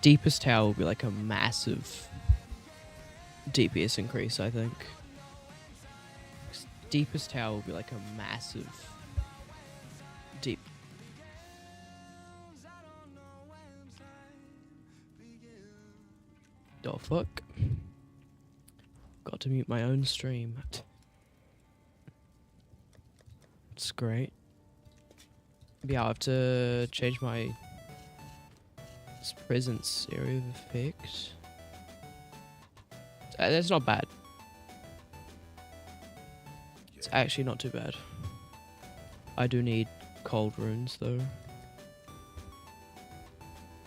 Deepest tower will be like a massive DPS increase, I think. Deepest tower will be like a massive deep. Oh fuck. Got to mute my own stream. It's great. Yeah, I'll have to change my presence area of effect. That's not bad. It's actually not too bad. I do need cold runes though.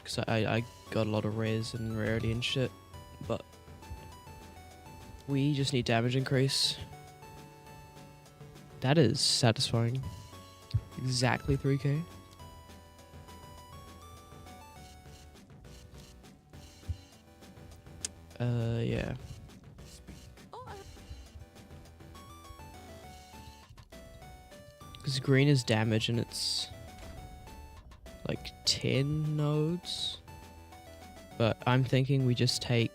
Because I got a lot of rares and rarity and shit. But we just need damage increase. That is satisfying. Exactly 3k. Yeah. Because green is damage and it's like 10 nodes. But I'm thinking we just have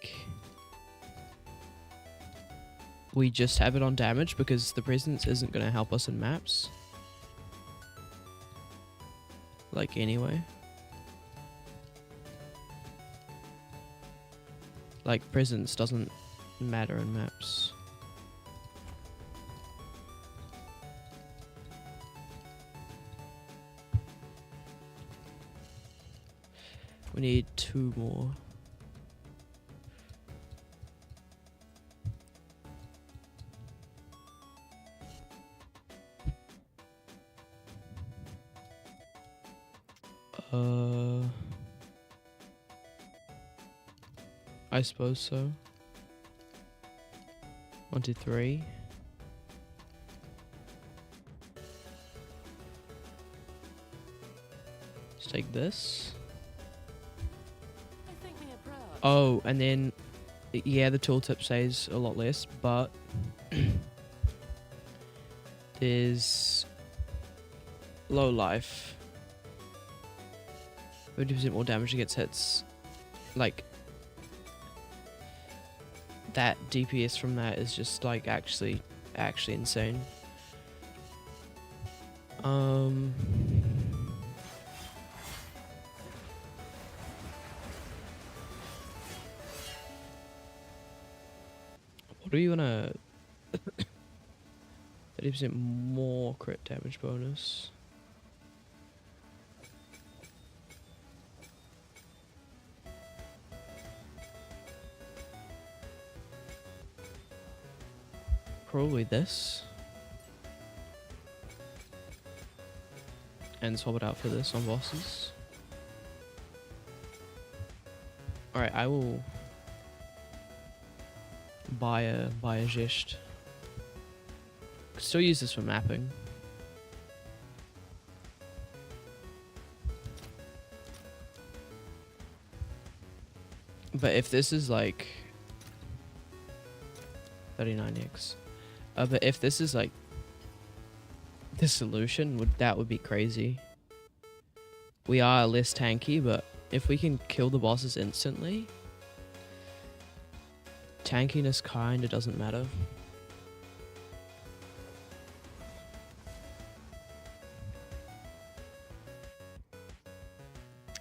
it on damage because the presence isn't going to help us in maps. Like anyway. Like presence doesn't matter in maps. We need 2 more. I suppose so. 1, 2, 3. Just take this. Oh, and then, yeah, the tooltip says a lot less, but there's low life. 50% more damage against hits. Like, that DPS from that is just like actually insane. What do you wanna 30% more crit damage bonus? Probably this. And swap it out for this on bosses. Alright, I will buy a gist. Still use this for mapping. But if this is like 39x. But if this is like the solution, that would be crazy. We are less tanky, but if we can kill the bosses instantly, tankiness kinda doesn't matter.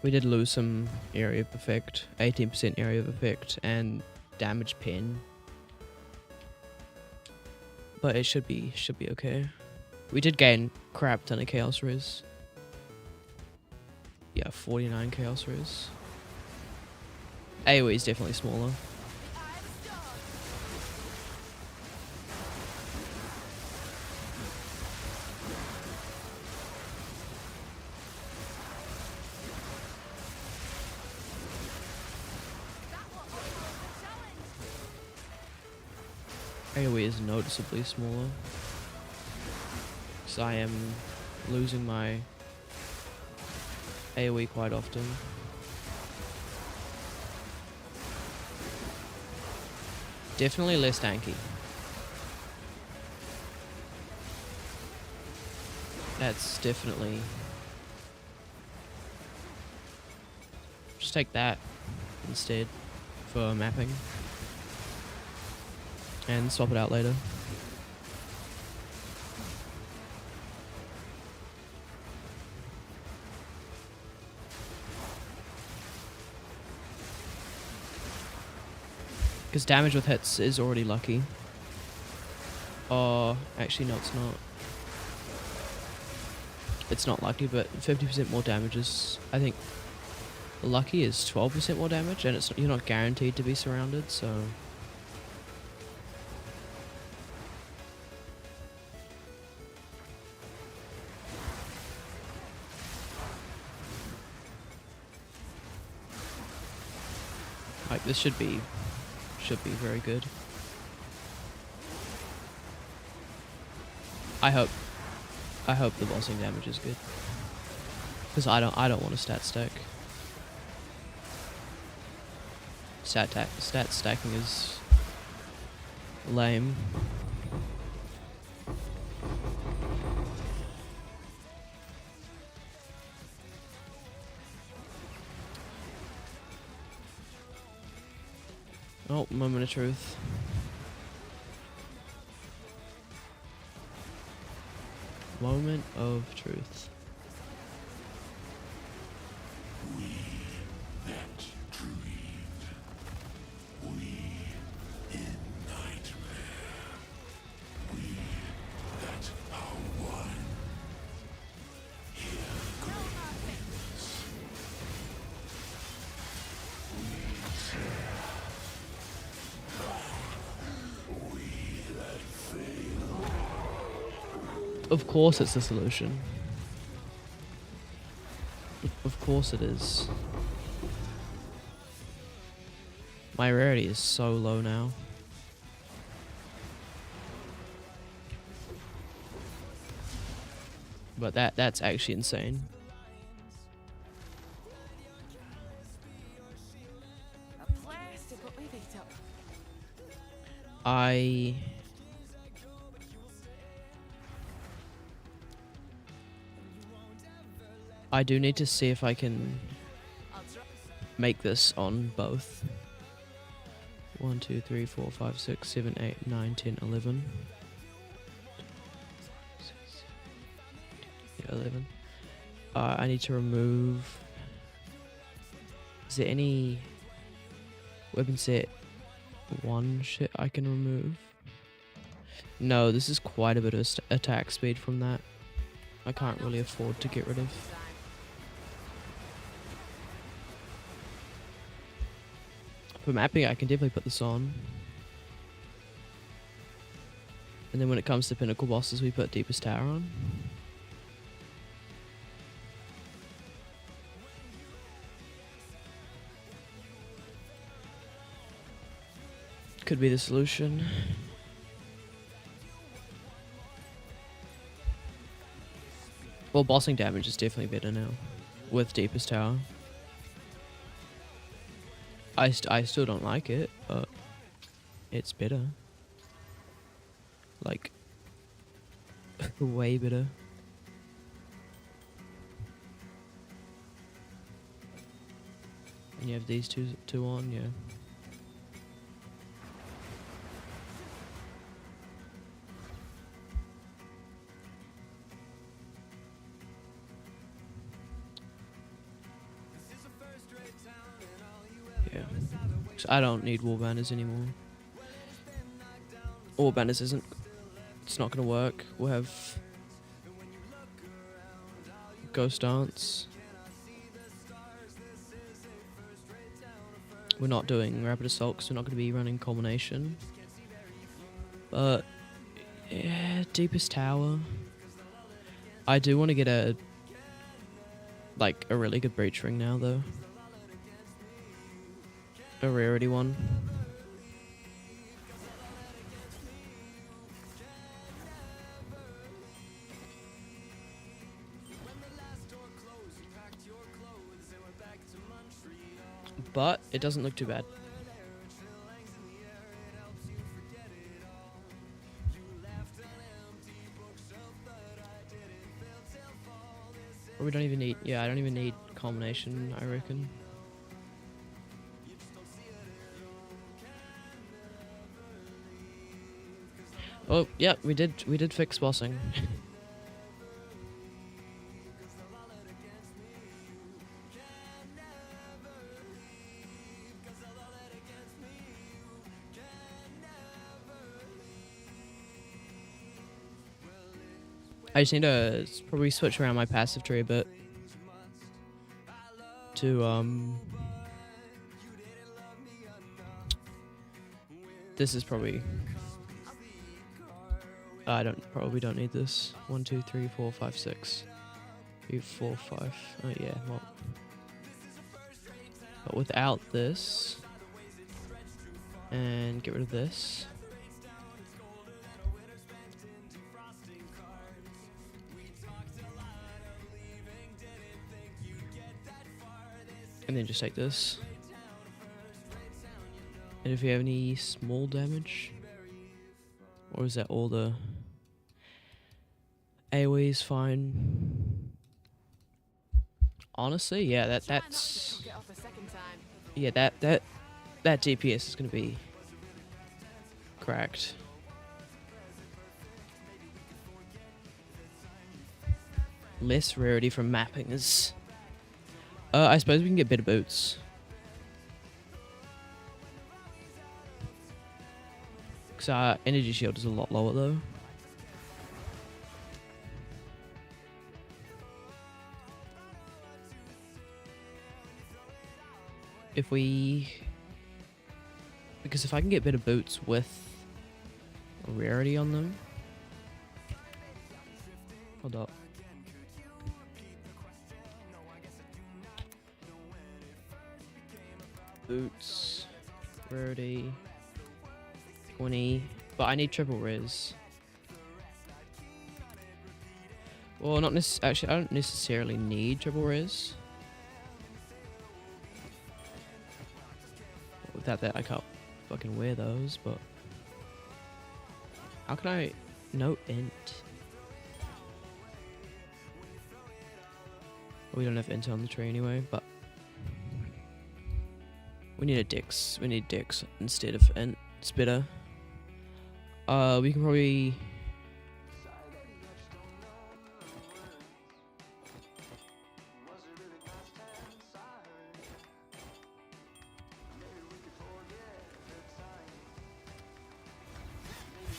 We did lose some area of effect, 18% area of effect, and damage pen. But it should be okay. We did gain crap ton of chaos res. Yeah, 49 chaos res. AoE is definitely smaller. AoE is noticeably smaller. So I am losing my AoE quite often. Definitely less tanky. That's definitely... Just take that. instead for mapping. And swap it out later. Because damage with hits is already lucky. Oh, actually no, it's not. It's not lucky, but 50% more damage is, I think, lucky is 12% more damage, and you're not guaranteed to be surrounded, so... Like, this should be very good. I hope the bossing damage is good, because I don't want to stat stack. Stat stacking is lame. Oh, moment of truth. Moment of truth. We that dreamed, we in nightmare, we that are one. Hear great winds. We that fail. Of course it's the solution. Of course it is. My rarity is so low now. But that's actually insane. I do need to see if I can make this on both. 1, 2, 3, 4, 5, 6, 7, 8, 9, 10, 11. Yeah, 11. I need to remove... Is there any weapon set 1 shit I can remove? No, this is quite a bit of attack speed from that. I can't really afford to get rid of. For mapping, I can definitely put this on. And then when it comes to pinnacle bosses, we put Deepest Tower on. Could be the solution. Well, bossing damage is definitely better now with Deepest Tower. I still don't like it, but it's better. Like, way better. And you have these two on, yeah. Yeah. So I don't need wall banners anymore. Wall banners isn't. It's not gonna work. We'll have Ghost Dance. We're not doing Rapid Assault because we're not going to be running Culmination. But yeah, Deepest Tower. I do want to get a really good Breach Ring now though. A rarity one. But it doesn't look too bad. Or we don't even need, yeah, I don't even need Culmination, I reckon. Oh, yeah, we did fix bossing. I just need to probably switch around my passive tree a bit to this is probably I probably don't need this. 1, 2, 3, 4, 5, 6. 3, 4, 5. Oh yeah, well. But without this, and get rid of this. And then just take this. And if you have any small damage, or is that all the AoE is fine? Honestly, yeah, that's yeah, that DPS is gonna be cracked. Less rarity from mapping is. I suppose we can get better boots. Because our energy shield is a lot lower though. If we... Because if I can get better boots with a rarity on them... Hold up. Boots, rarity, 20, but I need triple res. Well, not actually, I don't necessarily need triple res. Without that, I can't fucking wear those, but... How can I... No int. We don't have int on the tree anyway, but... We need a Dix. We need Dix instead of int. It's better. We can probably...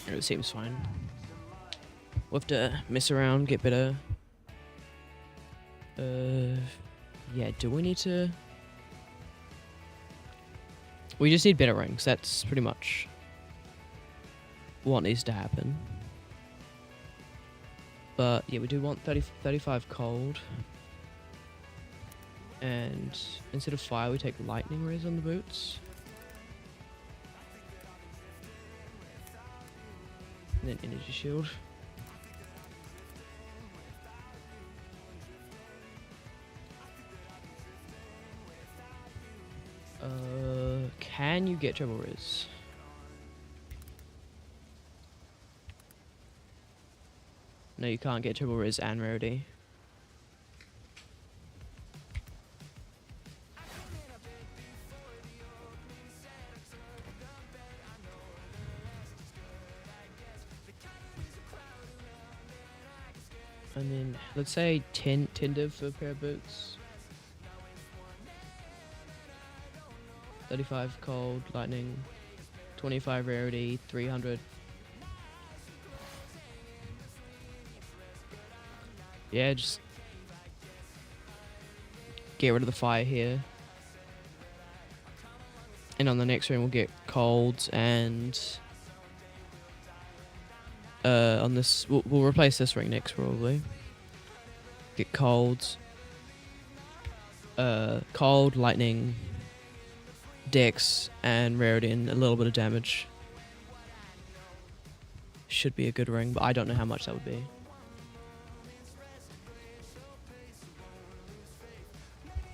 It seems fine. We'll have to mess around, get better. Yeah, do we need to... We just need better ranks, that's pretty much what needs to happen. But yeah, we do want 35 cold. And instead of fire, we take lightning res on the boots. And then energy shield. Can you get triple res? No, you can't get triple res and rarity. And then, let's say 10 div for a pair of boots. 35 cold, lightning, 25 rarity, 300. Yeah, just get rid of the fire here. And on the next room we'll get colds and on this we'll replace this ring next probably. Get colds. Cold, lightning, Dex and rarity and a little bit of damage. Should be a good ring, but I don't know how much that would be.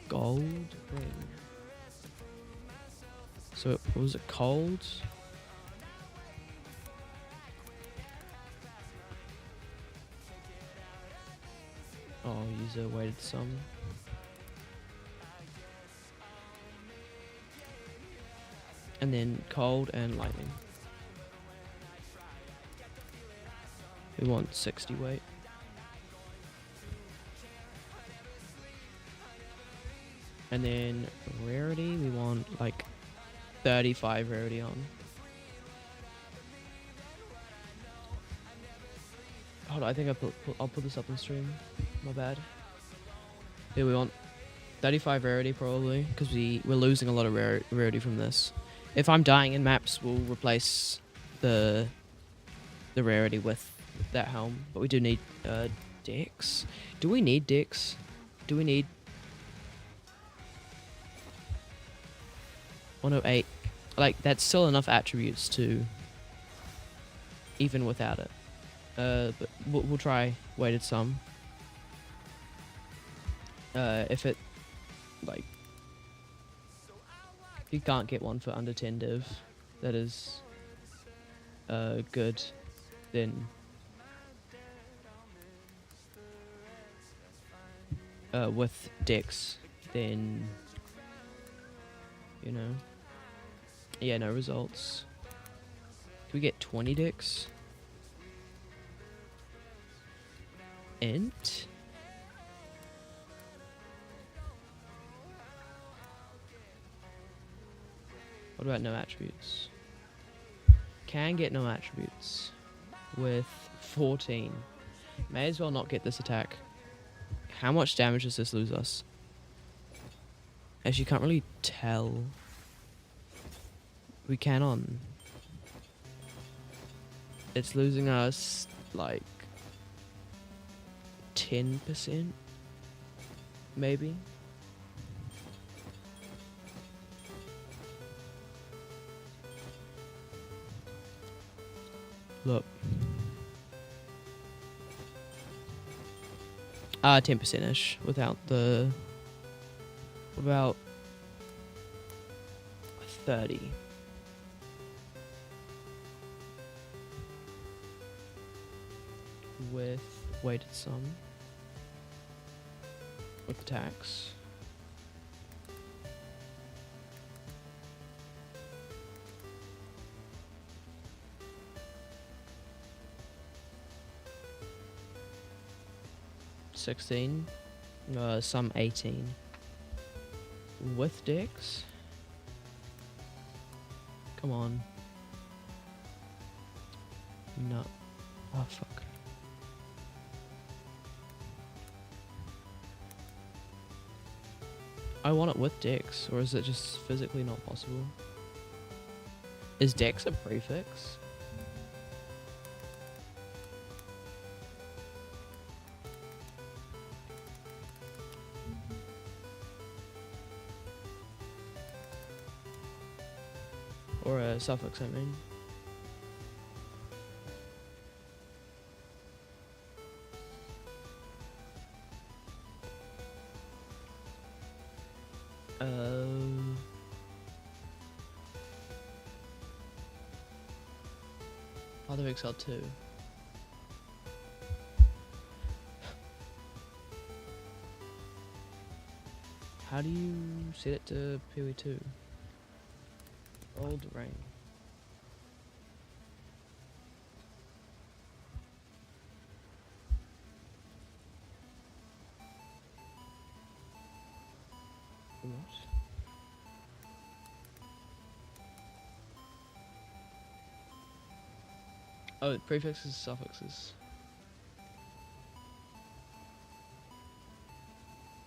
Gold ring. So was it cold? Oh, user weighted some. And then cold and lightning. We want 60 weight. And then rarity, we want like 35 rarity on. Hold on, I think I'll put this up on stream. My bad. Yeah, we want 35 rarity probably, because we're losing a lot of rarity from this. If I'm dying in maps, we'll replace the rarity with that helm. But we do need decks. Do we need decks? Do we need 108? Like, that's still enough attributes to even without it. But we'll try weighted sum. If it, like, if you can't get one for under 10 div, that is good, then with decks, then, you know, yeah, no results. Can we get 20 decks? Int? What about no attributes? Can get no attributes with 14. May as well not get this attack. How much damage does this lose us? As you can't really tell. We can on. It's losing us like 10%, maybe. Look. 10%ish without the. About 30. With weighted sum. With attacks. $16. Some 18. With decks. Come on. No. Oh fuck. I want it with Dex, or is it just physically not possible? Is Dex a prefix? Or a suffix, I mean. Other XL2. How do you set it to PoE2? Old ring. What? Oh, prefixes, suffixes.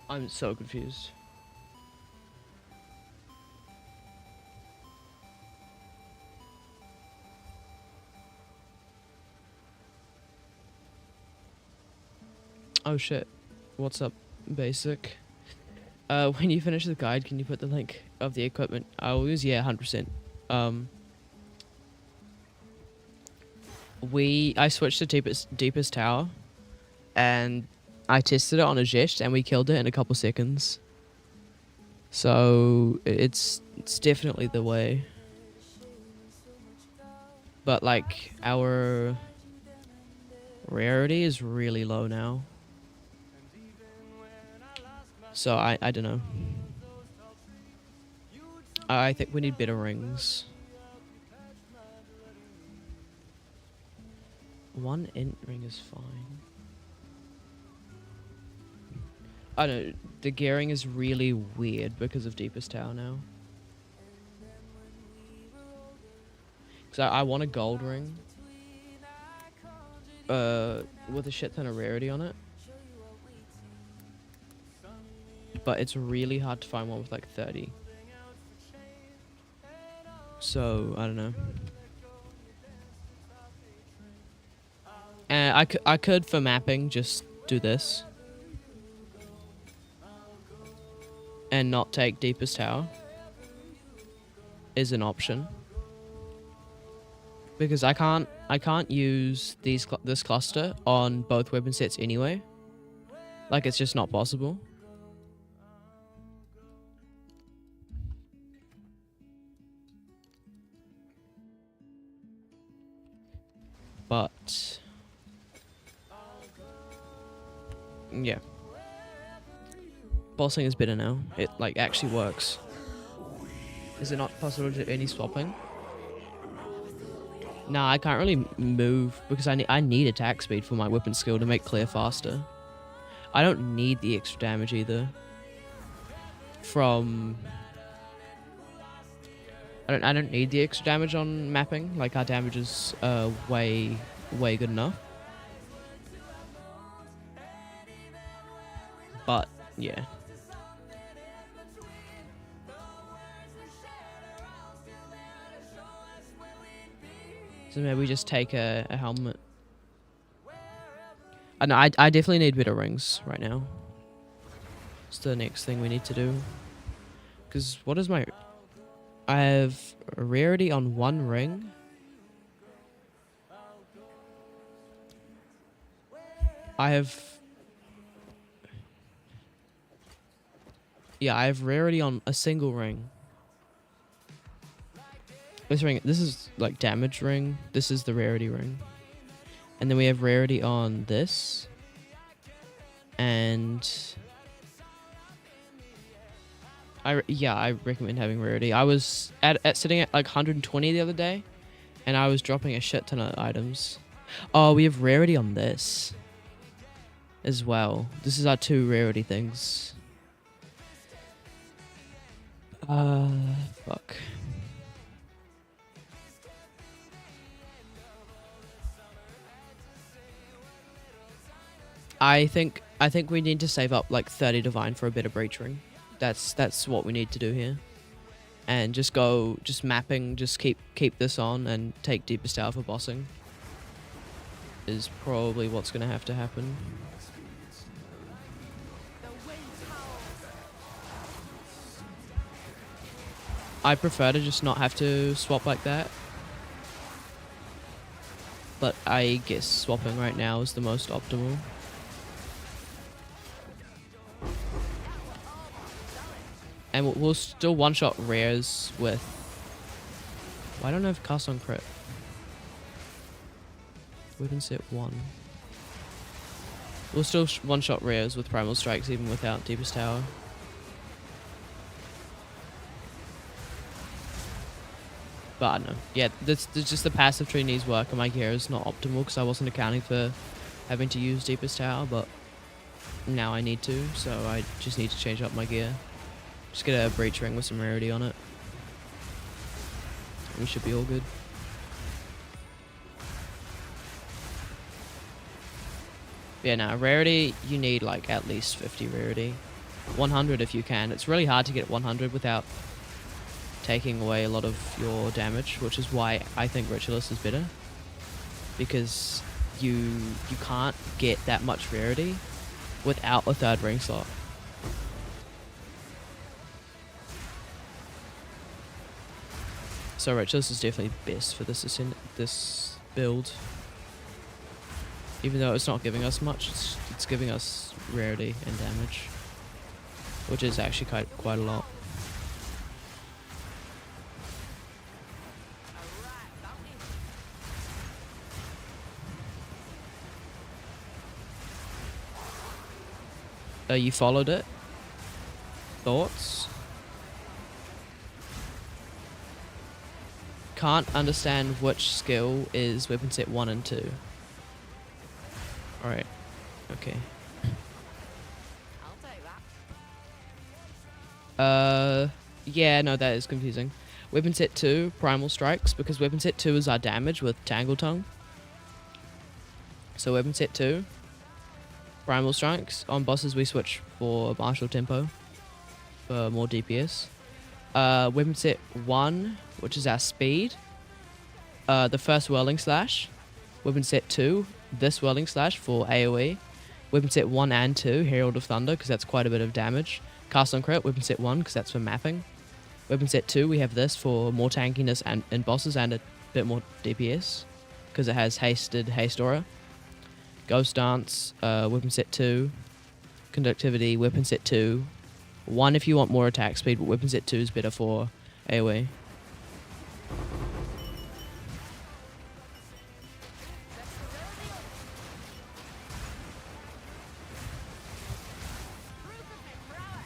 I'm so confused. Oh shit. What's up, basic? When you finish the guide, can you put the link of the equipment? I will use, yeah, 100%. I switched to deepest tower, and I tested it on a Zest, and we killed it in a couple seconds. So it's definitely the way. But like our rarity is really low now. So I don't know. I think we need better rings. One int ring is fine. I don't know, the gearing is really weird because of Deepest Tower now. Because I want a gold ring. With a shit ton of rarity on it. But it's really hard to find one with like 30. So, I don't know. And I could, for mapping, just do this. And not take Deepest Tower. Is an option. Because I can't use this cluster on both weapon sets anyway. Like, it's just not possible. But yeah, bossing is better now. It like actually works. Is it not possible to do any swapping? Nah, I can't really move because I need attack speed for my weapon skill to make clear faster. I don't need the extra damage either. From I don't need the extra damage on mapping. Like, our damage is way good enough. But yeah. So maybe we just take a helmet. I know, I definitely need better rings right now. It's the next thing we need to do. Because what is my... I have a rarity on one ring. I have... Yeah, I have rarity on a single ring. This ring, this is like damage ring. This is the rarity ring. And then we have rarity on this. And... I recommend having rarity. I was at sitting at like 120 the other day, and I was dropping a shit ton of items. Oh, we have rarity on this as well. This is our 2 rarity things. Fuck. I think we need to save up like 30 divine for a better breach ring. That's what we need to do here. And just mapping, just keep this on and take Deepest Tower for bossing. Is probably what's gonna have to happen. I prefer to just not have to swap like that. But I guess swapping right now is the most optimal. And we'll still one-shot rares with... Why don't I have cast on crit? Weapon set 1. We'll still one-shot rares with primal strikes even without Deepest Tower. But I don't know. Yeah, that's just the passive tree needs work, and my gear is not optimal because I wasn't accounting for having to use Deepest Tower, but now I need to, so I just need to change up my gear. Just get a breach ring with some rarity on it. We should be all good. Yeah, now rarity, you need like at least 50 rarity. 100 if you can. It's really hard to get 100 without taking away a lot of your damage, which is why I think Ritualist is better. Because you can't get that much rarity without a 3rd ring slot. So Ritualist is definitely best for this build. Even though it's not giving us much, it's giving us rarity and damage, which is actually quite a lot. You followed it? Thoughts? Can't understand which skill is weapon set 1 and 2. Alright. Okay. I'll take that. Yeah, no, that is confusing. Weapon set 2, Primal Strikes, because weapon set 2 is our damage with Tangle Tongue. So weapon set 2, Primal Strikes. On bosses we switch for Martial Tempo for more DPS. Weapon set 1, which is our speed. The first Whirling Slash. Weapon set 2, this Whirling Slash for AoE. Weapon set 1 and 2, Herald of Thunder, because that's quite a bit of damage. Cast on Crit, weapon set 1, because that's for mapping. Weapon set 2, we have this for more tankiness and in bosses and a bit more DPS, because it has hasted Haste Aura. Ghost Dance, weapon set 2. Conductivity, weapon set 2. 1 if you want more attack speed, but weapon set 2 is better for AoE. Proof of my prowess.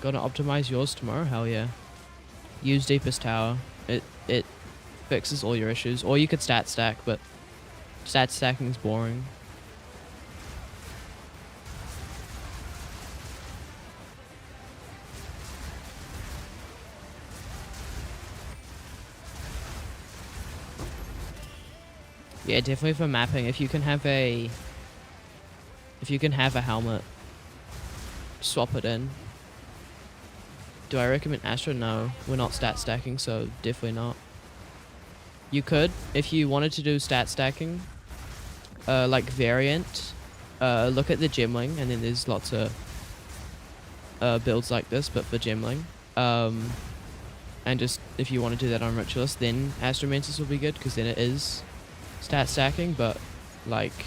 Gonna optimize yours tomorrow? Hell yeah. Use Deepest Tower. It fixes all your issues. Or you could stat stack, but stat stacking is boring. Yeah, definitely for mapping. If you can have a helmet, swap it in. Do I recommend Astra? No, we're not stat stacking, so definitely not. You could, if you wanted to do stat stacking, like variant, look at the Gemling, and then there's lots of builds like this, but for Gemling. And just, if you want to do that on Ritualist, then Astra Mantis will be good, because then it is stat stacking, but, like,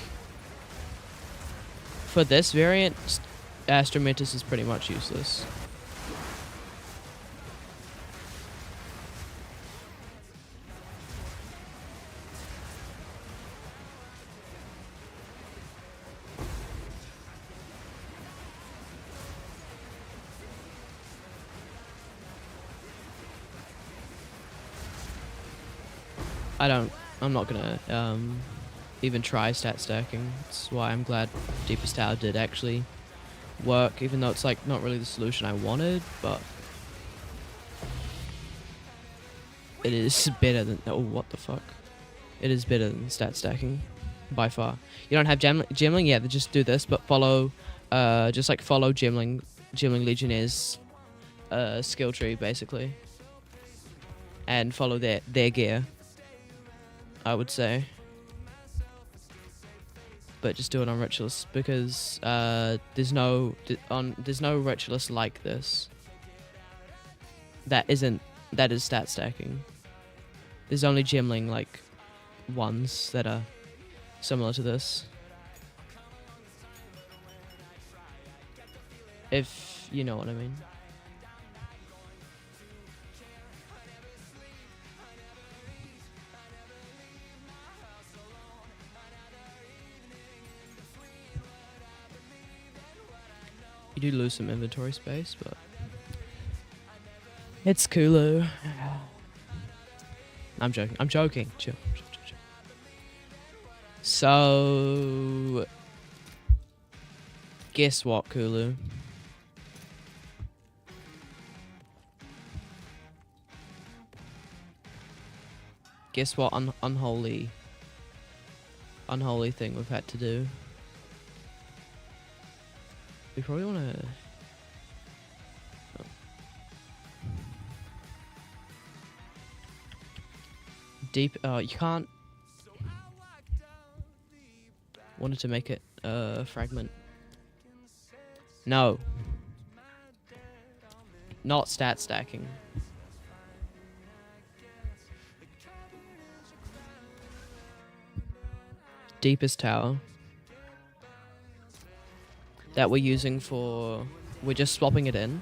for this variant, Astra Mantis is pretty much useless. I'm not gonna even try stat stacking. That's why I'm glad Deepest Tower did actually work, even though it's like not really the solution I wanted, but it is better than, oh, what the fuck. It is better than stat stacking by far. You don't have Gemling, yeah, then just do this, but follow, just like follow Gemling Legionnaire's skill tree basically, and follow their gear, I would say. But just do it on Ritualist, because there's no Ritualist like this that is stat stacking. There's only Gemling like ones that are similar to this, if you know what I mean. You do lose some inventory space, but it's Kulu. I'm joking. I'm joking. Chill. So, guess what, Kulu? Guess what unholy thing we've had to do? We probably want to... Deep... you can't... Wanted to make it fragment. No. Not stat stacking. Deepest Tower. That we're using for... We're just swapping it in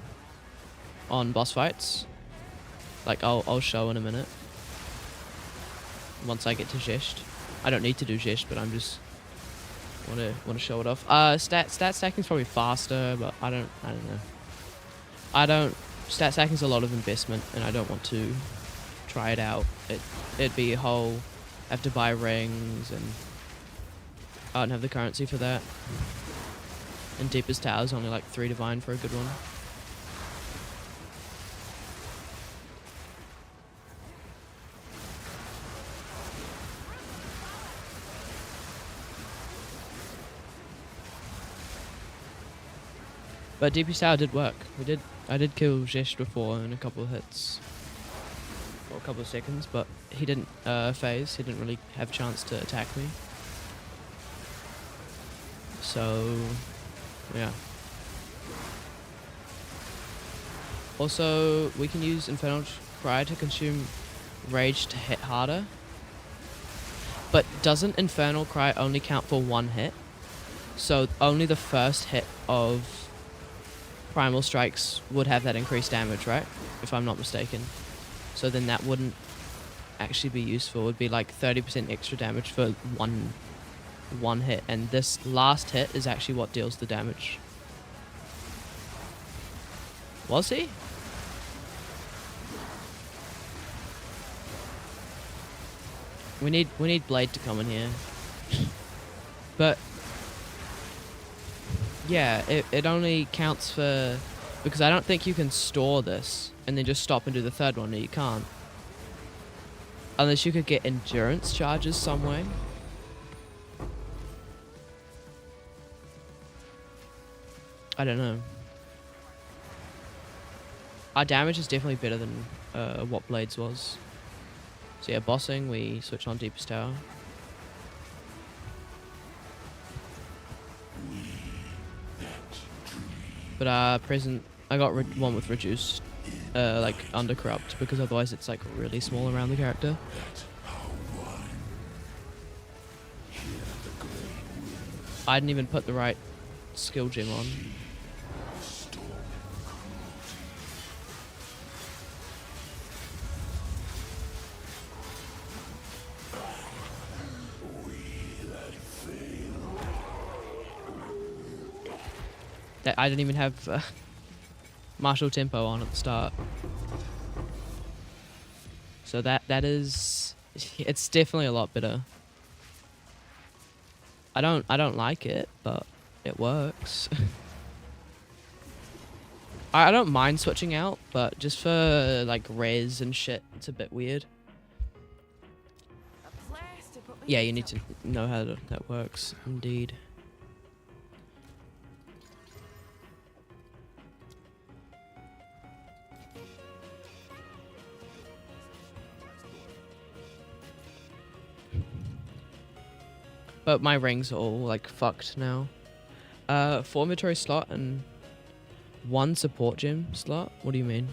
on boss fights. Like, I'll show in a minute. once I get to Zhest. I don't need to do Zhest, but I'm just want to show it off. Stat stacking's probably faster, but I don't know. Stat stacking's a lot of investment, and I don't want to try it out. It'd be a whole, have to buy rings, and I don't have the currency for that. And Deepest Tower's only like 3 divine for a good one. But Deepest Tower did work. I did kill Zhest before in a couple of hits. For a couple of seconds, but he didn't phase. He didn't really have a chance to attack me. So, yeah. Also, we can use Infernal Cry to consume Rage to hit harder. But doesn't Infernal Cry only count for 1 hit? So only the first hit of Primal Strikes would have that increased damage, right? If I'm not mistaken. So then that wouldn't actually be useful. It would be like 30% extra damage for one hit. And this last hit is actually what deals the damage. Was he? We need Blade to come in here. But yeah, it only counts for, because I don't think you can store this and then just stop and do the third one. No, you can't. Unless you could get endurance charges some way. I don't know. Our damage is definitely better than what Blades was. So yeah, bossing, we switch on Deepest Tower. But present, I got one with reduced, like under corrupt, because otherwise it's like really small around the character. I didn't even put the right skill gem on. That I didn't even have martial tempo on at the start. So that is, it's definitely a lot better. I don't like it, but it works. I don't mind switching out, but just for like res and shit, it's a bit weird. A place to put my Yeah, you feet need to up. know how that works, indeed. But my rings are all like fucked now. 4 inventory slot and 1 support gem slot? What do you mean?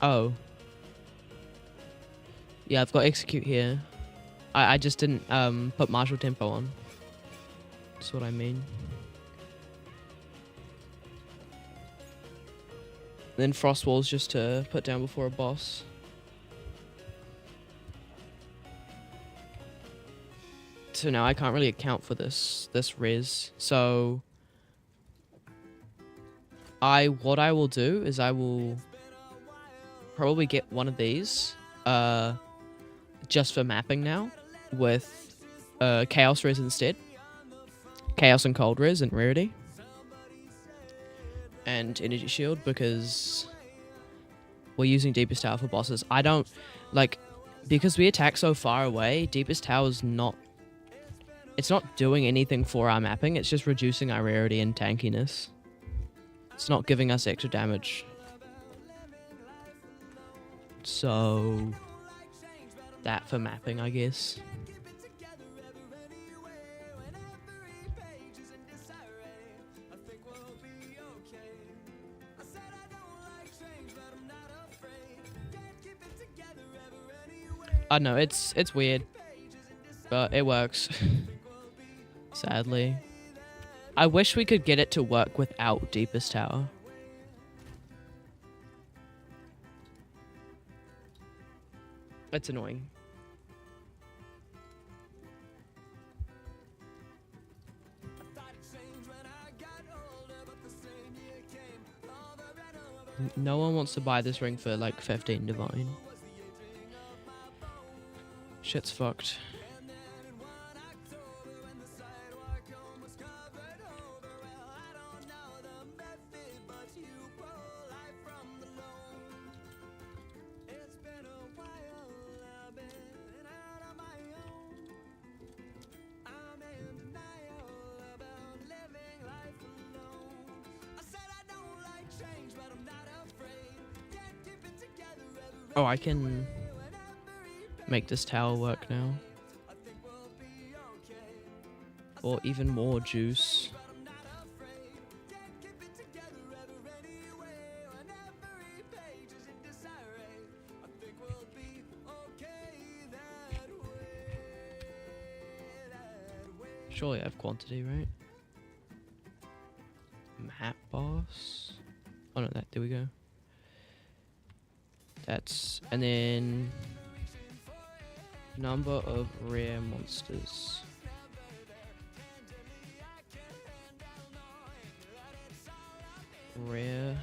Oh. Yeah, I've got execute here. I just didn't put martial tempo on. That's what I mean. Then frost walls just to put down before a boss. So now I can't really account for this res. So what I will do is I will probably get one of these just for mapping now with chaos res instead. Chaos and cold res and rarity. And energy shield, because we're using Deepest Tower for bosses. I don't like, because we attack so far away, Deepest Tower's not, it's not doing anything for our mapping, it's just reducing our rarity and tankiness. It's not giving us extra damage. So that for mapping, I guess. I know it's weird, but it works. Sadly, I wish we could get it to work without Deepest Tower. It's annoying. No one wants to buy this ring for like 15 divine. Shit's fucked. Oh, I can make this tower work now. Or even more juice. Surely I have quantity, right? Map boss. Oh no, there we go. That's, and then number of rare monsters. Rare.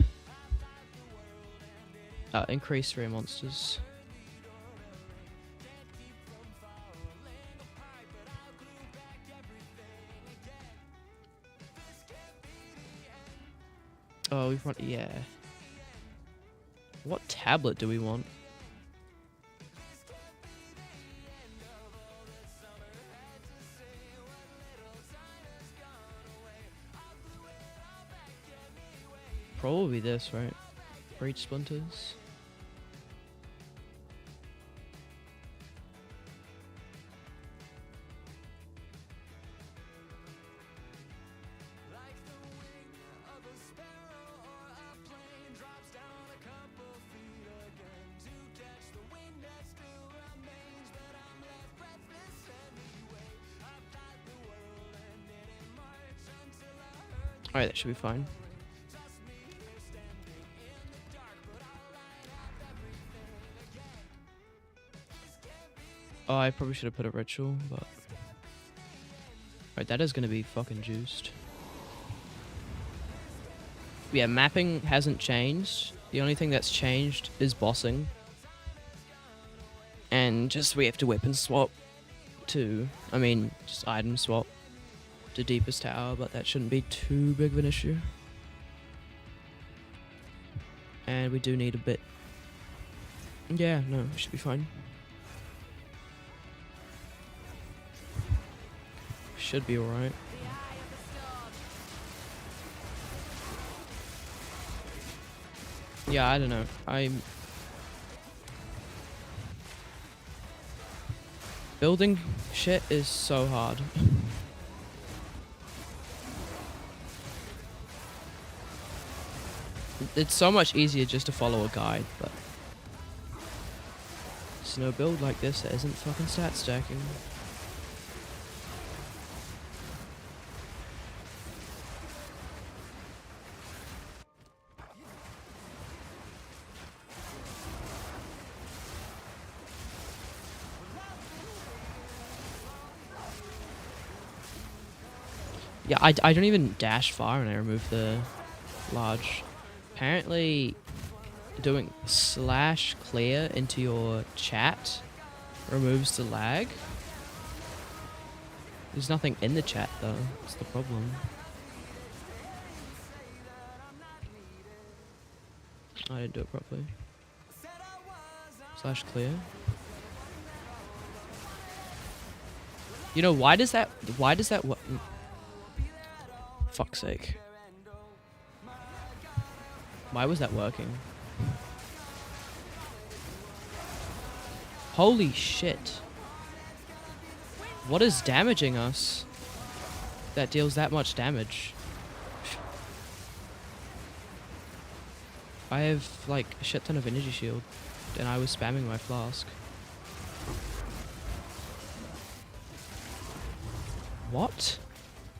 Increase rare monsters. Oh, we want, yeah. What tablet do we want? Probably this, right? Breach splinters. Alright, that should be fine. Oh, I probably should have put a ritual, but... Alright, that is gonna be fucking juiced. Yeah, mapping hasn't changed. The only thing that's changed is bossing. And just we have to weapon swap to... I mean, just item swap to Deepest Tower, but that shouldn't be too big of an issue. And we do need a bit. Yeah, no, it should be fine. Should be alright. The eye of the storm. Yeah, I don't know. I'm... Building shit is so hard. It's so much easier just to follow a guide, but... There's no build like this that isn't fucking stat stacking. Yeah, I don't even dash far when I remove the large. Apparently, doing /clear into your chat removes the lag. There's nothing in the chat though, that's the problem. I didn't do it properly. /clear. You know, why does that fuck's sake. Why was that working? Holy shit. What is damaging us that deals that much damage? I have like a shit ton of energy shield and I was spamming my flask. What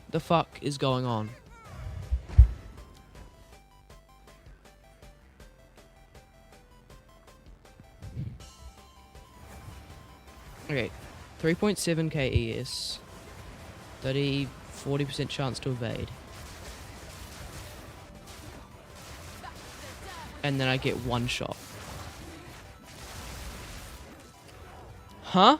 the fuck is going on? Okay, 3.7k ES, 40% chance to evade. And then I get one shot. Huh?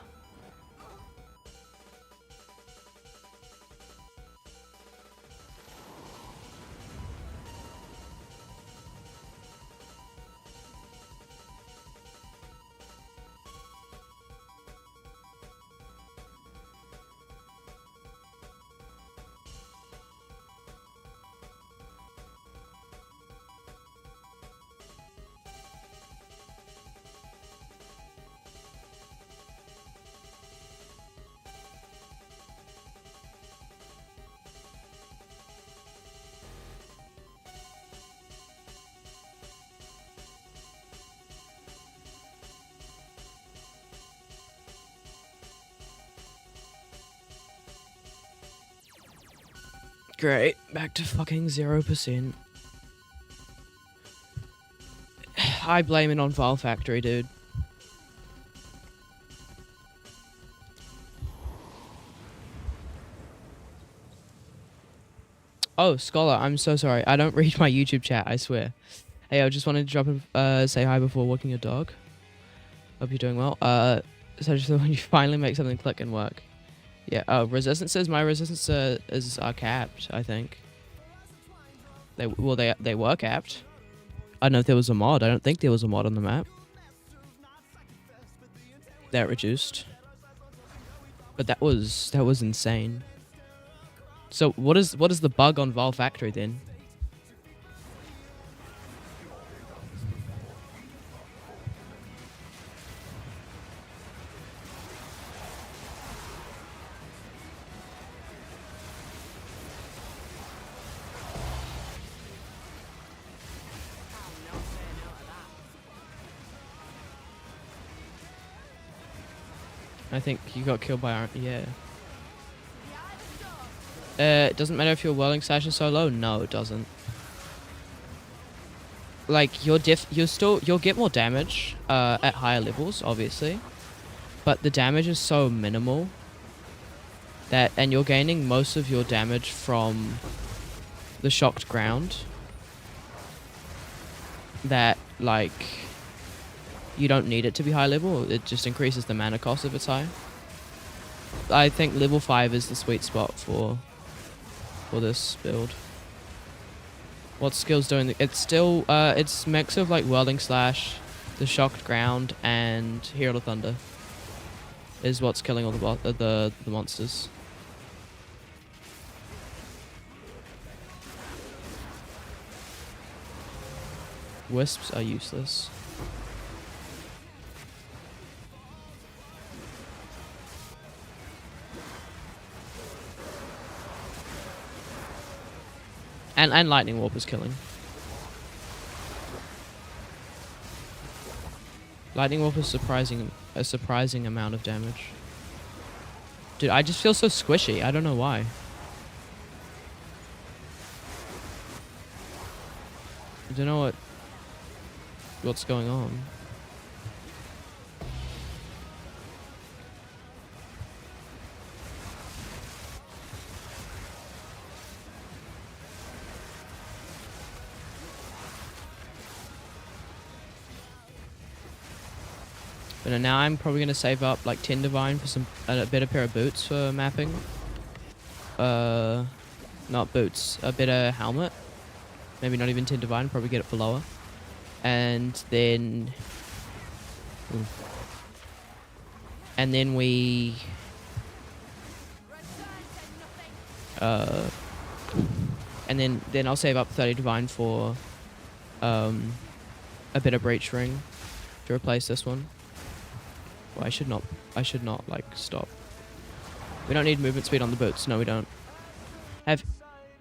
Great, back to fucking 0%. I blame it on File Factory, dude. Oh, Scholar, I'm so sorry. I don't read my YouTube chat, I swear. Hey, I just wanted to drop a say hi before walking your dog. Hope you're doing well. So just when you finally make something click and work. Yeah, resistances, my resistances are capped, I think. They were capped. I don't know if there was a mod. I don't think there was a mod on the map. That reduced. But that was insane. So what is the bug on Val Factory then? I think you got killed by Iron. Yeah. It doesn't matter if your Whirling Slash is so low. No, it doesn't. Like you'll get more damage at higher levels, obviously, but the damage is so minimal that, and you're gaining most of your damage from the shocked ground, that like you don't need it to be high level. It just increases the mana cost if it's high. I think level 5 is the sweet spot for this build. What skill's doing? It's still it's mix of like Whirling Slash, the shocked ground, and Herald of Thunder is what's killing all the monsters. Wisps are useless. And Lightning Warp is killing. Lightning Warp is a surprising amount of damage. Dude, I just feel so squishy. I don't know why. I don't know what's going on. But now I'm probably going to save up like 10 Divine for a better pair of boots for mapping. Not boots, a better helmet. Maybe not even 10 Divine, probably get it for lower. And then... Ooh. And then we... and then I'll save up 30 Divine for a better Breach Ring to replace this one. Well, I should not like stop. We don't need movement speed on the boots. No, we don't. Have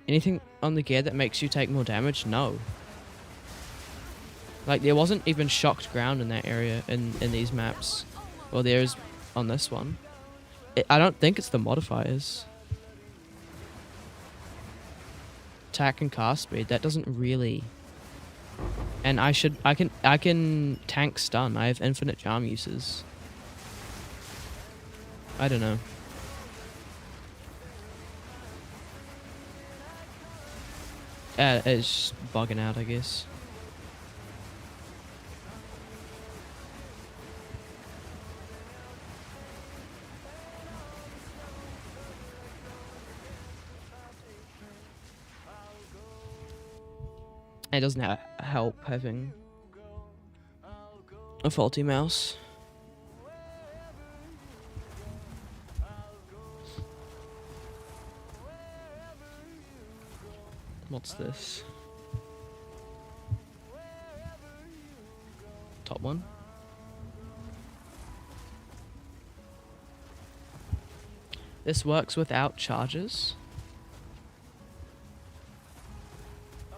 anything on the gear that makes you take more damage? No. Like there wasn't even shocked ground in that area in these maps. Well, there is on this one. I don't think it's the modifiers. attack and cast speed. That doesn't really. And I can tank stun. I have infinite charm uses. I don't know. It's just bugging out, I guess. It doesn't help having a faulty mouse. What's this? Top one. This works without charges.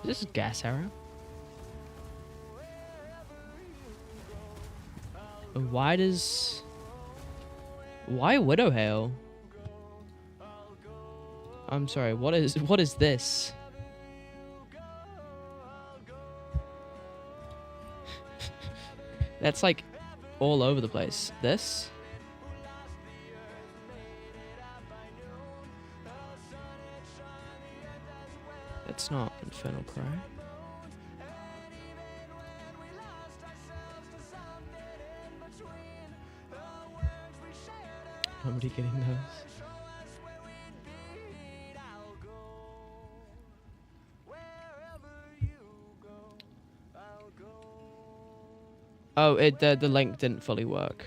Is this gas arrow? Why Widow Hail? I'm sorry, what is this? That's like all over the place. This? That's not Infernal Cry. Nobody getting those. Oh, the link didn't fully work.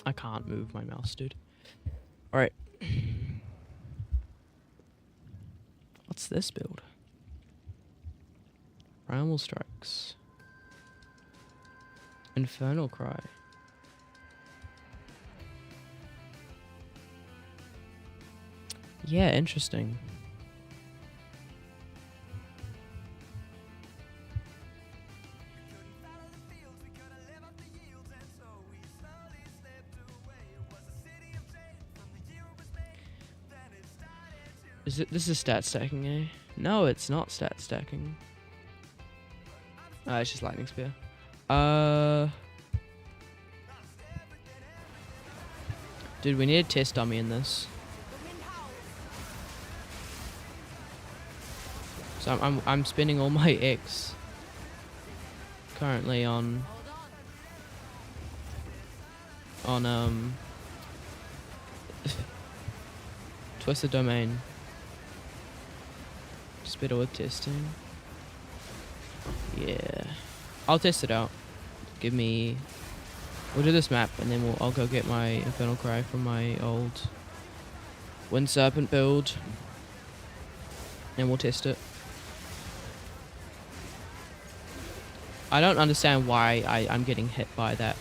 I can't move my mouse, dude. All right. What's this build? Primal Strikes. Infernal Cry. Yeah, interesting. This is stat stacking, eh? No, it's not stat stacking. It's just lightning spear. Dude, we need a test dummy in this. So I'm spending all my X currently on Twisted Domain. Just better with testing. Yeah, I'll test it out. We'll do this map and then I'll go get my Infernal Cry from my old Wind Serpent build and we'll test it. I don't understand why I'm getting hit by that.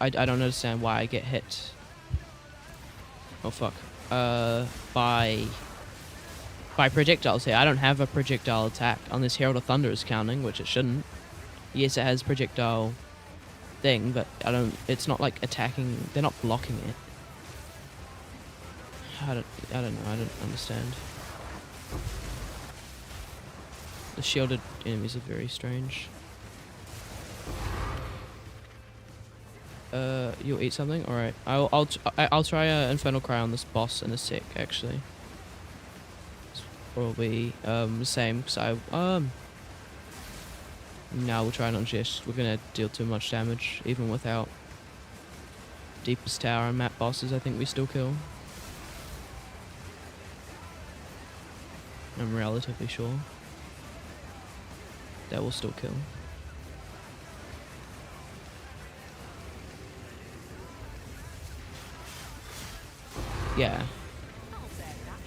I don't understand why I get hit. Oh fuck. By projectiles here. I don't have a projectile attack unless Herald of Thunder is counting, which it shouldn't. Yes, it has projectile thing, but it's not like attacking. They're not blocking it. I don't know. I don't understand. The shielded enemies are very strange. You'll eat something? Alright. I'll try Infernal Cry on this boss in a sec, actually. It's probably the same, because no, we'll try it on Jish. We're gonna deal too much damage, even without Deepest Tower and map bosses. I think we still kill. I'm relatively sure that will still kill. Yeah.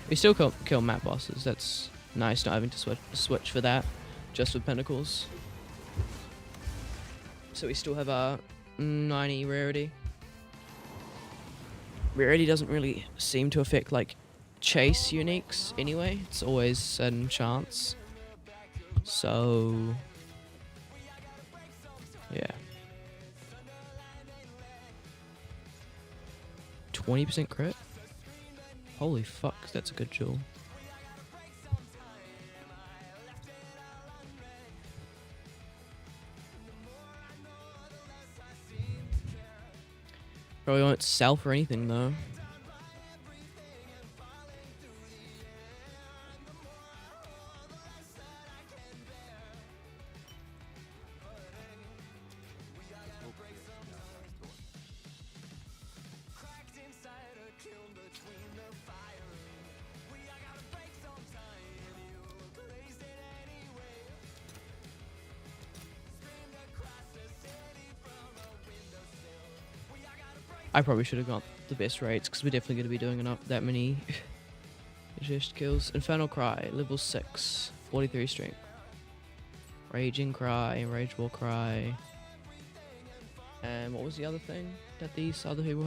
We still kill map bosses. That's nice not having to switch for that. Just with Pinnacles. So we still have our 90 rarity. Rarity doesn't really seem to affect like chase uniques anyway. It's always an chance. So, yeah. 20% crit? Holy fuck, that's a good jewel. Probably won't sell for anything though. I probably should have got the best rates because we're definitely going to be doing up that many just kills. Infernal Cry, level 6, 43 strength. Raging Cry, Rage War Cry. And what was the other thing that these other people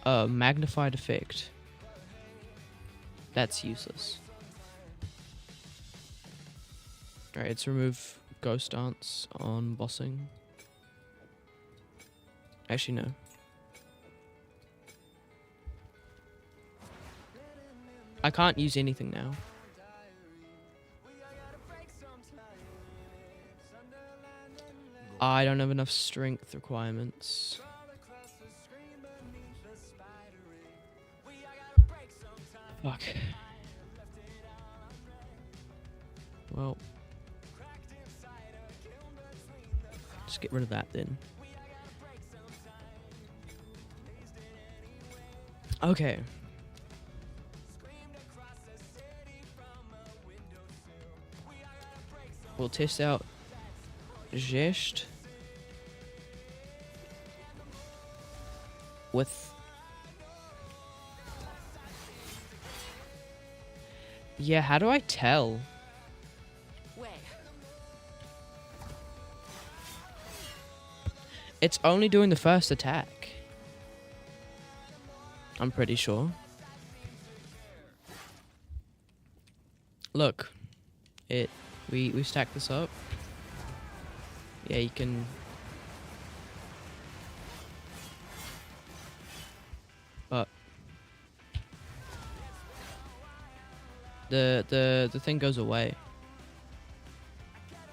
had? Magnified Effect. That's useless. Alright, let's remove Ghost Dance on bossing. Actually, no. I can't use anything now. I don't have enough strength requirements. Fuck. Well. Just get rid of that then. Okay. We'll test out Zest with... Yeah, how do I tell? Where? It's only doing the first attack. I'm pretty sure. Look, we stack this up. Yeah, you can. But the thing goes away,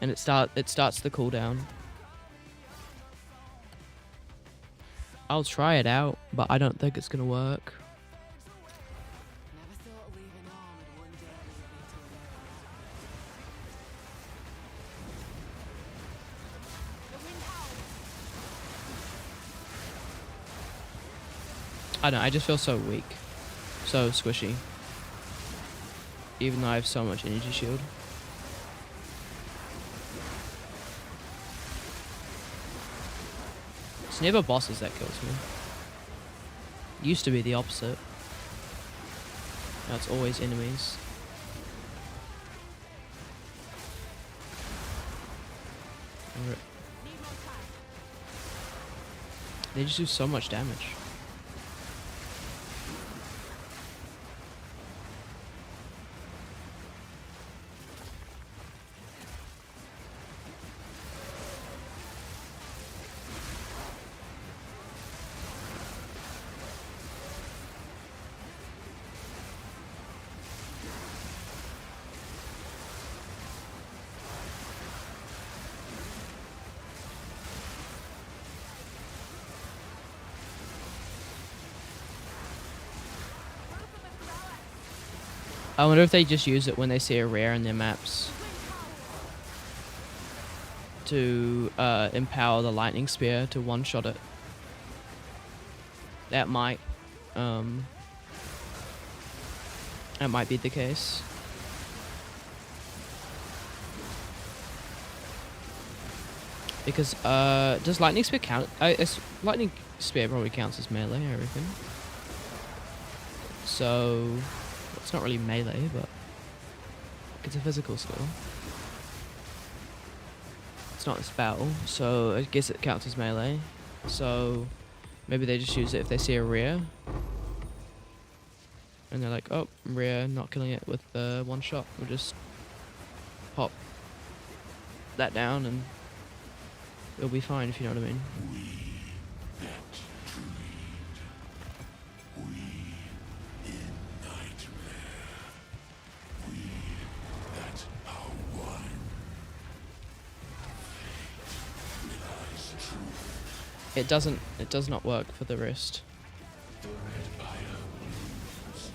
and it starts the cooldown. I'll try it out, but I don't think it's gonna work. Never thought leaving home would one day lead me to an end. The wind howls. I don't know, I just feel so weak. So squishy. Even though I have so much energy shield. It's never bosses that kills me. Used to be the opposite. Now it's always enemies. Alright. Need more time. They just do so much damage. I wonder if they just use it when they see a rare in their maps to empower the lightning spear to one-shot it. That might be the case. Because does lightning spear count? Lightning spear probably counts as melee, I reckon. So it's not really melee, but it's a physical skill. It's not a spell, so I guess it counts as melee. So maybe they just use it if they see a rare. And they're like, oh, we're not killing it with one shot. We'll just pop that down and it'll be fine, if you know what I mean. It does not work for the rest. The red fire moves.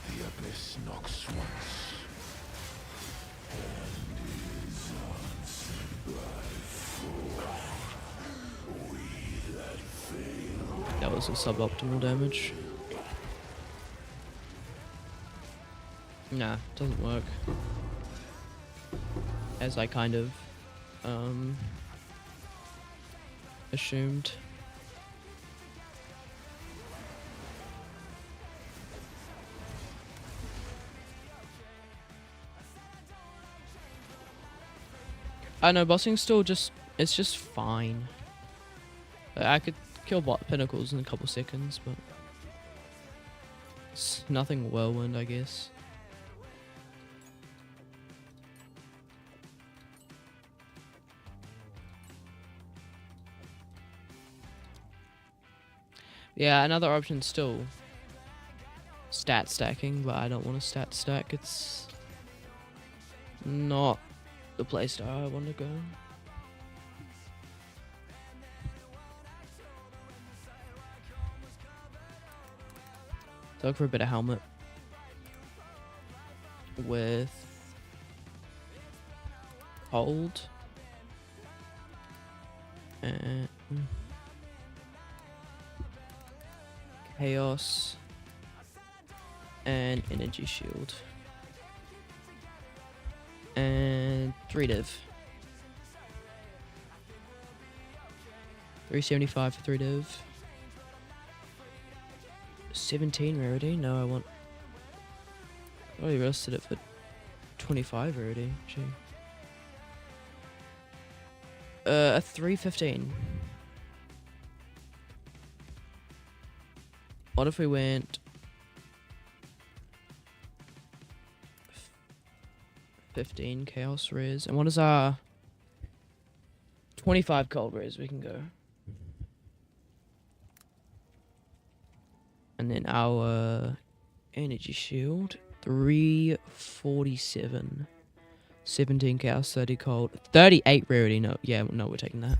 The abyss knocks once and is answered by four. We that fail. That was a suboptimal damage. Nah, doesn't work. As I kind of assumed. I know bossing's still it's just fine. I could kill pinnacles in a couple seconds, but it's nothing whirlwind, I guess. Yeah, another option still stat stacking, but I don't want to stat stack. It's not the place that I want to go. So look for a bit of helmet with hold and chaos and energy shield and 3 div. 375 for 3 div. 17 rarity? No, I want. I already roasted it for 25 rarity. Gee. A 315. What if we went 15 chaos res? And what is our 25 cold res we can go? And then our energy shield 347. 17 chaos, 30 cold, 38 rarity. No, yeah, no, we're taking that.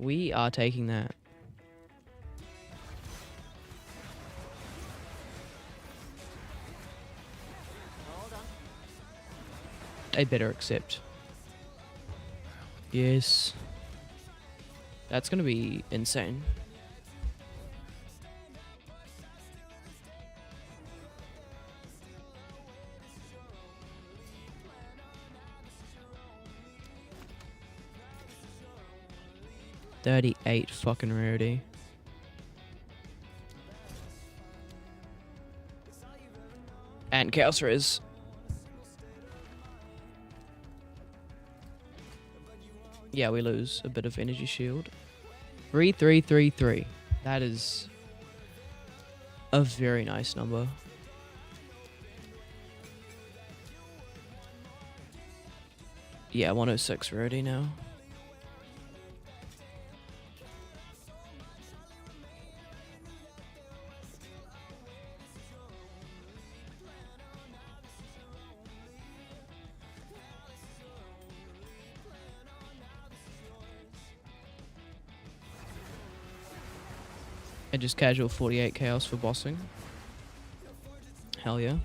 We are taking that. They better accept. Yes. That's gonna be insane. $38 fucking rarity. And chaos res. Yeah, we lose a bit of energy shield. 3333. That is a very nice number. Yeah, 106 rarity now. And just casual 48 chaos for bossing. Hell yeah.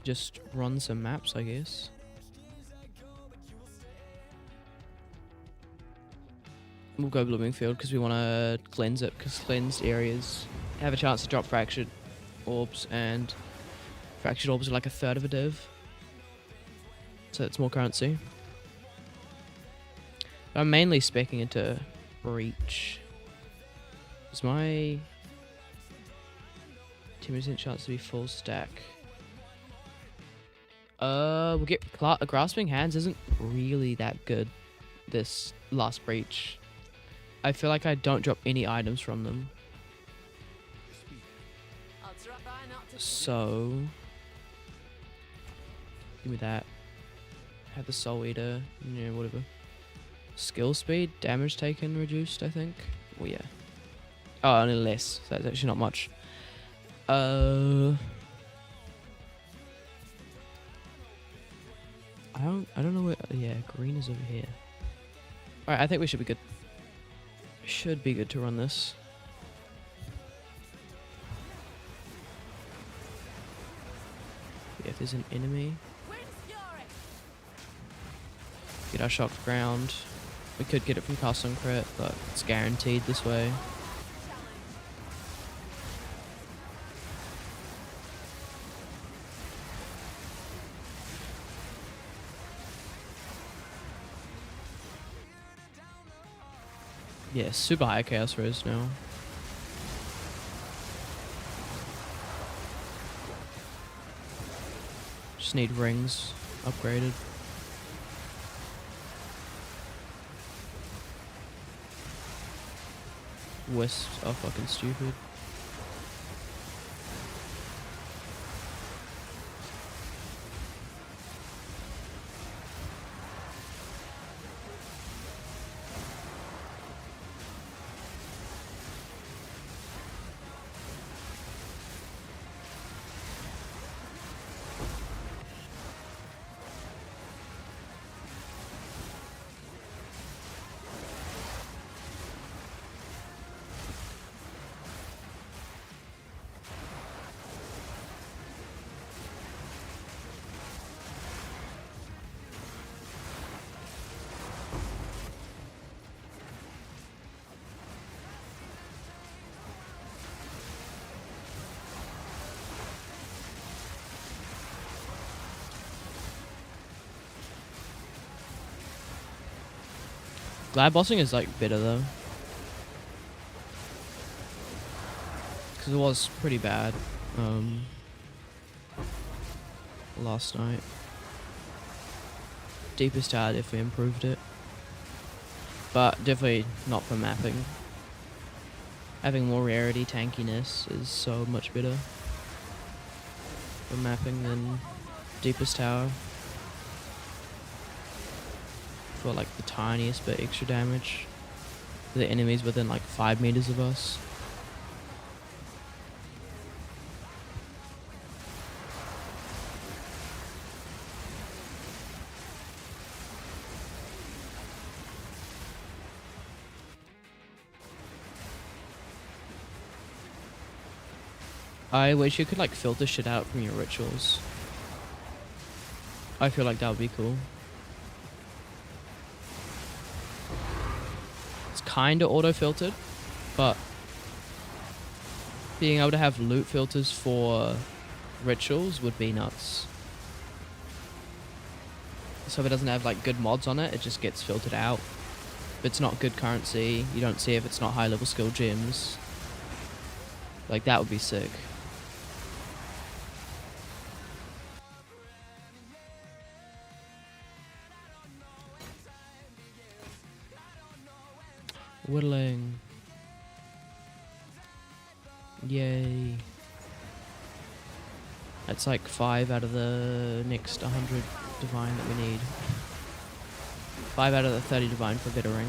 Just run some maps, I guess. We'll go Bloomingfield because we want to cleanse it, because cleansed areas have a chance to drop fractured orbs, and fractured orbs are like a third of a div. So it's more currency. I'm mainly speccing into Breach. Is my 10% chance to be full stack? We'll get Grasping Hands isn't really that good this last Breach. I feel like I don't drop any items from them. I'll try not to So give me that. Have the Soul Eater, yeah, whatever. Skill speed, damage taken reduced, I think. Well, yeah. Oh, only less. So that's actually not much. I don't know where. Yeah, green is over here. All right, I think we should be good. Should be good to run this. Yeah, if there's an enemy, Wind's fury. get our shocked ground. We could get it from custom crit, but it's guaranteed this way. Yeah, super high chaos raise now. Just need rings upgraded. Wisps are fucking stupid. Glad bossing is like better though. Because it was pretty bad last night. Deepest Tower definitely improved it. But definitely not for mapping. Having more rarity tankiness is so much better for mapping than Deepest Tower. For like the tiniest bit extra damage to the enemies within like 5 meters of us. I wish you could like filter shit out from your rituals. I feel like that would be cool. It's kind of auto-filtered, but being able to have loot filters for rituals would be nuts. So if it doesn't have like good mods on it, it just gets filtered out. If it's not good currency, you don't see if it's not high level skill gems. Like that would be sick. Whittling. Yay. That's like 5 out of the next 100 divine that we need. 5 out of the 30 divine for Vittering.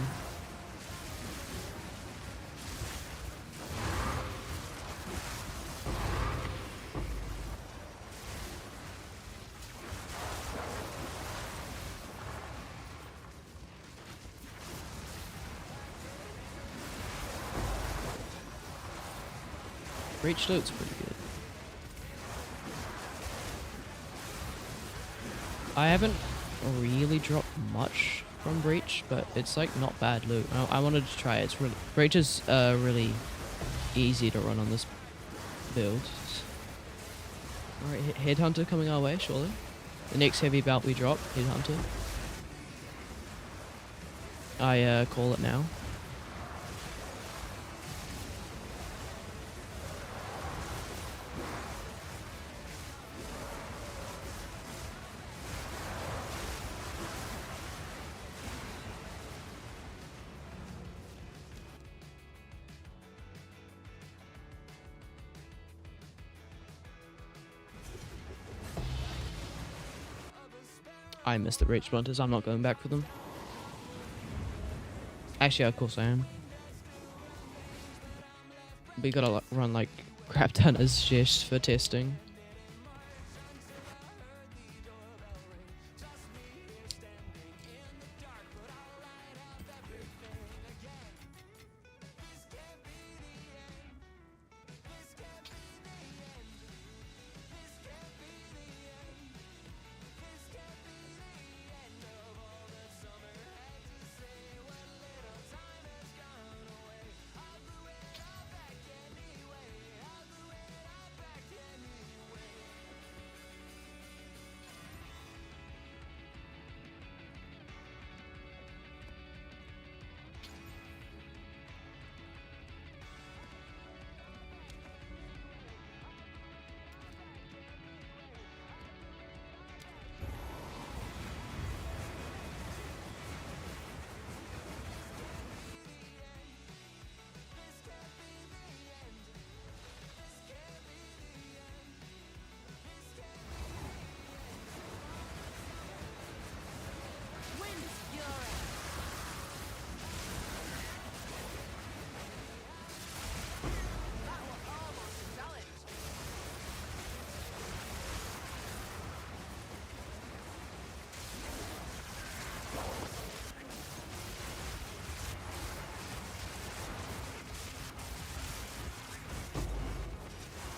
Breach loot's pretty good. I haven't really dropped much from Breach, but it's like not bad loot. I wanted to try it. It's really, Breach is really easy to run on this build. Alright, Headhunter coming our way, surely. The next heavy bout we drop, Headhunter. I call it now. I miss the breach splinters. I'm not going back for them. Actually, of course I am. We gotta run like crap ton as just for testing.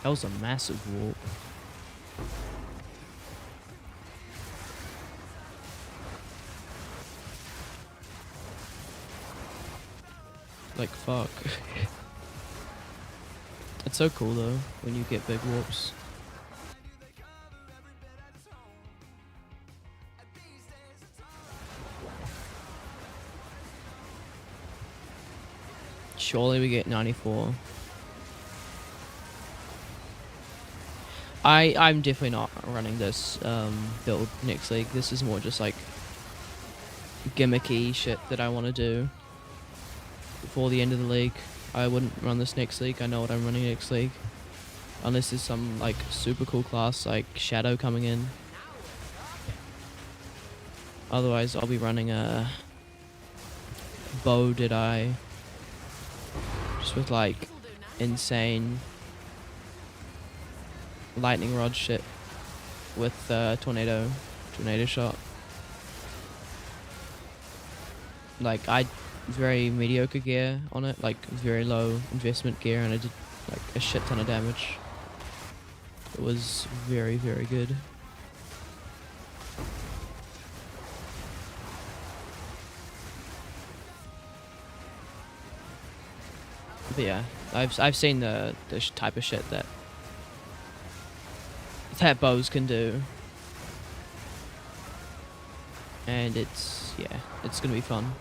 That was a massive warp. Like, fuck. It's so cool though, when you get big warps. Surely we get 94. I'm definitely not running this build next league. This is more just like gimmicky shit that I want to do before the end of the league. I wouldn't run this next league. I know what I'm running next league. Unless there's some like super cool class like Shadow coming in. Otherwise I'll be running a Bow Did I just with like insane lightning rod shit with tornado shot. Like I very mediocre gear on it, like very low investment gear, and I did like a shit ton of damage. It was very, very good. But yeah, I've seen the type of shit that bows can do, and it's gonna be fun.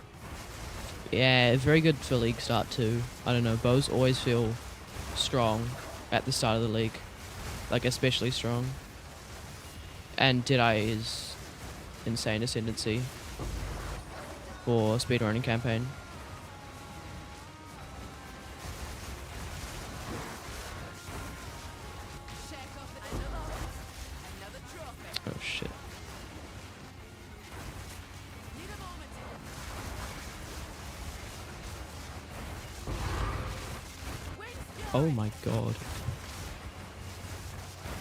Yeah, very good for league start too. I don't know, bows always feel strong at the start of the league, like especially strong. And Deadeye is insane ascendancy for speedrunning campaign. Oh shit. Oh my god.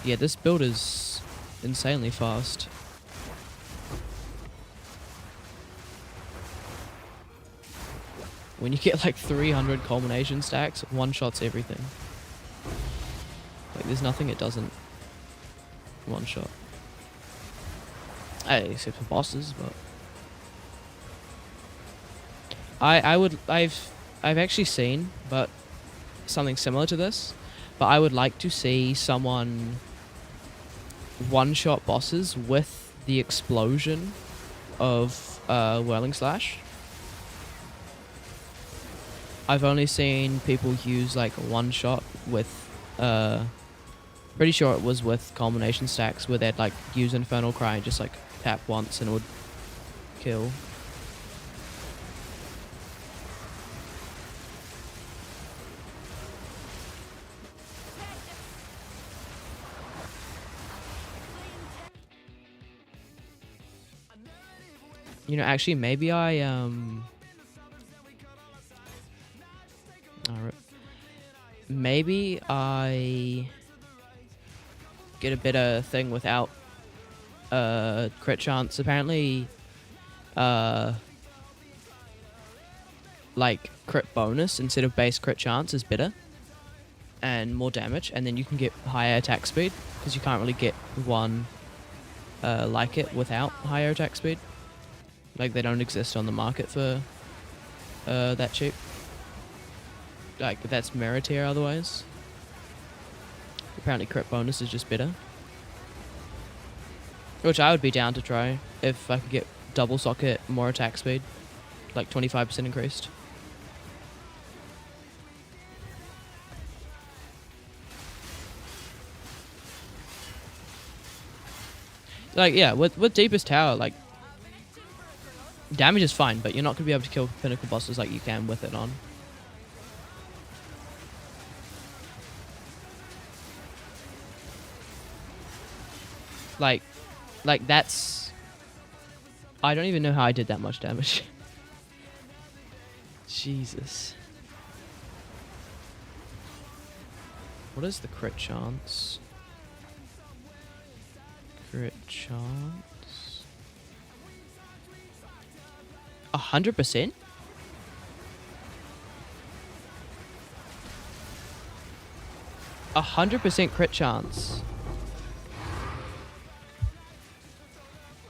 Yeah, this build is insanely fast. When you get like 300 culmination stacks, one shots everything. Like there's nothing it doesn't one shot. Except for bosses, but I've actually seen something similar to this, but I would like to see someone one-shot bosses with the explosion of Whirling Slash. I've only seen people use like a one-shot with pretty sure it was with culmination stacks where they'd like use Infernal Cry and just like tap once and it would kill. You know, actually, maybe I maybe I get a better thing without crit chance. Apparently, like crit bonus instead of base crit chance is better and more damage, and then you can get higher attack speed because you can't really get one like it without higher attack speed. Like they don't exist on the market for that cheap. Like that's mirror tier otherwise. Apparently crit bonus is just better. Which I would be down to try if I could get double socket, more attack speed, like 25% increased. Like yeah, with Deepest Tower, like damage is fine, but you're not gonna be able to kill pinnacle bosses like you can with it on. Like that's... I don't even know how I did that much damage. Jesus. What is the crit chance? Crit chance? 100%? A 100% crit chance.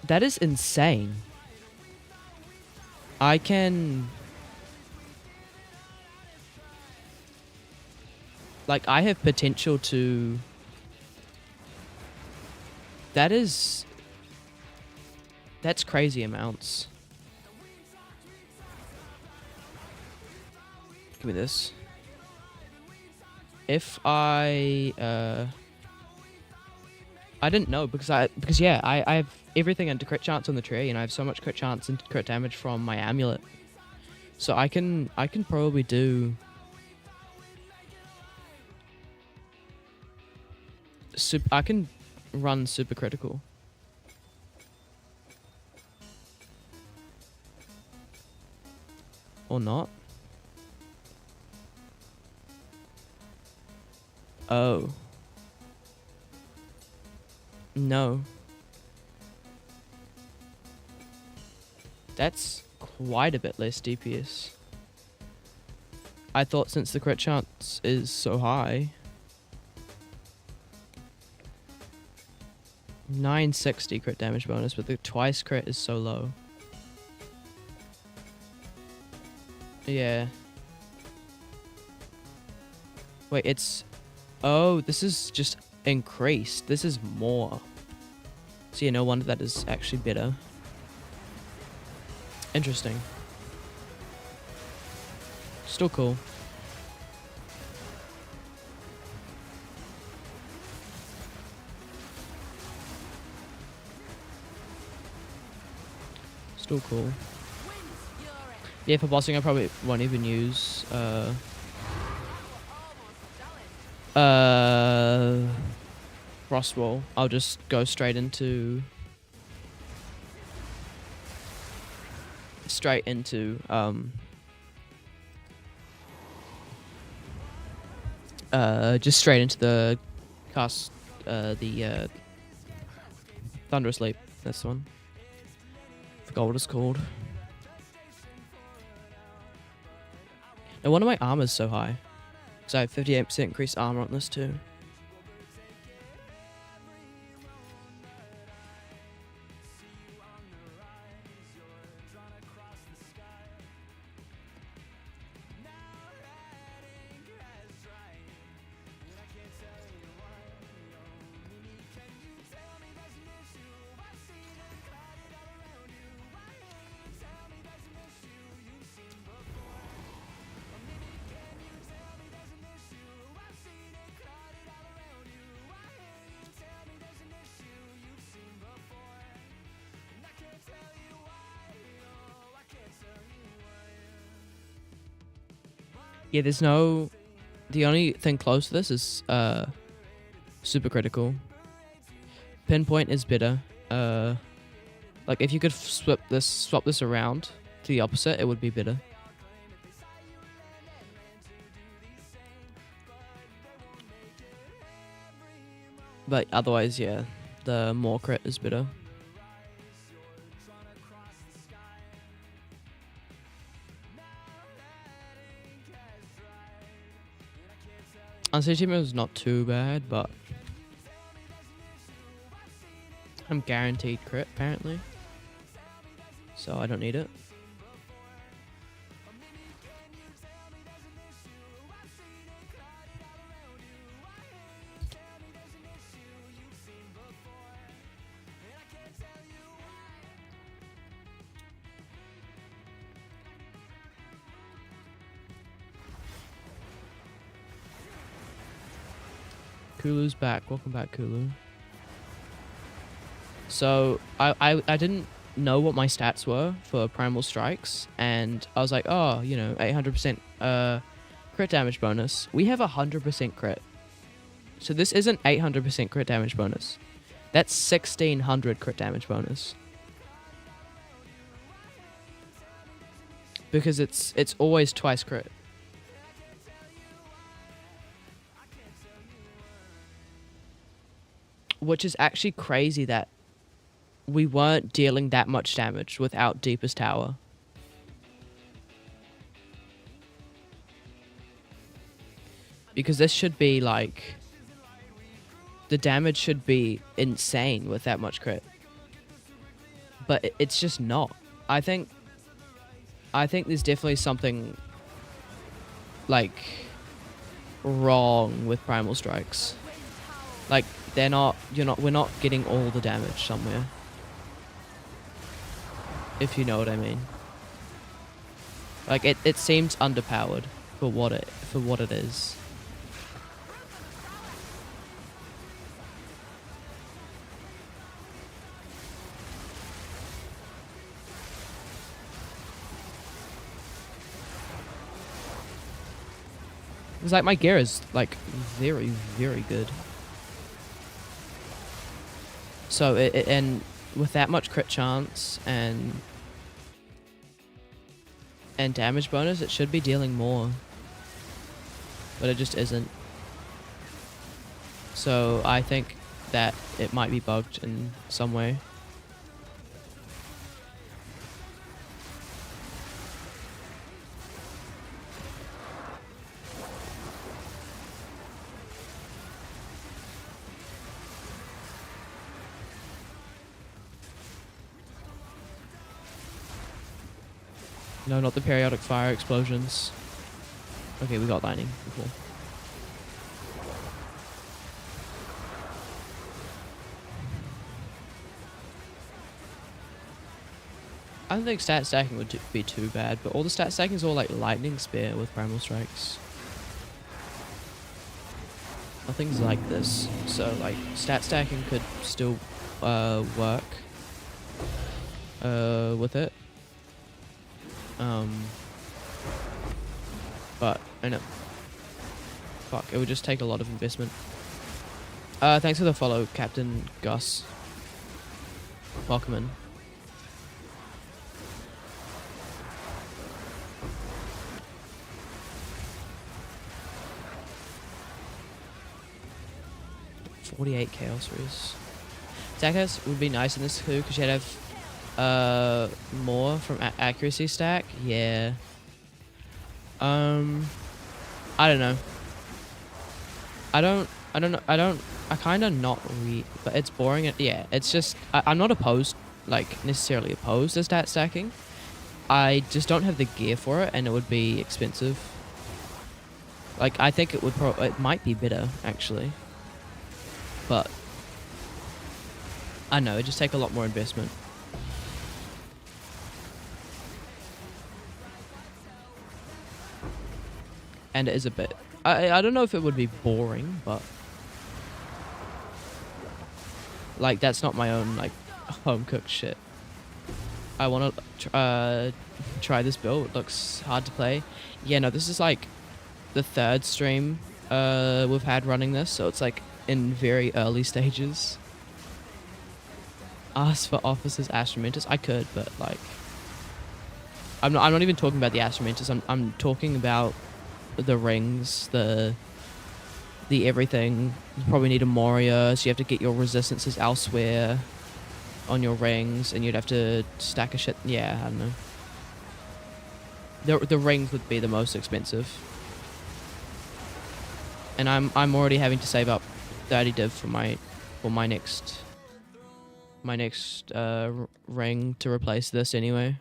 That is insane. I can... Like, I have potential to... That is... That's crazy amounts. Give me this. If I didn't know because I have everything into crit chance on the tree, and I have so much crit chance and crit damage from my amulet. So I can probably do I can run super critical. Or not. Oh. No. That's quite a bit less DPS. I thought since the crit chance is so high... 960 crit damage bonus, but the twice crit is so low. Yeah. Wait, it's... Oh, this is just increased. This is more. So yeah, no wonder that is actually better. Interesting. Still cool. Still cool. Yeah, for bossing I probably won't even use Frostwall. I'll just go straight into just straight into the cast the Thunderous Leap. That's the one. Forgot what it's called. No wonder my armor's so high. So I have 58% increased armor on this too. Yeah, there's no... The only thing close to this is super critical. Pinpoint is better. Like if you could swap this around to the opposite, it would be better. But otherwise, yeah, the more crit is better. Uncertainty is not too bad, but I'm guaranteed crit apparently, so I don't need it. Kulu's back. Welcome back, Kulu. So I didn't know what my stats were for Primal Strikes, and I was like, oh, you know, 800% crit damage bonus. We have 100% crit. So this isn't 800% crit damage bonus. That's 1600 crit damage bonus. Because it's always twice crit. Which is actually crazy that we weren't dealing that much damage without Deepest Tower. Because this should be like... the damage should be insane with that much crit. But it's just not. I think there's definitely something like wrong with Primal Strikes. Like we're not getting all the damage somewhere. If you know what I mean. Like it seems underpowered for what it is. It's like my gear is like very, very good. So and with that much crit chance and damage bonus, it should be dealing more. But it just isn't. So I think that it might be bugged in some way. No, not the periodic fire explosions. Okay, we got lightning. Cool. I don't think stat stacking would be too bad, but all the stat stacking is all like lightning spear with Primal Strikes. Nothing's like this, so like stat stacking could still work with it. But I know. Fuck, it would just take a lot of investment. Thanks for the follow, Captain Gus. Welcome in. $48 Chaos Rays. Stackers would be nice in this too, because you'd have more from accuracy stack. Yeah. I don't know. I kind of not but it's boring. Yeah, it's just, I'm not opposed, like necessarily opposed to stat stacking. I just don't have the gear for it, and it would be expensive. Like, I think it might be better, actually. But, I know, it just take a lot more investment. And it is a bit... I don't know if it would be boring, but... like, that's not my own, like, home-cooked shit. I want to try this build. It looks hard to play. Yeah, no, this is, like, the third stream we've had running this, so it's, like, in very early stages. ask for officers Astromentus? I could, but like, I'm not even talking about the Astromentus. I'm talking about the rings, the everything. You probably need a Moria, so you have to get your resistances elsewhere on your rings, and you'd have to stack a shit. Yeah, I don't know. The rings would be the most expensive, and I'm already having to save up 30 div for my next ring to replace this anyway.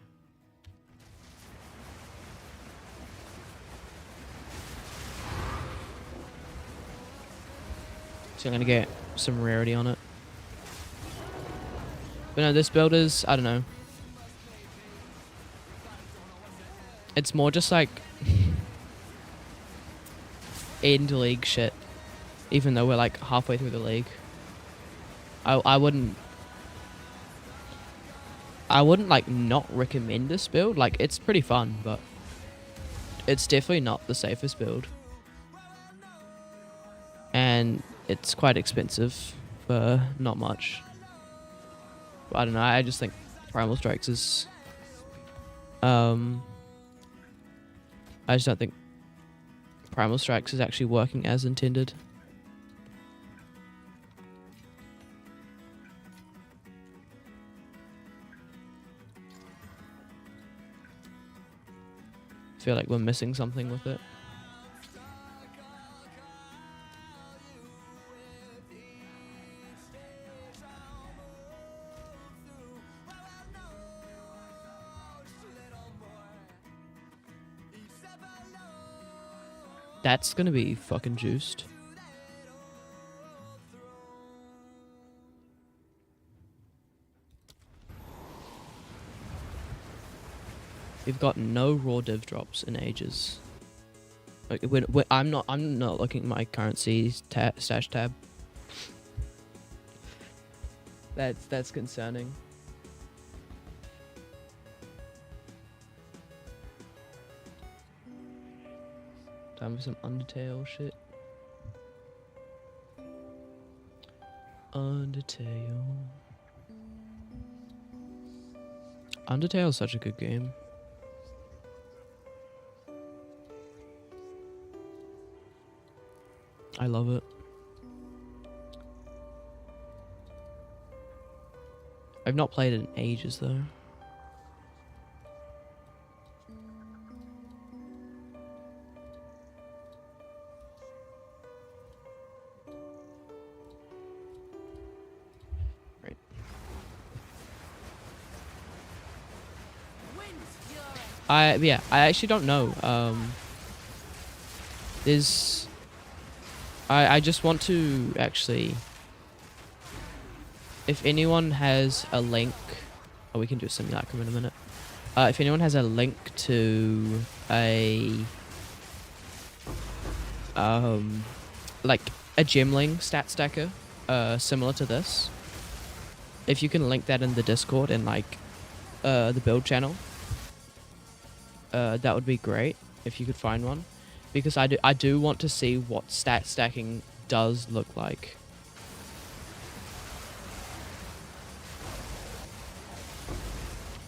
So I'm gonna get some rarity on it. But no, this build is, I don't know. It's more just like end league shit. Even though we're like halfway through the league. I wouldn't like not recommend this build. Like, it's pretty fun, but it's definitely not the safest build. And it's quite expensive for not much. But I don't know, I just think Primal Strikes is I just don't think Primal Strikes is actually working as intended. I feel like we're missing something with it. That's gonna be fucking juiced. We've got no raw div drops in ages. Like, I'm not looking at my currency stash tab. That's concerning. Time for some Undertale shit. Undertale. Undertale is such a good game. I love it. I've not played it in ages though. I actually don't know. I just want to actually, if anyone has a link, oh, we can do a simulacrum in a minute. If anyone has a link to a like a Gemling stat stacker similar to this, if you can link that in the Discord and like the build channel, that would be great if you could find one, because I do want to see what stat stacking does look like.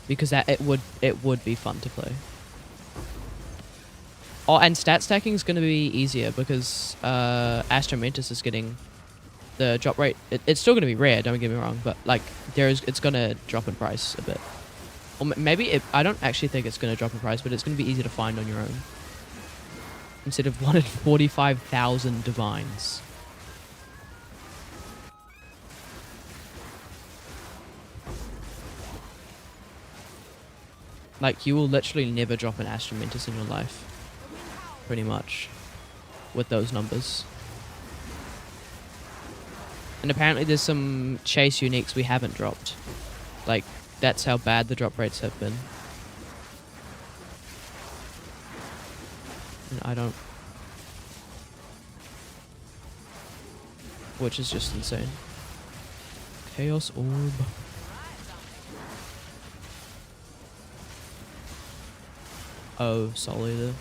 Because it would be fun to play. Oh, and stat stacking is going to be easier because Astromentus is getting the drop rate. It's still going to be rare, don't get me wrong, but like it's going to drop in price a bit. Or maybe I don't actually think it's going to drop in price, but it's going to be easy to find on your own. Instead of 1 in 45,000 divines. Like, you will literally never drop an Astromentus in your life. Pretty much. With those numbers. And apparently there's some chase uniques we haven't dropped. Like, that's how bad the drop rates have been. And I don't... Which is just insane. Chaos Orb. Oh, Soul Eater.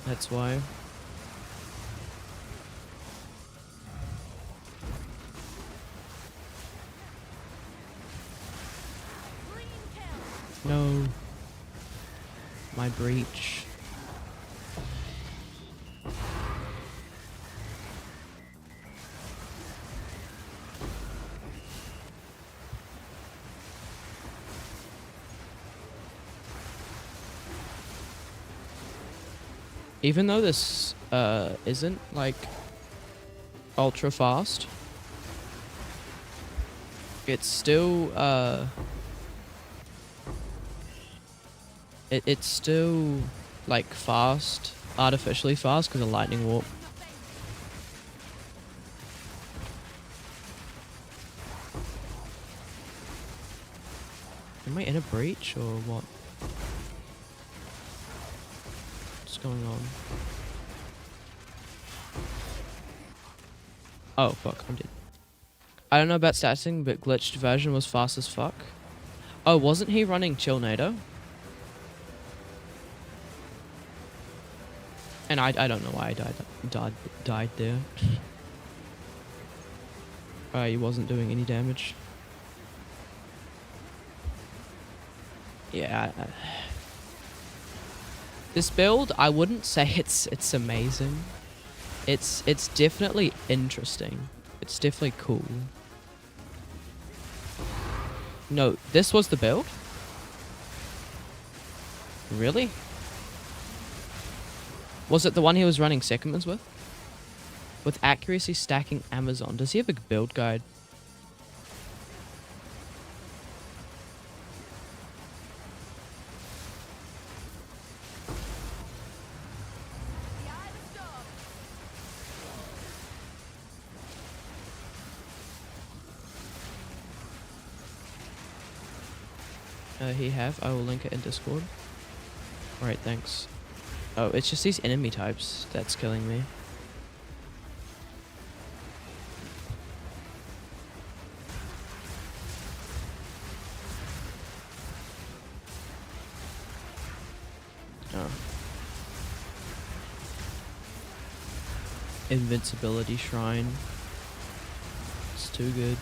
That's why. No. My breach. Even though this isn't like ultra fast, it's still it's still like fast, artificially fast because of lightning warp. Am I in a breach or what? What's going on? Oh fuck, I'm dead. I don't know about statsing, but glitched version was fast as fuck. Oh, wasn't he running Chillnado? And I don't know why I died there. He wasn't doing any damage. Yeah. This build, I wouldn't say it's amazing. It's definitely interesting. It's definitely cool. No, this was the build? Really? Was it the one he was running Secondmans with? With accuracy stacking Amazon. Does he have a build guide? He have? I will link it in Discord. Alright, thanks. Oh, it's just these enemy types that's killing me. Oh. Invincibility Shrine. It's too good.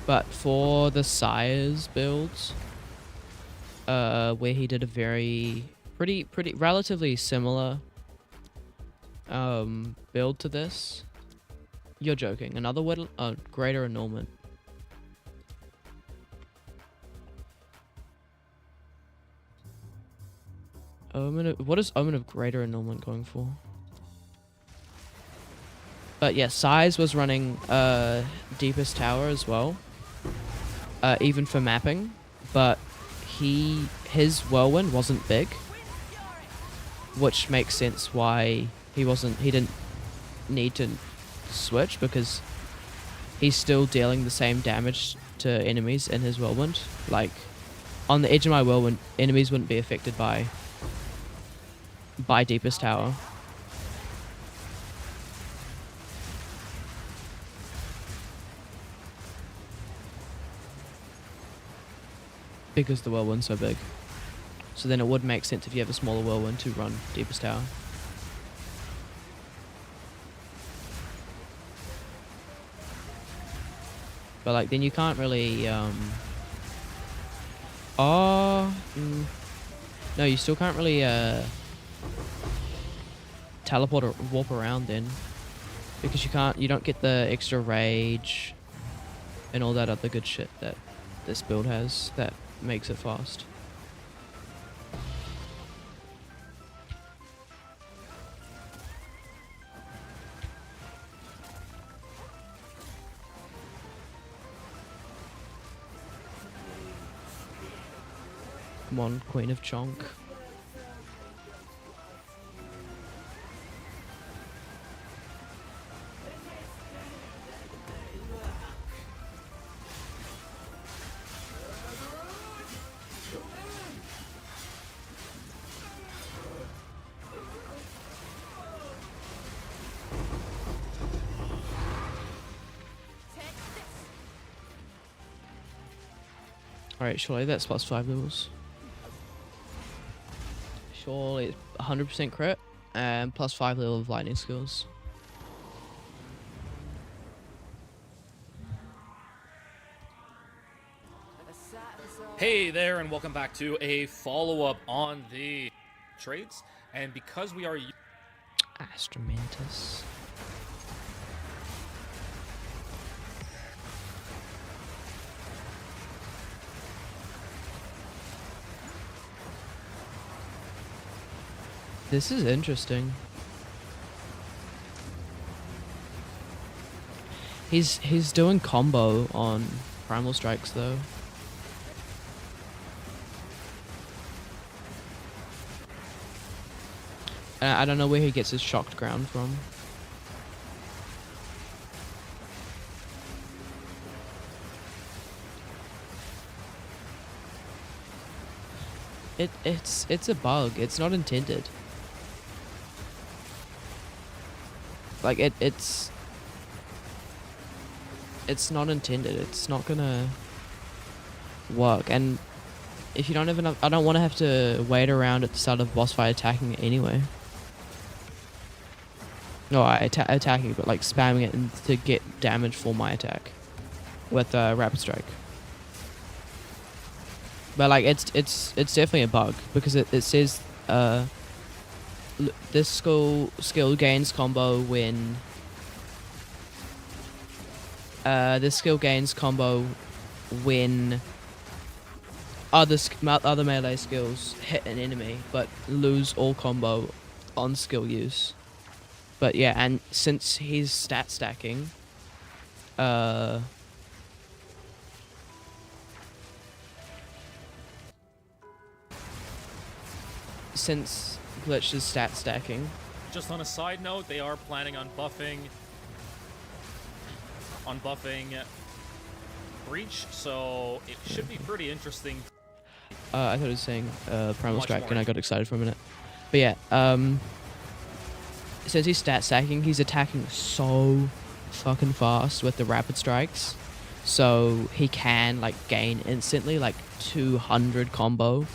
But for the Sire's builds, where he did a very pretty relatively similar build to this. You're joking. Another greater annulment. What is Omen of Greater Annulment going for? But yeah, Size was running Deepest Tower as well. Even for mapping. But his Whirlwind wasn't big. Which makes sense why he didn't need to switch, because he's still dealing the same damage to enemies in his Whirlwind. Like, on the edge of my Whirlwind, enemies wouldn't be affected by Deepest Tower. Because the Whirlwind's so big. So then it would make sense if you have a smaller Whirlwind to run Deepest Tower. But like, then you can't really, no, you still can't really, teleport or warp around then. Because you don't get the extra rage and all that other good shit that this build has that makes it fast. Come on, Queen of Chonk. Alright, surely that's plus 5 levels. Surely it's 100% crit and plus 5 level of lightning skills. Like a sat Hey there, and welcome back to a follow-up on the traits. And because we are Astromantis. This is interesting. He's doing combo on Primal Strikes though. And I don't know where he gets his shocked ground from. It's a bug. It's not intended. Like it's not intended. It's not gonna work. And if you don't have enough, I don't want to have to wait around at the start of boss fight attacking it anyway. No, attacking, but like spamming it to get damage for my attack with Rapid Strike. But like it's definitely a bug because it says this skill gains combo when this skill gains combo when other melee skills hit an enemy but lose all combo on skill use. But yeah, and since he's stat stacking, since Glitch is stat stacking, just on a side note, they are planning on buffing Breach, so it should be pretty interesting. I thought it was saying Primal Much Strike, more and I got excited for a minute. But yeah, since he's stat stacking, he's attacking so fucking fast with the Rapid Strikes, so he can like gain instantly like 200 combo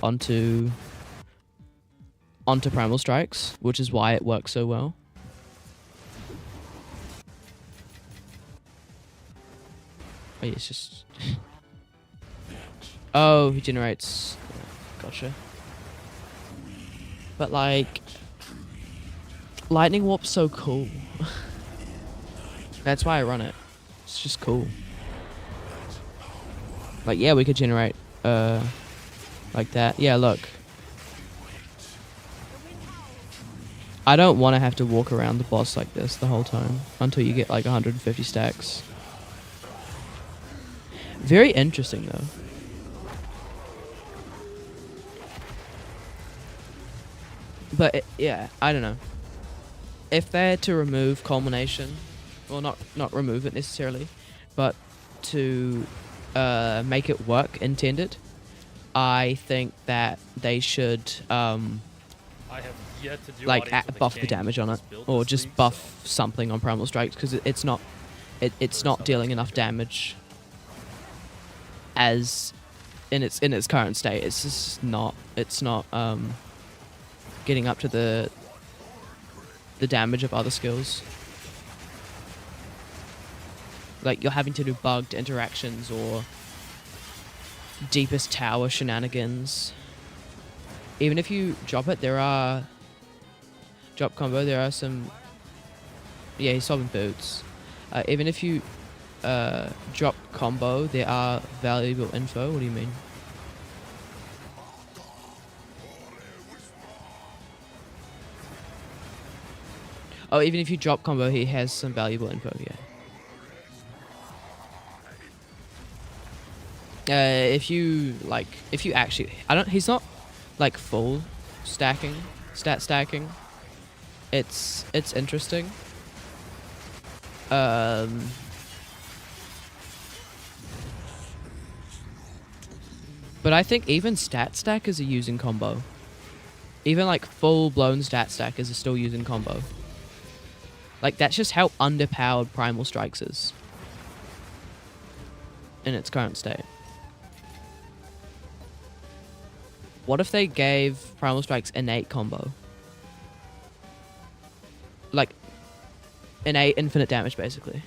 onto Primal Strikes, which is why it works so well. Oh, yeah, it's just... Oh, he generates... Gotcha. But, like... Lightning Warp's so cool. That's why I run it. It's just cool. Like, yeah, we could generate, like that. Yeah, look. I don't want to have to walk around the boss like this the whole time until you get like 150 stacks. Very interesting though. But yeah, I don't know. If they're to remove culmination, well, not remove it necessarily, but to make it work intended, I think that they should I have yet to do like Audience with the buff the King, damage on it, just built or this just league, buff so- something on Primal Strikes because it's not dealing enough damage as in its current state. It's just not. It's not getting up to the damage of other skills. Like you're having to do bugged interactions or deepest tower shenanigans. Even if you drop it, there are drop combo. There are some. Yeah, he's swapping boots. Even if you drop combo, there are valuable info. What do you mean? Oh, even if you drop combo, he has some valuable info. Yeah. If you actually, he's not like full stacking, stat stacking. It's interesting. But I think even stat stackers are using combo. Even like full blown stat stackers are still using combo. Like that's just how underpowered Primal Strikes is in its current state. What if they gave Primal Strikes innate combo? Like innate infinite damage basically.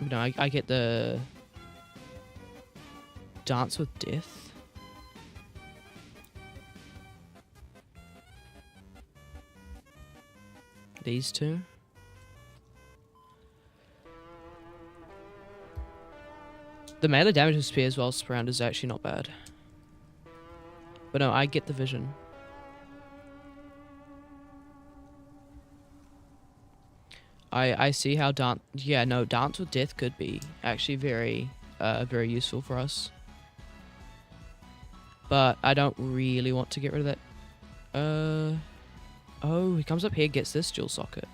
No, I get the Dance with Death. These two. The melee damage of spears while surrounded is actually not bad. But no, I get the vision. I see how Dance with Death could be actually very useful for us. But I don't really want to get rid of that. Oh, he comes up here, gets this dual socket.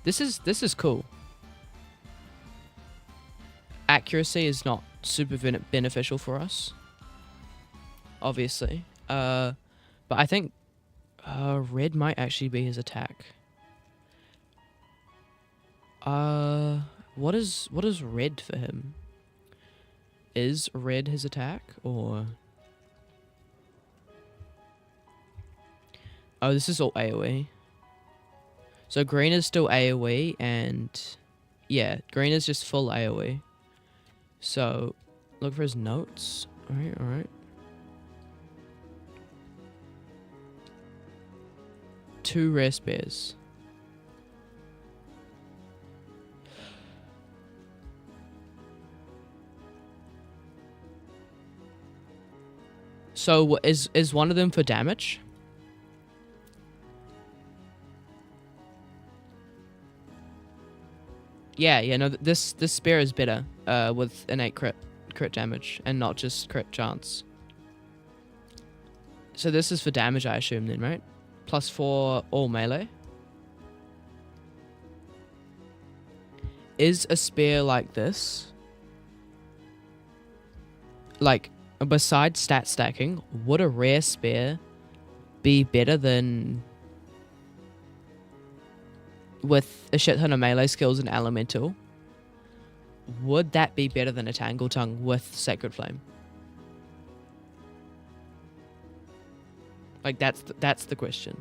This is cool. Accuracy is not super beneficial for us, obviously. But I think red might actually be his attack. What is red for him? Is red his attack or? Oh, this is all AoE. So green is still AoE, and yeah, green is just full AoE. So look for his notes. All right. 2 rare spears. So is one of them for damage? Yeah, no, this spear is better with innate crit damage and not just crit chance. So this is for damage, I assume then, right? +4 all melee. Is a spear like this, like, besides stat stacking, would a rare spear be better than with a shit ton of melee skills and elemental? Would that be better than a Tangle Tongue with Sacred Flame? Like, that's the question.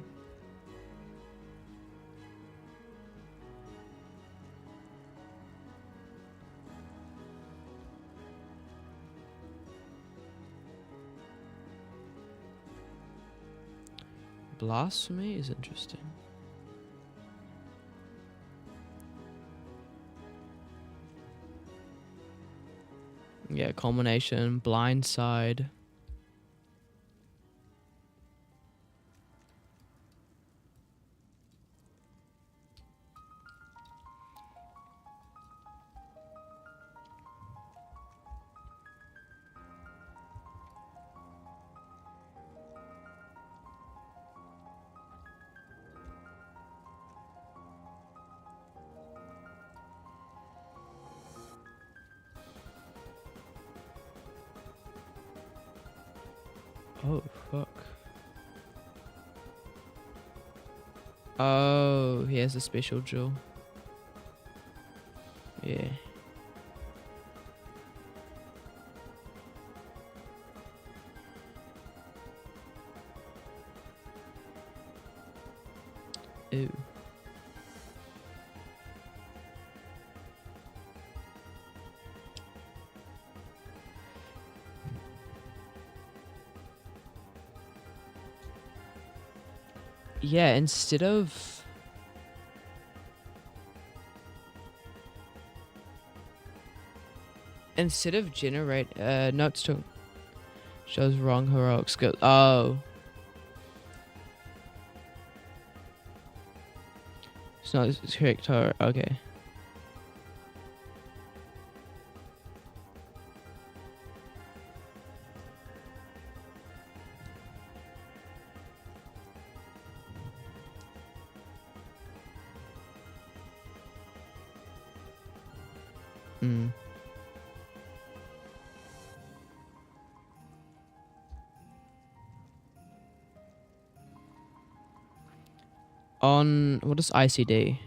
Blasphemy is interesting. Yeah, culmination, blindside. Oh, fuck. Oh, he has a special jewel. Yeah. Ew. Yeah, instead of generate notes to shows wrong heroic skill. Oh. It's not correct. Okay. Mm. On what is ICD?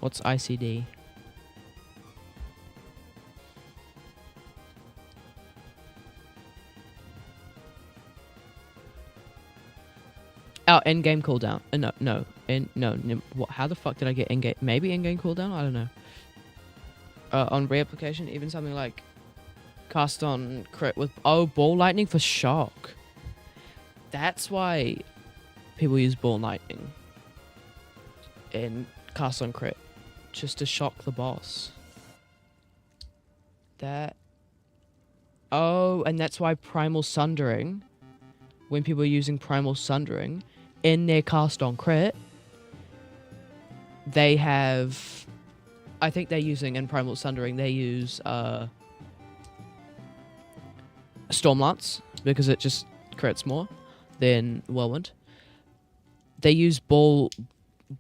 What's ICD? Oh, in-game cooldown. What? How the fuck did I get in-game? Maybe in-game cooldown? I don't know. On reapplication, even something like cast on crit with ball lightning for shock. That's why people use ball lightning in cast on crit, just to shock the boss. And that's why Primal Sundering, when people are using Primal Sundering in their cast on crit, they have, I think they're using in Primal Sundering, they use Stormlance because it just crits more than Whirlwind. They use ball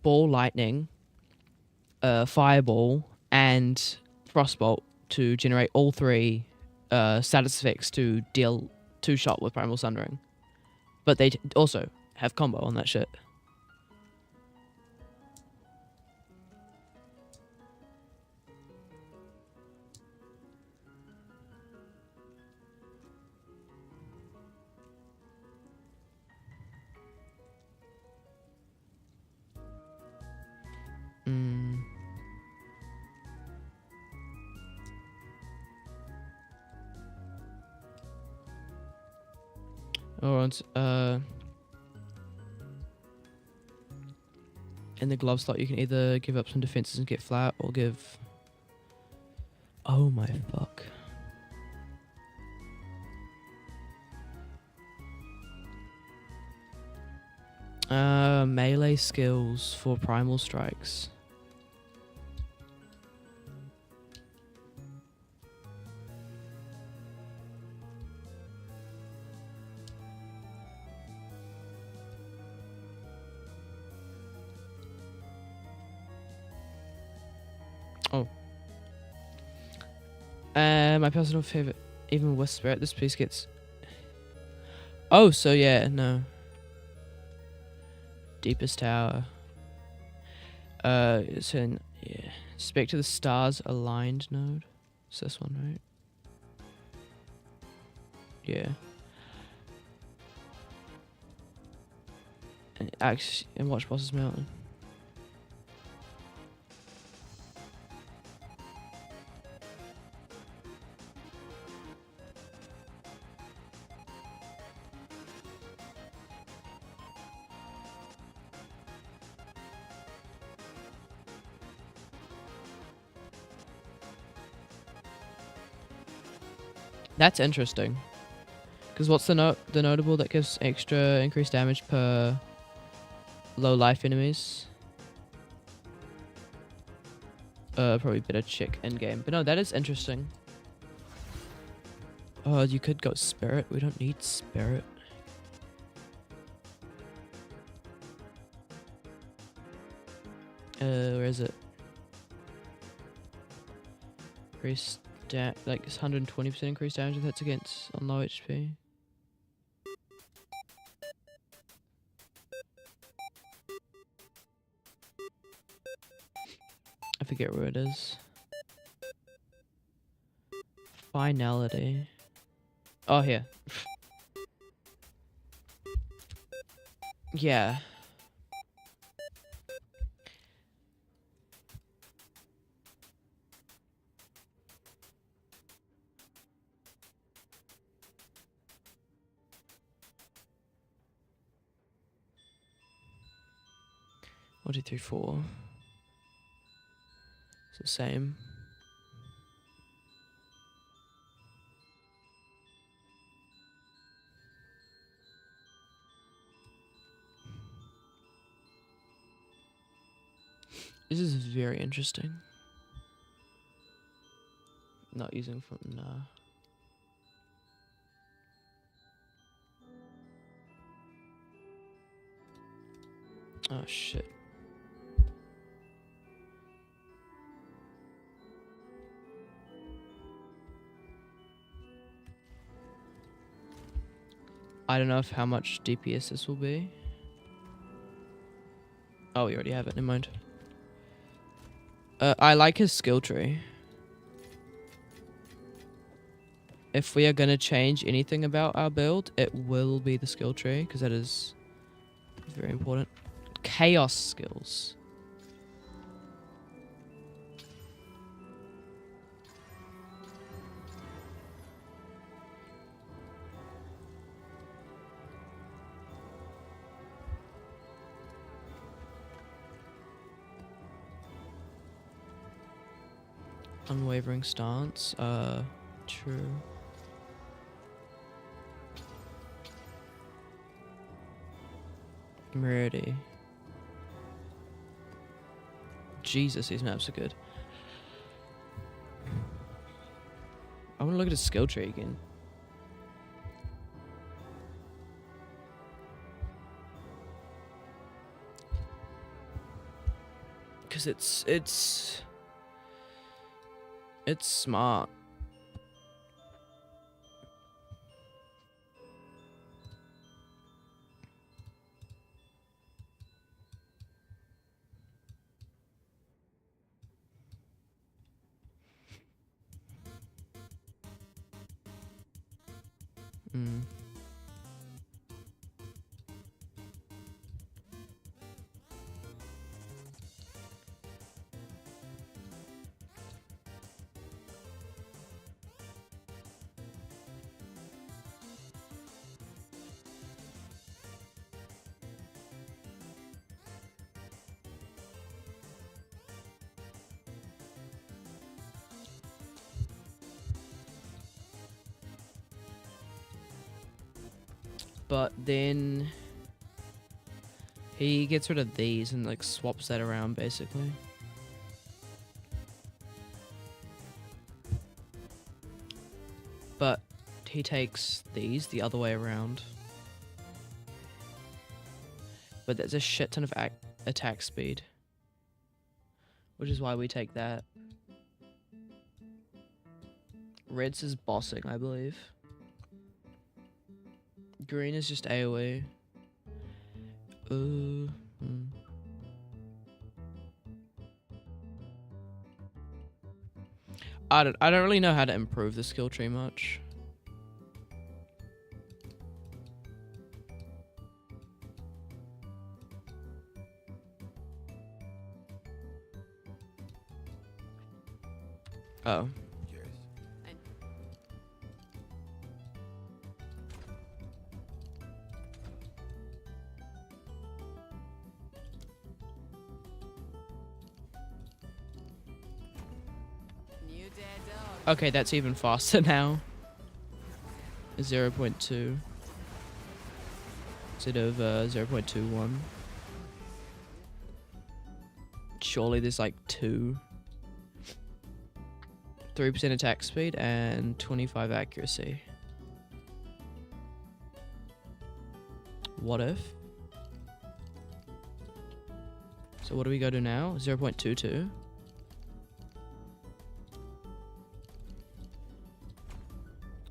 lightning, fireball, and frostbolt to generate all three status effects to deal 2-shot with Primal Sundering. But they also have combo on that shit. Alright, in the glove slot you can either give up some defenses and get flat, or give... Oh my fuck. Melee skills for primal strikes. Oh. My personal favorite, even with Spirit, this piece gets... Oh, so yeah, no. Deepest Tower. So, yeah. Speak to the stars aligned node. It's this one, right? Yeah. And watch bosses mountain. That's interesting. Because what's the notable that gives extra increased damage per low life enemies? Probably better check in game. But no, that is interesting. Oh, you could go Spirit. We don't need Spirit. Where is it? Increased like it's 120% increased damage if that's against on low HP. I forget where it is. Finality. Oh, here. Yeah. One, 2, 3, 4. It's the same. This is very interesting. Not using from nah. Oh shit. I don't know how much DPS this will be. Oh, we already have it. Never mind. I like his skill tree. If we are going to change anything about our build, it will be the skill tree, because that is very important. Chaos skills. Unwavering stance. True. I'm ready. Jesus, these maps are good. I want to look at his skill tree again. Because it's smart. Mm. But then he gets rid of these and like swaps that around basically. But he takes these the other way around. But there's a shit ton of attack speed, which is why we take that. Red's is bossing, I believe. Green is just AoE. I don't really know how to improve the skill tree much. Oh. New dead dog. Okay, that's even faster now. 0.2 instead of 0.21. Surely there's like 2. 3% attack speed and 25 accuracy. What if? So what do we go to now? 0.22.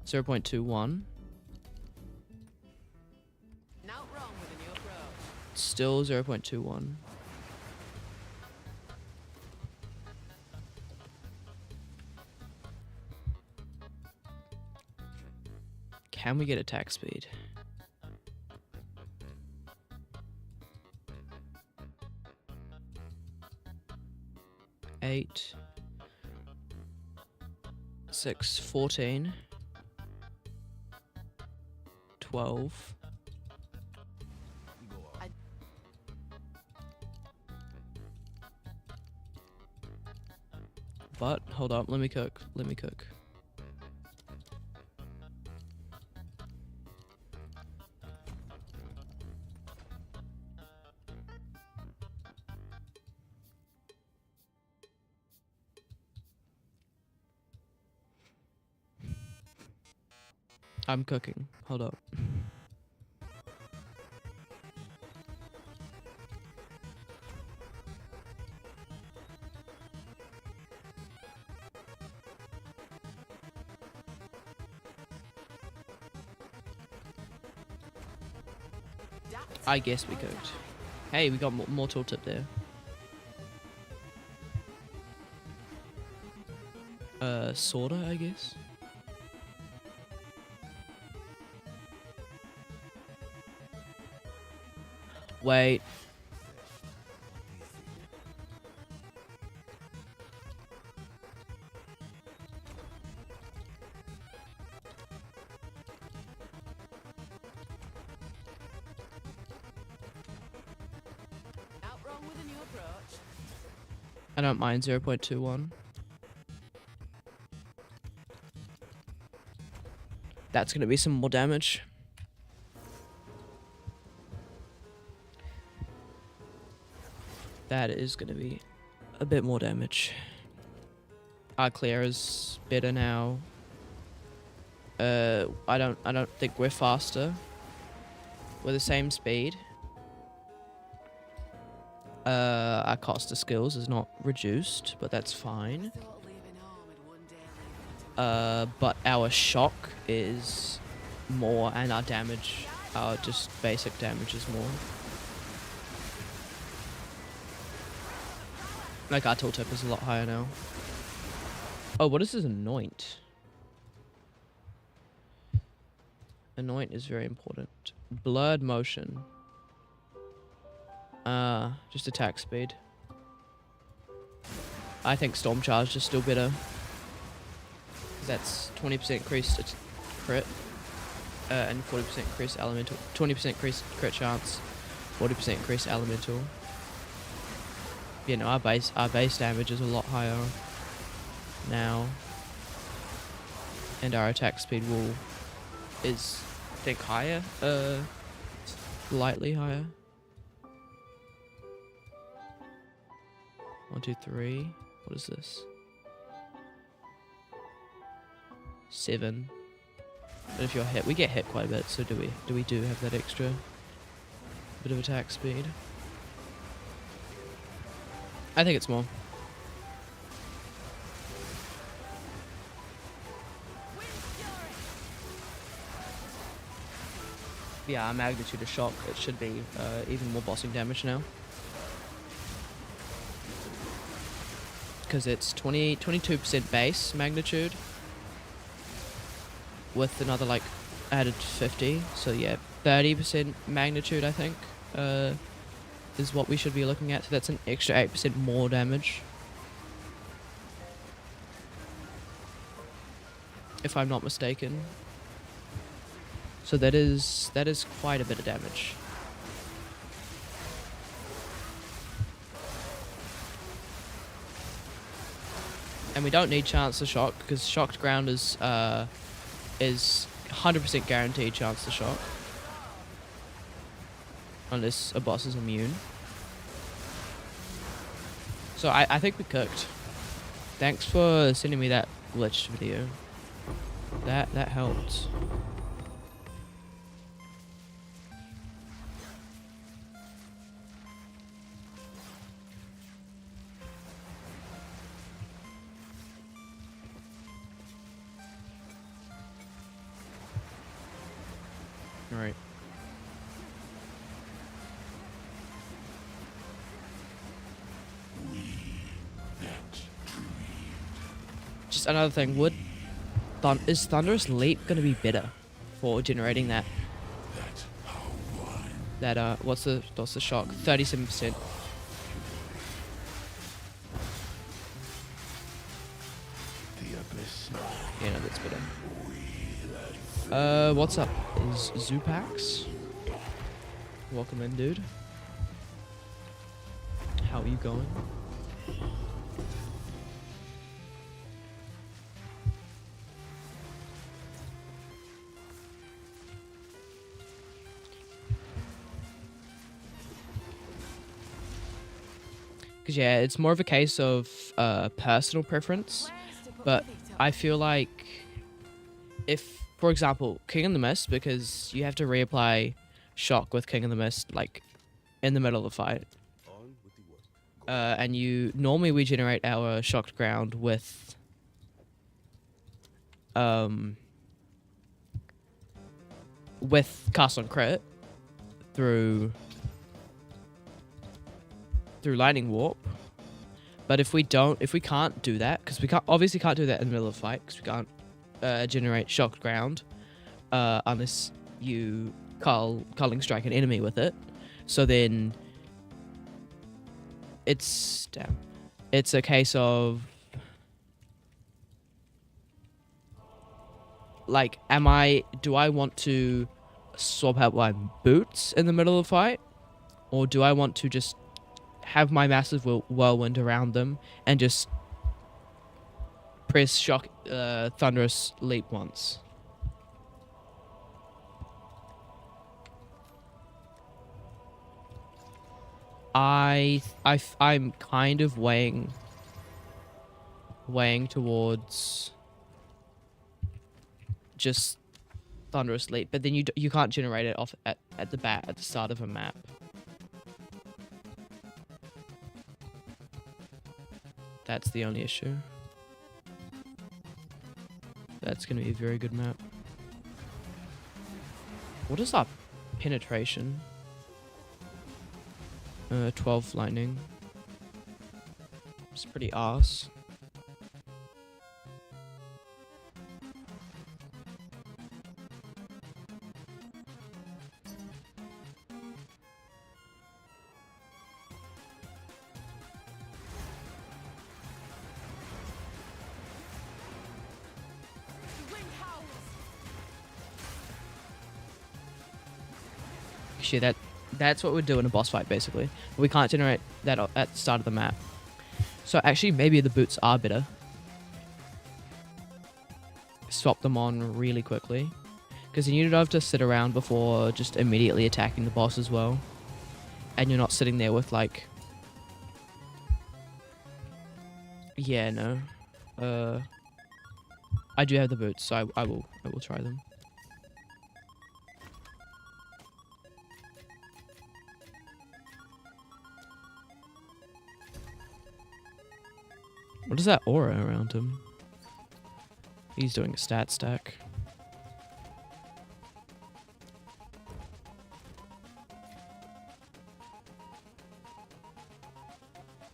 Zero 0.21. Not wrong with a new approach. Still 0.21. Can we get attack speed? Eight, 6, 14, 12. But hold up, let me cook. Let me cook. I'm cooking. Hold up. I guess we cooked. Hey, we got more tooltip there. sorta, I guess. Wait. Out wrong with a new approach. I don't mind 0.21. That's gonna be some more damage. That is gonna be a bit more damage. Our clear is better now. I don't think we're faster. We're the same speed. Our cost of skills is not reduced, but that's fine. Thought leaving home would one day leave it. But our shock is more, and our damage, our just basic damage is more. Like our tooltip is a lot higher now. Oh, what is this anoint? Anoint is very important. Blurred motion. Just attack speed. I think Storm Charge is still better. 'Cause that's 20% increased crit. And 40% increased elemental. 20% increased crit chance. 40% increased elemental. You know, our base damage is a lot higher now. And our attack speed is I think higher. Slightly higher. 1, 2, 3. What is this? 7. But if you're hit, we get hit quite a bit. So do we have that extra bit of attack speed? I think it's more. Yeah, our magnitude of shock, it should be even more bossing damage now. Because it's 22% base magnitude with another like added 50. So yeah, 30% magnitude I think is what we should be looking at. So that's an extra 8% more damage. If I'm not mistaken. So that is quite a bit of damage. And we don't need chance to shock because shocked ground is 100% guaranteed chance to shock. Unless a boss is immune. So I think we cooked. Thanks for sending me that glitched video. That helped. Alright. Just another thing, is Thunderous Leap gonna be better for generating that? What's the shock? 37%. Yeah, no, that's better. What's up? Is Zupax? Welcome in, dude. How are you going? Because yeah, it's more of a case of personal preference, but I feel like if, for example, King of the Mist, because you have to reapply shock with King of the Mist, like, in the middle of the fight. And normally we generate our shocked ground with, Cast on Crit through Lightning Warp. But if we can't do that, because we obviously can't do that in the middle of the fight, because we can't generate shocked ground unless you culling strike an enemy with it. So then it's a case of like, do I want to swap out my boots in the middle of the fight, or do I want to just have my massive whirlwind around them and just press shock thunderous leap once? I'm kind of weighing towards just thunderous leap, but then you can't generate it off at the start of a map. That's the only issue. That's gonna be a very good map. What is our penetration? 12 lightning. It's pretty arse. The wind howls. Actually, that's what we'd do in a boss fight, basically. We can't generate that at the start of the map. So actually, maybe the boots are better. Swap them on really quickly. Because then you don't have to sit around before just immediately attacking the boss as well. And you're not sitting there with like... Yeah, no. I do have the boots, so I will try them. What is that aura around him? He's doing a stat stack.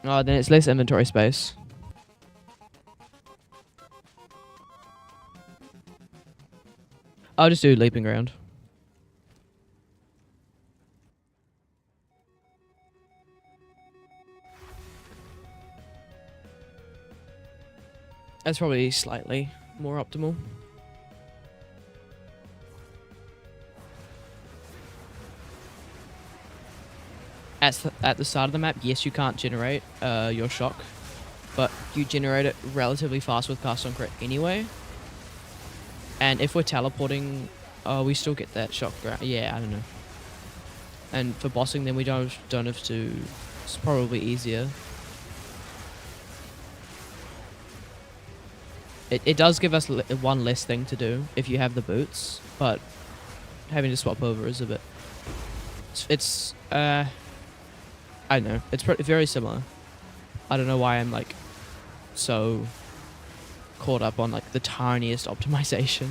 Oh, then it's less inventory space. I'll just do leaping ground. That's probably slightly more optimal. At the start of the map, yes, you can't generate your shock, but you generate it relatively fast with cast on crit anyway. And if we're teleporting, we still get that shock ground. Yeah, I don't know. And for bossing, then we don't have to. It's probably easier. It does give us one less thing to do if you have the boots, but having to swap over is a bit... It's I don't know. It's very similar. I don't know why I'm like so caught up on like the tiniest optimization.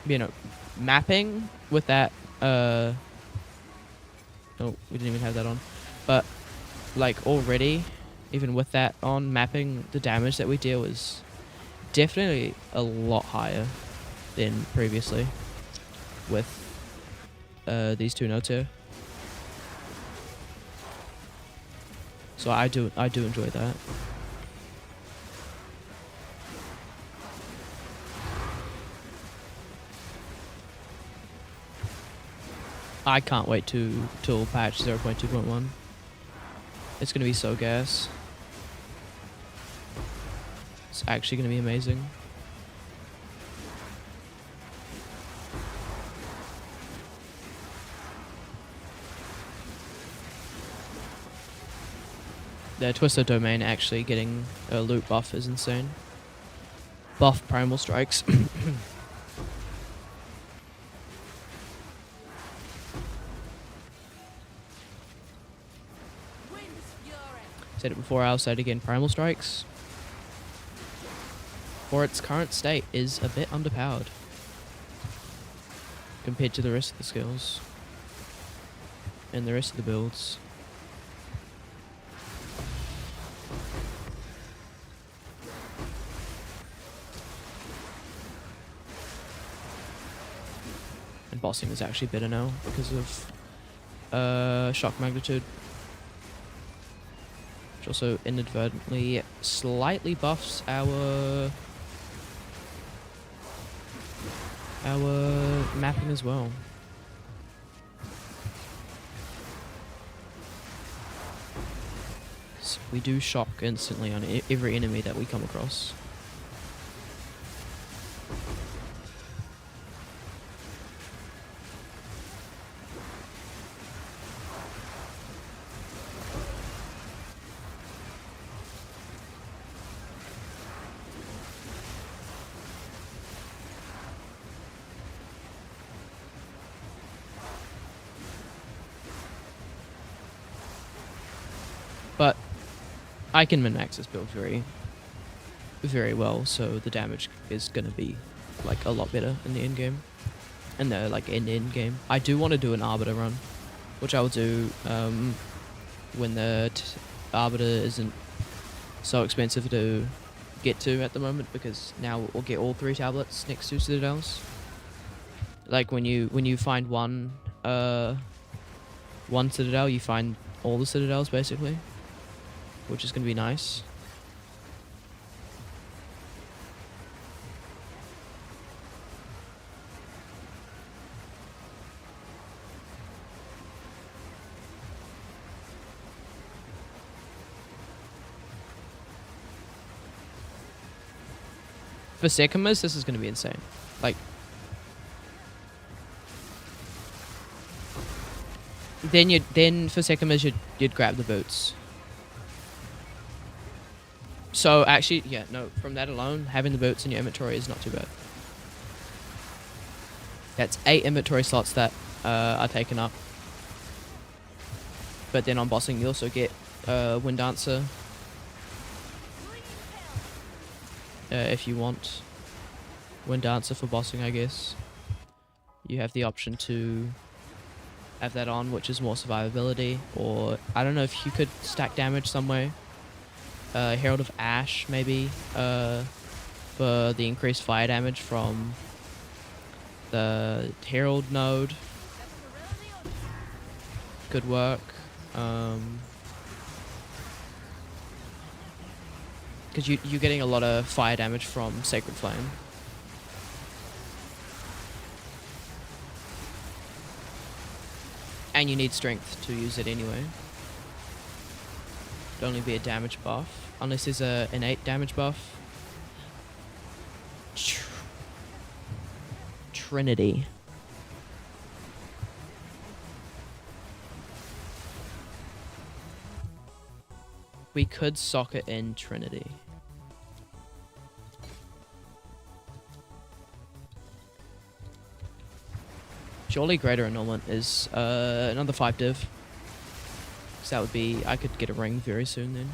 You know, mapping with that... Oh, we didn't even have that on. But like already... Even with that on, mapping the damage that we deal is definitely a lot higher than previously with these two nodes here. So I do enjoy that. I can't wait till patch 0.2.1. It's gonna be so gas. It's actually gonna be amazing. The Twister Domain actually getting a loot buff is insane. Buff Primal Strikes. Said it before, I'll say it again. Primal Strikes, for its current state, is a bit underpowered compared to the rest of the skills and the rest of the builds. And bossing is actually better now because of shock magnitude. Which also inadvertently slightly buffs our mapping as well. So we do shock instantly on every enemy that we come across. But I can min-max this build very, very well, so the damage is gonna be like a lot better in the end game, and the like end game. I do want to do an Arbiter run, which I will do when the Arbiter isn't so expensive to get to at the moment, because now we'll get all 3 tablets next to Citadels. Like when you find one Citadel, you find all the Citadels basically, which is going to be nice. For Sekimas, this is going to be insane. Like, then for Sekimas you'd grab the boots. So actually, yeah, no, from that alone, having the boots in your inventory is not too bad. That's 8 inventory slots that are taken up. But then on bossing, you also get Wind Dancer. If you want Wind Dancer for bossing, I guess. You have the option to have that on, which is more survivability. Or, I don't know if you could stack damage some way. Herald of Ash, maybe, for the increased fire damage from the Herald node. Could work. Because you're getting a lot of fire damage from Sacred Flame. And you need strength to use it anyway. It'd only be a damage buff. Unless there's a innate damage buff. Trinity. We could socket in Trinity. Surely Greater Annulment is another 5 div. So that would be, I could get a ring very soon then.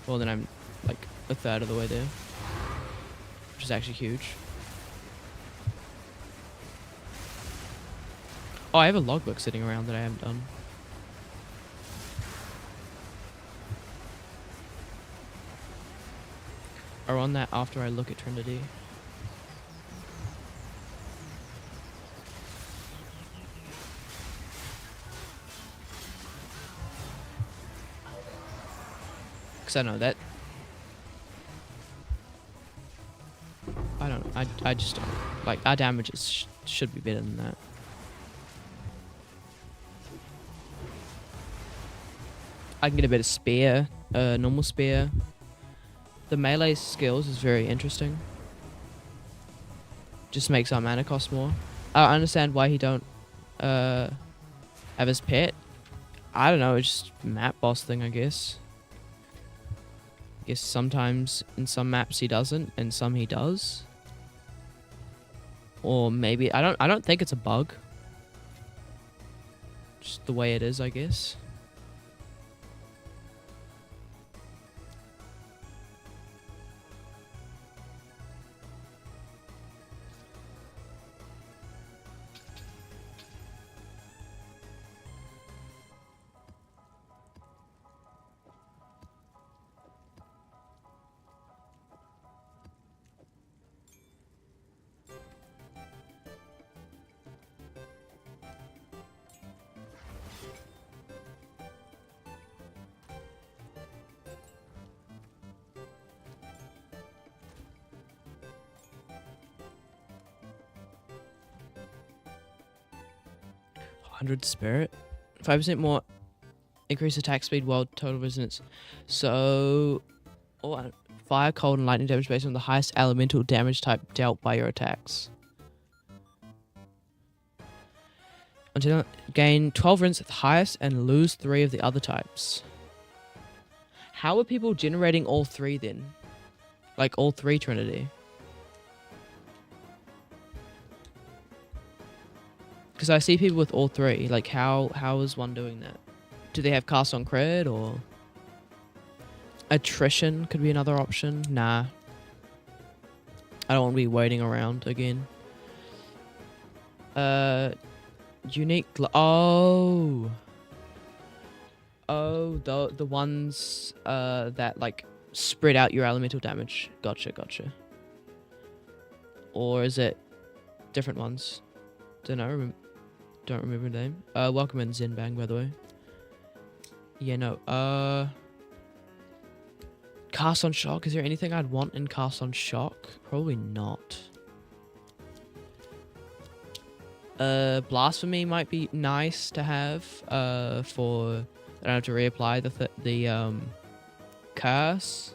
Well, then I'm like a third of the way there, which is actually huge. Oh, I have a logbook sitting around that I haven't done. Or on that after I look at Trinity. Because I know that. I don't know. I just don't. Like, our damages should be better than that. I can get a bit of spear, normal spear. The melee skills is very interesting. Just makes our mana cost more. I understand why he don't have his pet. I don't know, it's just map boss thing, I guess. I guess sometimes in some maps he doesn't, and some he does. Or maybe I don't think it's a bug. Just the way it is, I guess. 100 spirit. 5% more increase attack speed while total resonance. So, fire, cold, and lightning damage based on the highest elemental damage type dealt by your attacks. Until gain 12 rents at the highest and lose 3 of the other types. How are people generating all 3 then? Like all 3 Trinity? Because I see people with all 3. Like how is one doing that? Do they have cast on crit or attrition could be another option? Nah. I don't want to be waiting around again. Unique oh, the ones that like spread out your elemental damage. Gotcha. Or is it different ones? Don't remember the name. Welcome in Zenbang, by the way. Yeah, no. Cast on Shock. Is there anything I'd want in Cast on Shock? Probably not. Blasphemy might be nice to have. For I don't have to reapply the curse.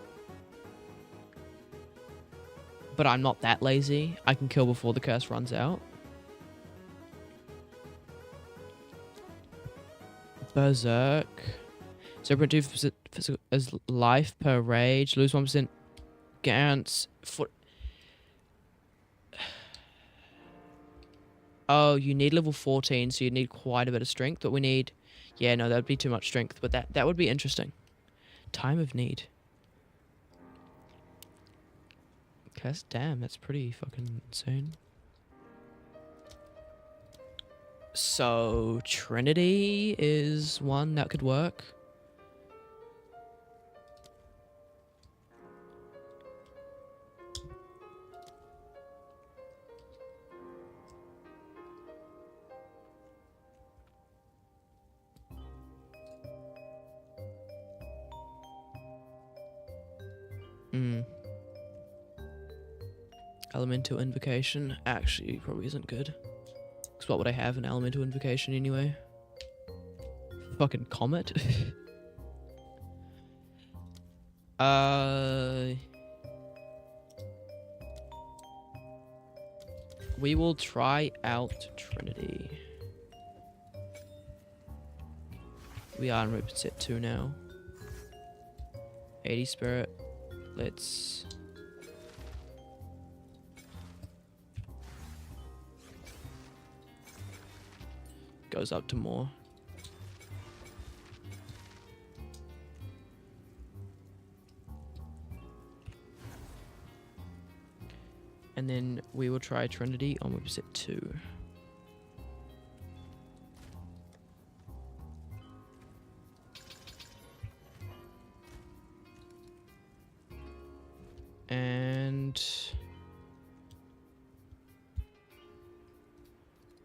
But I'm not that lazy. I can kill before the curse runs out. Berserk. 0.2% physical as life per rage. Lose 1% Gantz. Foot. Oh, you need level 14, so you need quite a bit of strength. But we need... Yeah, no, that would be too much strength. But that would be interesting. Time of need. Okay, damn, that's pretty fucking insane. So, Trinity is one that could work. Elemental Invocation actually probably isn't good. Because what would I have in Elemental Invocation anyway? Fucking Comet? We will try out Trinity. We are in Rip Set 2 now. 80 Spirit. Let's... Goes up to more. And then we will try Trinity on Whipset 2. And...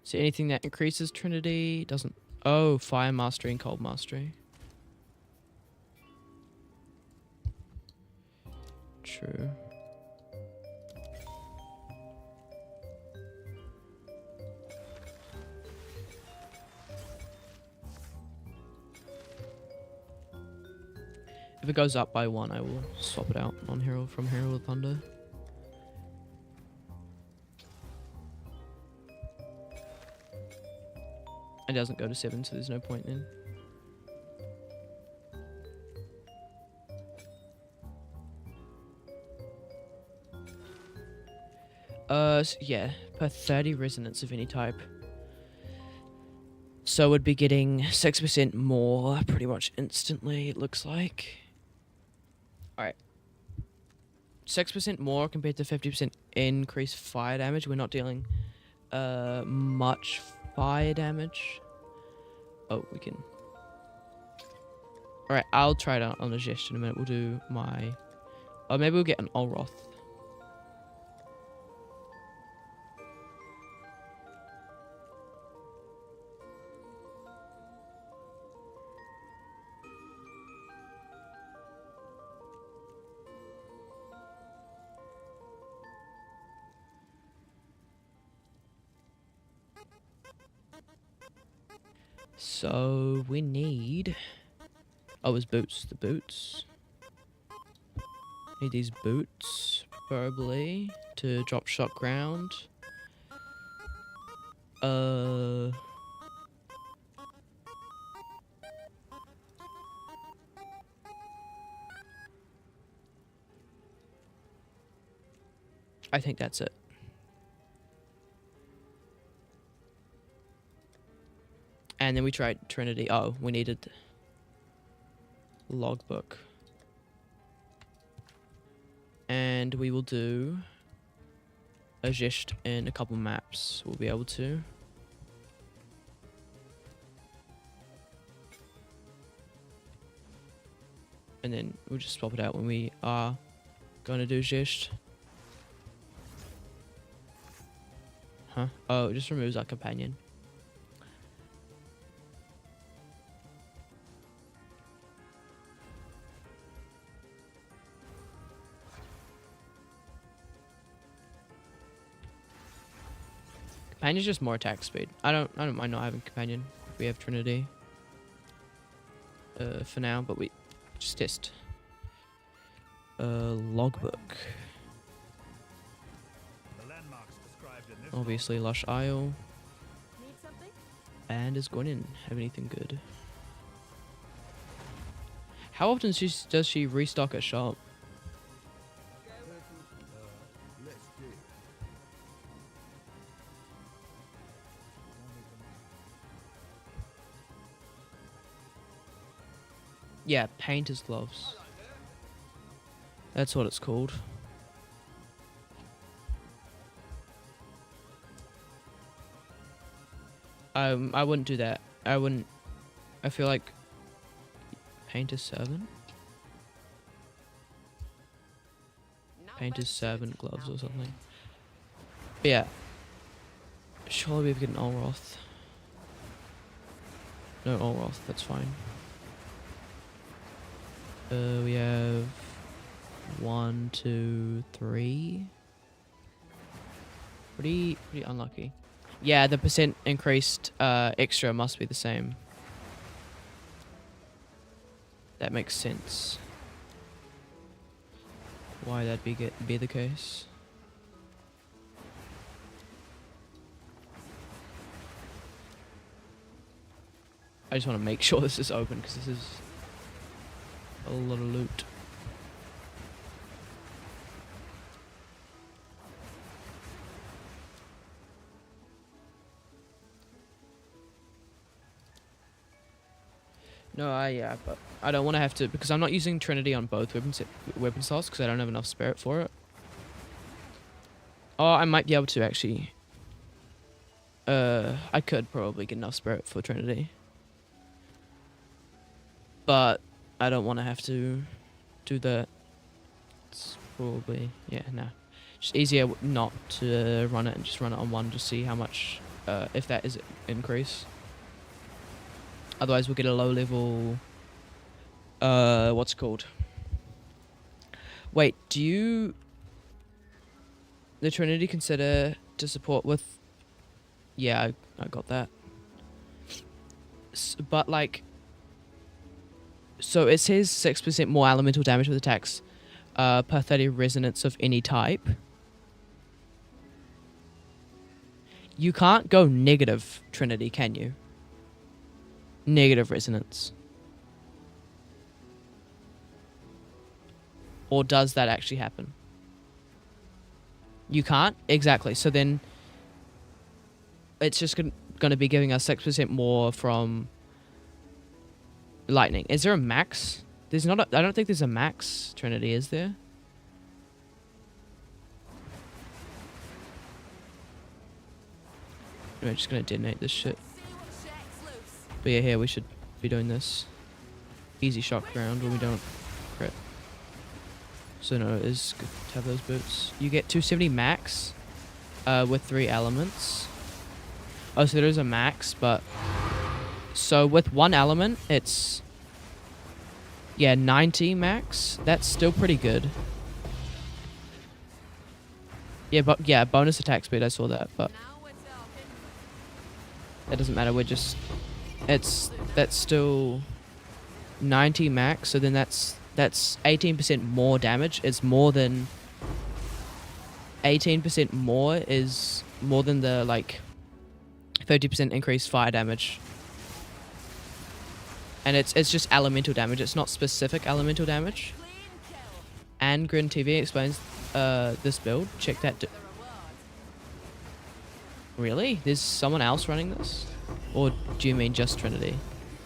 So anything that increases Trinity doesn't... Oh, Fire Mastery and Cold Mastery. True. If it goes up by 1, I will swap it out on from Herald of Thunder. It doesn't go to 7, so there's no point then. So yeah, per 30 resonance of any type. So we'd be getting 6% more pretty much instantly, it looks like. Alright. 6% more compared to 50% increased fire damage. We're not dealing much fire damage. Oh, we can. Alright, I'll try it out on a Zest in a minute. We'll do my... Oh, maybe we'll get an Olroth. So we need. Oh, his boots. The boots. Need these boots, preferably, to drop shot ground. I think that's it. And then we tried Trinity. Oh, we needed logbook. And we will do a gist in a couple maps. We'll be able to. And then we'll just swap it out when we are going to do gist. Huh? Oh, it just removes our companion. Companion's just more attack speed. I don't mind not having companion if we have Trinity. For now, but we just test. Logbook. Obviously, Lush Isle. Need something? And is going in. Have anything good? How often does she restock a shop? Yeah, painter's gloves. That's what it's called. I wouldn't do that. I wouldn't. I feel like painter's servant. Painter's servant gloves or something. But yeah. Surely we've got an Olroth. No Olroth, that's fine. We have 1, 2, 3. Pretty unlucky. Yeah, the percent increased extra must be the same. That makes sense. Why that'd be the case. I just want to make sure this is open because this is a lot of loot. No, yeah, but I don't want to have to because I'm not using Trinity on both weapon slots because I don't have enough spirit for it. Oh, I might be able to actually. I could probably get enough spirit for Trinity, but I don't want to have to do that. It's probably no. Just easier not to run it and just run it on one to see how much if that is increase. Otherwise, we'll get a low level. What's it called? Wait, do you the Trinity consider to support with? Yeah, I got that. But like, so it says 6% more elemental damage with attacks per 30 resonance of any type. You can't go negative Trinity, can you? Negative resonance. Or does that actually happen? You can't? Exactly. So then it's just going to be giving us 6% more from lightning. Is there a max? There's not I don't think there's a max Trinity, is there? We're just going to detonate this shit. But yeah, here we should be doing this. Easy shock ground when we don't crit. So no, it is good to have those boots. You get 270 max with 3 elements. Oh, so there is a max, but... So with 1 element, it's... Yeah, 90 max. That's still pretty good. Yeah, but yeah, bonus attack speed, I saw that, but... That doesn't matter, we're just that's still 90 max, so then that's 18% more damage. It's more than 18% more is more than the like 30% increased fire damage. And it's just elemental damage. It's not specific elemental damage. And Grin TV explains this build. Check that. Really? There's someone else running this? Or do you mean just Trinity?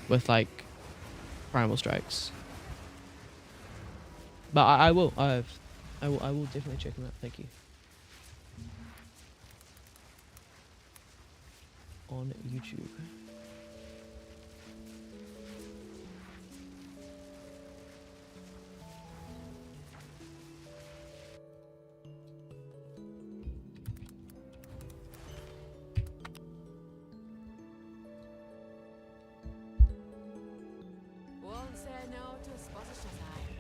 With like primal strikes? But I will. I will definitely check them out. Thank you. On YouTube. Won't say no to sponsorship time.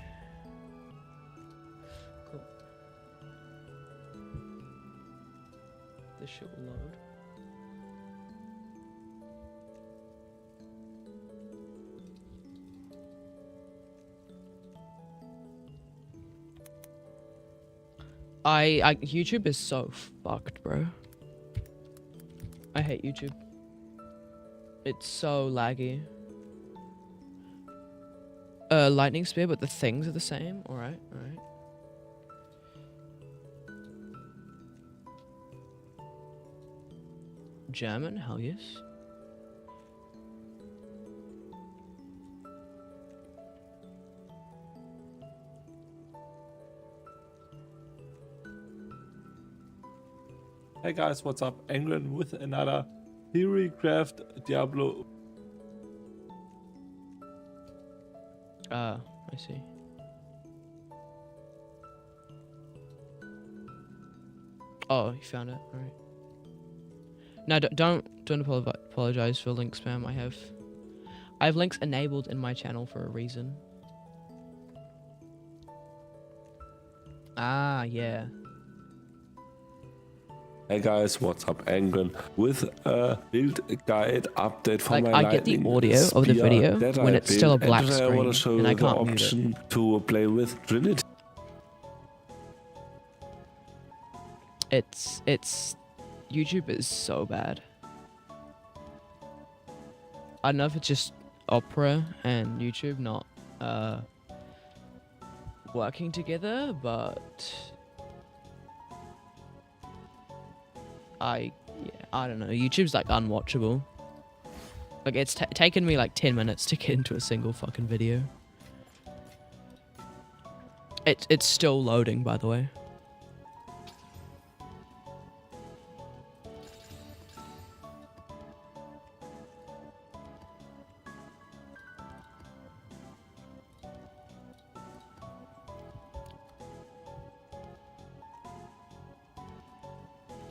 Cool. This shit will load. YouTube is so fucked, bro. I hate YouTube. It's so laggy. Lightning spear, but the things are the same. Alright, alright. German? Hell yes. Hey guys, what's up? Angren with another Theorycraft Diablo. I see. Oh, you found it. Alright. No, don't apologize for link spam. I have links enabled in my channel for a reason. Ah, yeah. Hey guys, what's up? Angren with a build guide update for Like, my I get the lightning audio of the spear video that when I it's still a built, black and I want to screen, show and I you the can't mute it. option to play with Trinity. It's YouTube is so bad. I don't know if it's just Opera and YouTube not working together, but I don't know. YouTube's like unwatchable. Like it's taken me like 10 minutes to get into a single fucking video. It's still loading, by the way.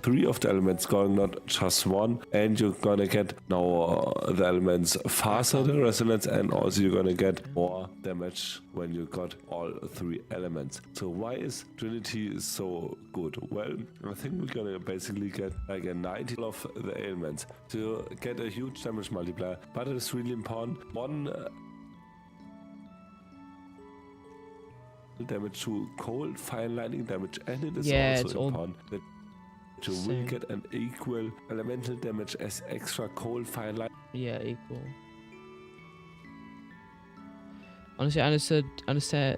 Three of the elements going, not just one, and you're gonna get now the elements faster the resonance, and also you're gonna get more damage when you got all three elements. So why is Trinity so good? Well, I think we're gonna basically get like a 90 of the elements to get a huge damage multiplier, but it's really important. One damage to cold, fire, lightning damage, and it is Yeah, it's also all important that you will same. get an equal elemental damage as extra cold, fire, light. Yeah, equal. Honestly, I understand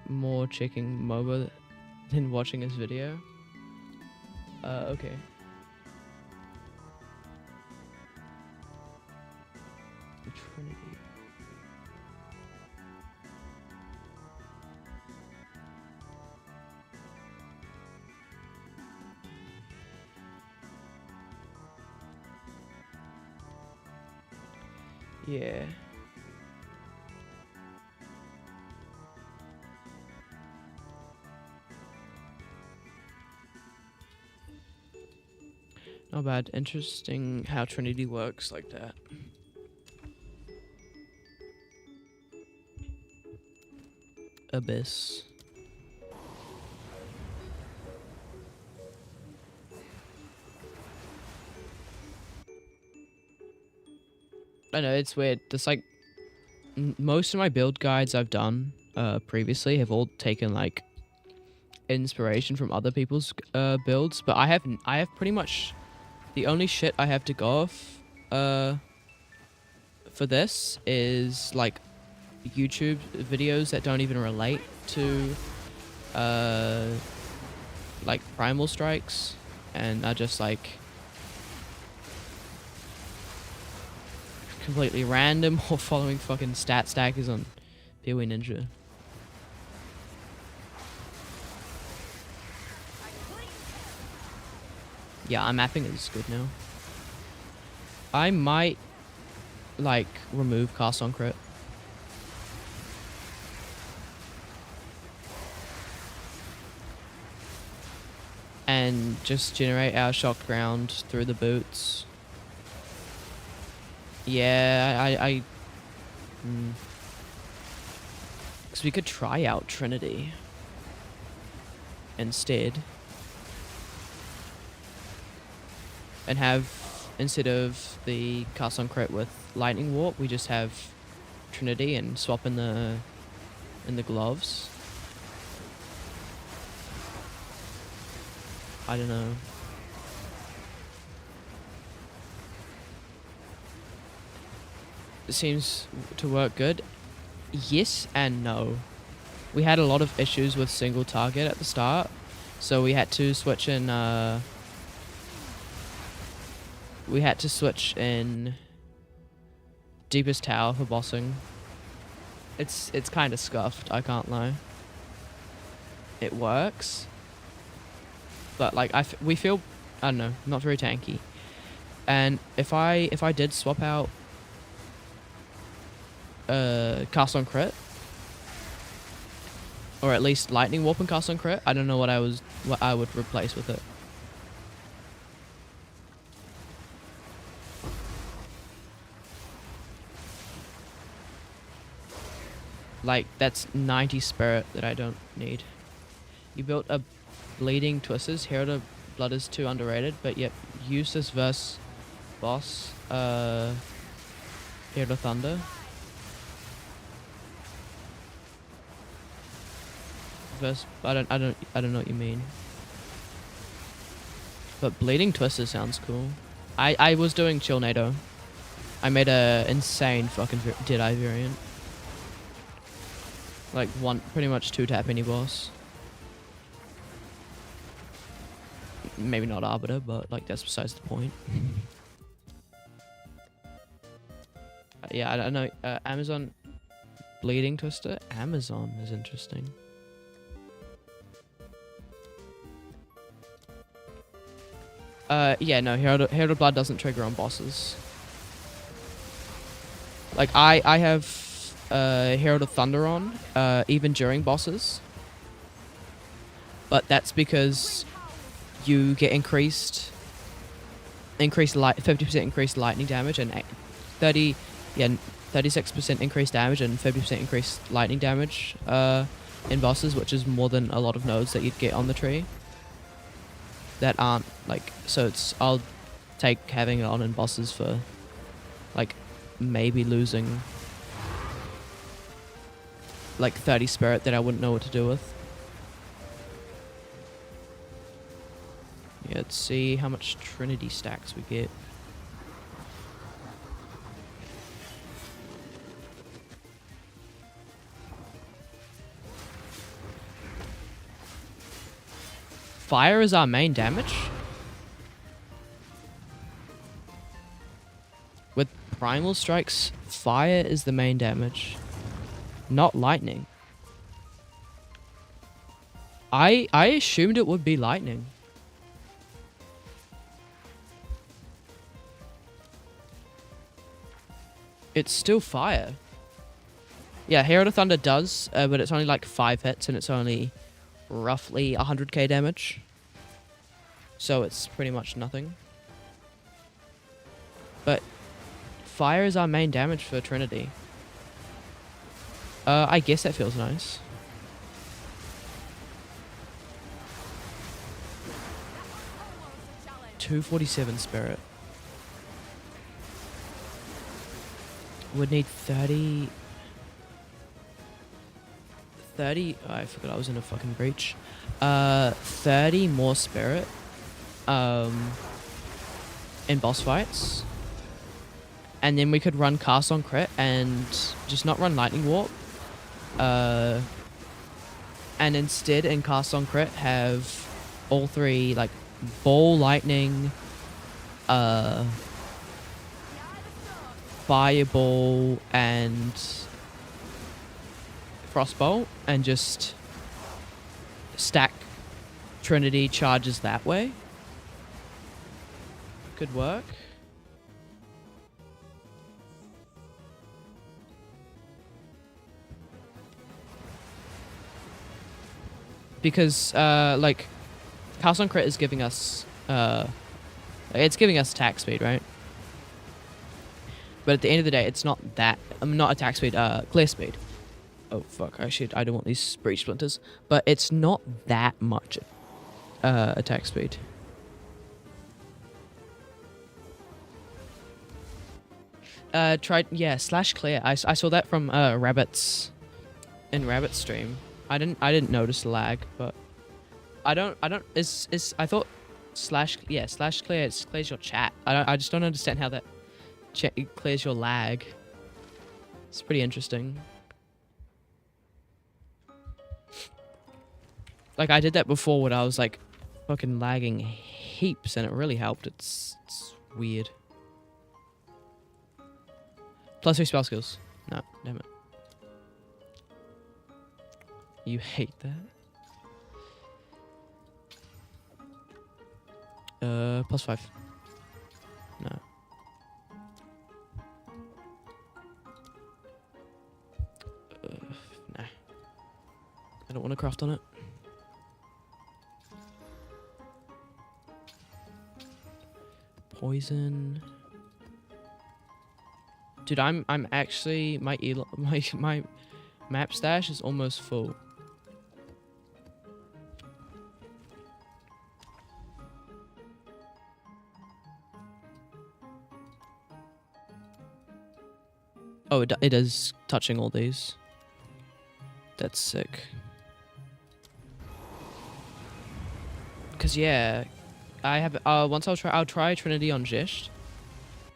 more checking MOBA than watching his video. Okay. Trinity. Yeah. Not bad. Interesting how Trinity works like that. Abyss. I know it's weird. Just like most of my build guides I've done previously have all taken like inspiration from other people's builds, but I have pretty much the only shit I have to go off for this is like YouTube videos that don't even relate to like Primal Strikes, and are just like completely random or following fucking stat stackers on PoE Ninja. Yeah, our mapping is good now. I might like remove cast on crit. And just generate our shocked ground through the boots. Yeah, because we could try out Trinity instead. And have, instead of the cast on crit with lightning warp, we just have Trinity and swap in the gloves. I don't know. It seems to work good. Yes and no. We had a lot of issues with single target at the start, so we had to switch in Deepest Tower for bossing. It's kind of scuffed, I can't lie. It works, but like we feel, I don't know, not very tanky. And if I did swap out cast on crit, or at least lightning warp and cast on crit, I don't know what I would replace with it. Like, that's 90 spirit that I don't need. You built a Bleeding Twisters. Herald of Blood is too underrated, but yep, use this versus boss, Herald of Thunder. Versus, I don't know what you mean. But Bleeding Twisters sounds cool. I was doing Chillnado. I made a insane fucking Deadeye variant. Like pretty much 2-tap any boss. Maybe not Arbiter, but like that's besides the point. Yeah, I don't know. Amazon Bleeding Twister. Amazon is interesting. Yeah, no. Herald of Blood doesn't trigger on bosses. Like I have Herald of Thunder on, even during bosses. But that's because you get increased 50% increased lightning damage and 36% increased damage and 50% increased lightning damage in bosses, which is more than a lot of nodes that you'd get on the tree. That aren't like, so I'll take having it on in bosses for like maybe losing like 30 spirit that I wouldn't know what to do with. Yeah, let's see how much Trinity stacks we get. Fire is our main damage? With Primal Strikes, fire is the main damage, not lightning. I assumed it would be lightning. It's still fire. Yeah, Herald of Thunder does, but it's only like 5 hits and it's only roughly 100k damage. So it's pretty much nothing. But fire is our main damage for Trinity. I guess that feels nice. $247 spirit. would need 30... 30... Oh, I forgot I was in a fucking breach. 30 more spirit. In boss fights. And then we could run cast on crit and just not run lightning warp. And instead in cast on crit have all three like ball, lightning, fireball and frostbolt, and just stack Trinity charges that way. Could work. Because like Cast on Crit is giving us it's giving us attack speed, right? But at the end of the day, it's not that not attack speed, clear speed. Oh fuck, I don't want these breach splinters. But it's not that much attack speed. Slash clear. I saw that from Rabbit's in Rabbit's stream. I didn't notice lag, but I thought slash clear it clears your chat. I just don't understand how that it clears your lag. It's pretty interesting. Like I did that before when I was like fucking lagging heaps and it really helped. It's weird. +3 spell skills. No, damn it. You hate that? +5. No. Nah. I don't want to craft on it. Poison. Dude, I'm actually my map stash is almost full. Oh, it is touching all these. That's sick. Cause yeah, I have once I'll try Trinity on Zisht,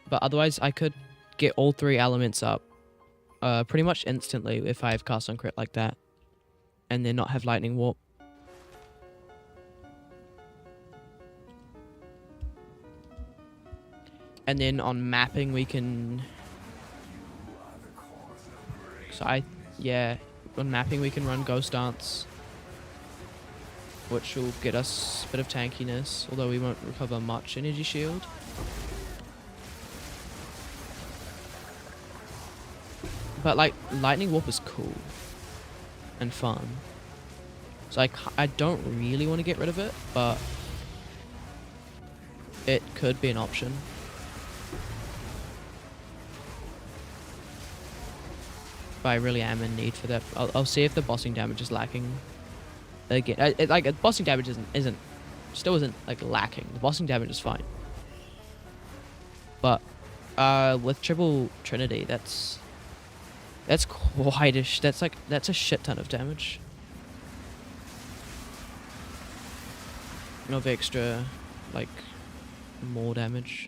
but otherwise I could get all three elements up pretty much instantly if I have cast on crit like that, and then not have lightning warp. And then on mapping we can. So on mapping we can run Ghost Dance, which will get us a bit of tankiness, although we won't recover much energy shield. But like lightning warp is cool and fun, so I don't really want to get rid of it, but it could be an option. But I really am in need for that. I'll see if the bossing damage is lacking. Again, bossing damage still isn't like lacking. The bossing damage is fine. But with triple Trinity, that's quite that's a shit ton of damage. Of extra, like, more damage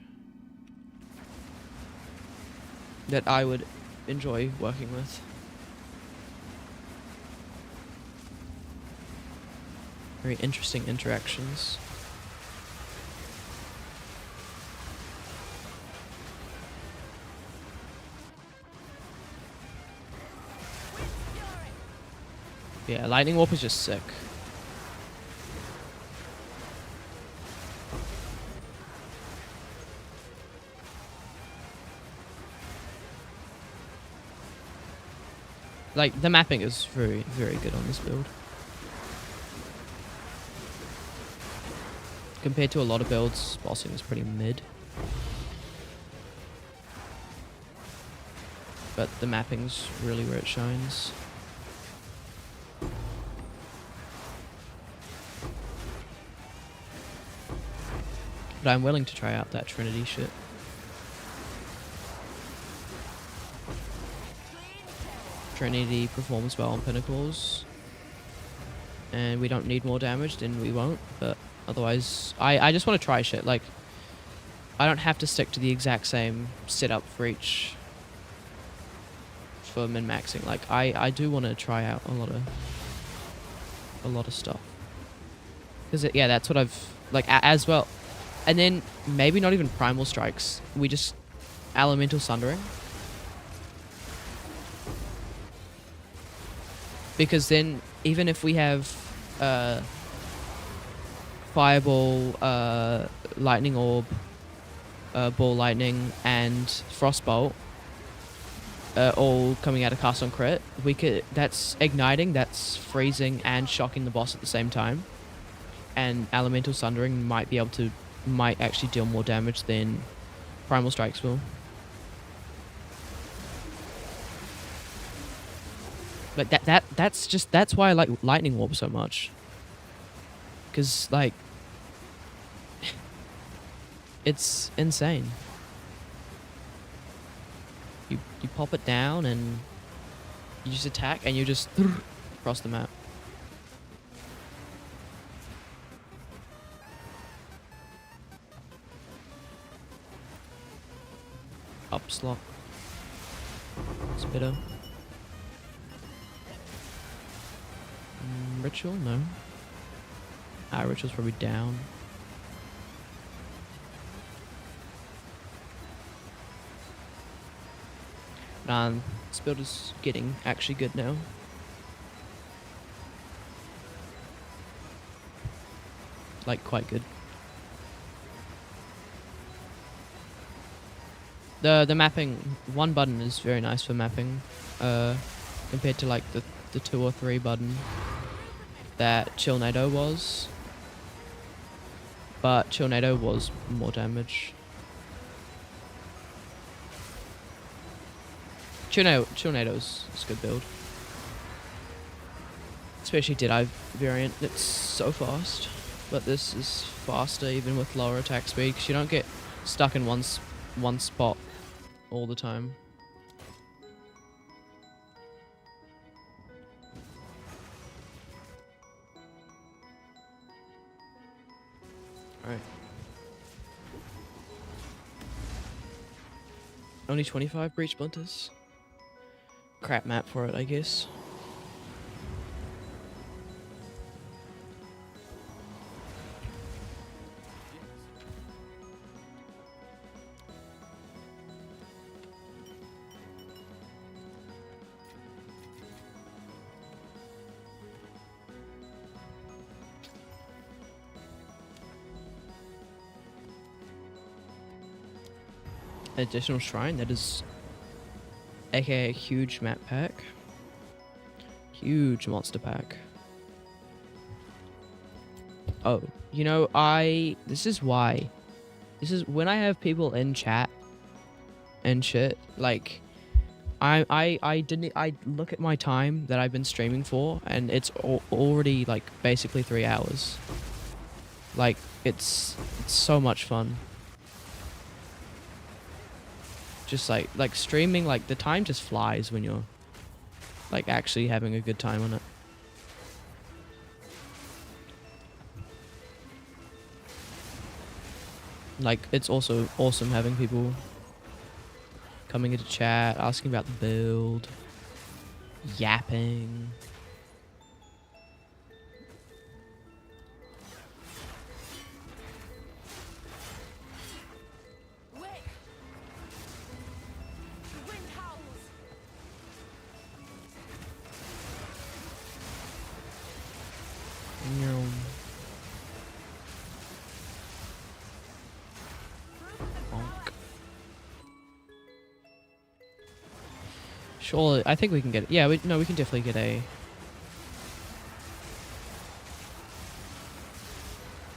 that I would enjoy working with. Very interesting interactions. Yeah, lightning warp is just sick. Like, the mapping is very, very good on this build. Compared to a lot of builds, bossing is pretty mid. But the mapping's really where it shines. But I'm willing to try out that Trinity shit. Trinity performs well on Pinnacles, and we don't need more damage, then we won't. But otherwise, I just want to try shit. Like, I don't have to stick to the exact same setup for each for min-maxing. Like, I do want to try out a lot of stuff. Because yeah, that's what I've like as well. And then maybe not even Primal Strikes. We just Elemental Sundering. Because then even if we have Fireball, Lightning Orb, Ball Lightning, and Frostbolt all coming out of cast on crit, we could. That's igniting, that's freezing, and shocking the boss at the same time. And Elemental Sundering might actually deal more damage than Primal Strikes will. Like that's why I like Lightning Orb so much. Cause like it's insane. You pop it down and you just attack and you just across the map. Upslot. Spitter. Ritual? No. Ritual's probably down. Nah, Spitter's getting actually good now. Like, quite good. The mapping, one button is very nice for mapping, compared to like the 2 or 3 button that Chillnado was. But Chillnado was more damage. Chillnado's a good build. Especially Deadeye variant, it's so fast. But this is faster even with lower attack speed, because you don't get stuck in one spot all the time. Alright. Only 25 breach splinters. Crap map for it, I guess. Additional shrine, that is aka huge map pack, huge monster pack. Oh, you know, this is when I have people in chat and shit, like I look at my time that I've been streaming for, and it's already like basically 3 hours. Like it's so much fun. Just like streaming, like the time just flies when you're like actually having a good time on it. Like it's also awesome having people coming into chat, asking about the build, yapping. Surely, I think we can get it. Yeah, we can definitely get a.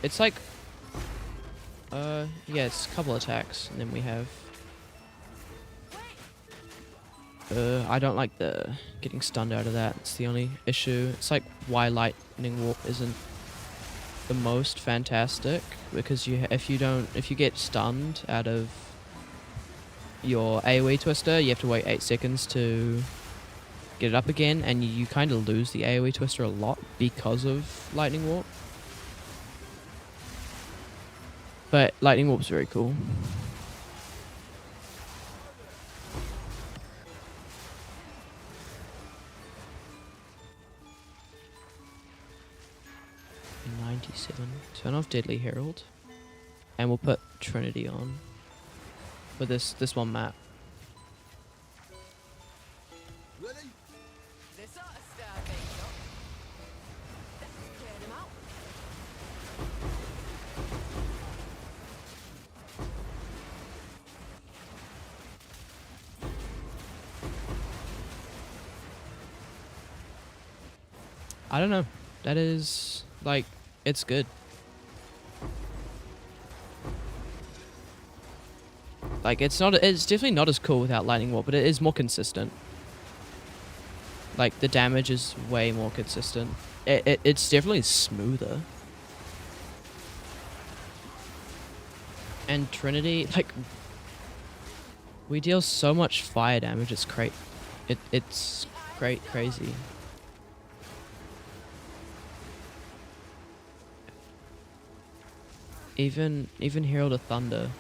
It's like, yeah, it's a couple attacks, and then we have. I don't like the getting stunned out of that. It's the only issue. It's like why Lightning Warp isn't the most fantastic, because if you get stunned out of your AoE twister, you have to wait 8 seconds to get it up again, and you kind of lose the AoE twister a lot because of lightning warp. But lightning warp's very cool. $97. Turn off Deadly Herald, and we'll put Trinity on for this one map. This ought to start things up. Let's clear them out. I don't know. That is like, it's good. Like, it's definitely not as cool without lightning warp, but it is more consistent. Like, the damage is way more consistent. It's definitely smoother. And Trinity, like, we deal so much fire damage. It's it's crazy. Even Herald of Thunder.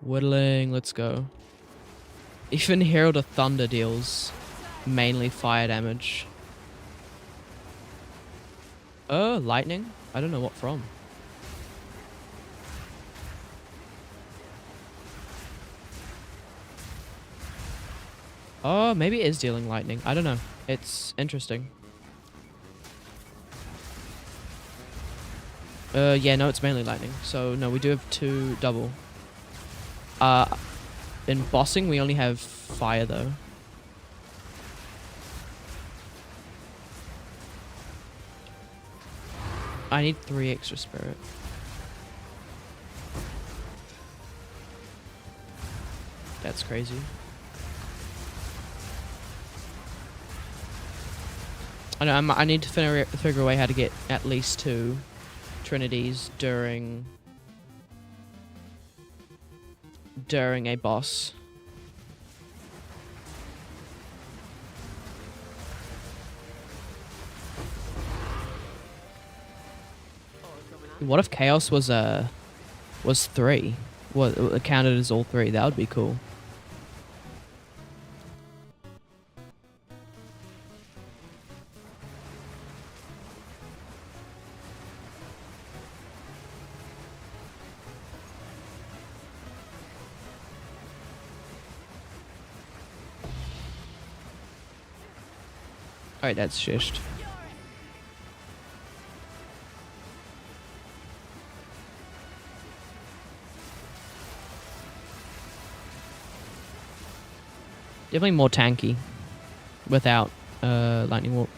Whittling, let's go. Even Herald of Thunder deals mainly fire damage. Lightning? I don't know what from. Oh, maybe it is dealing lightning. I don't know. It's interesting. Yeah, no, it's mainly lightning. So, no, we do have 2 double. In bossing, we only have fire, though. I need 3 extra spirit. That's crazy. I know, I need to figure a way how to get at least 2 Trinities during a boss. What if Chaos was 3? What counted as all 3? That would be cool. Alright, that's shished. Definitely more tanky without lightning warp.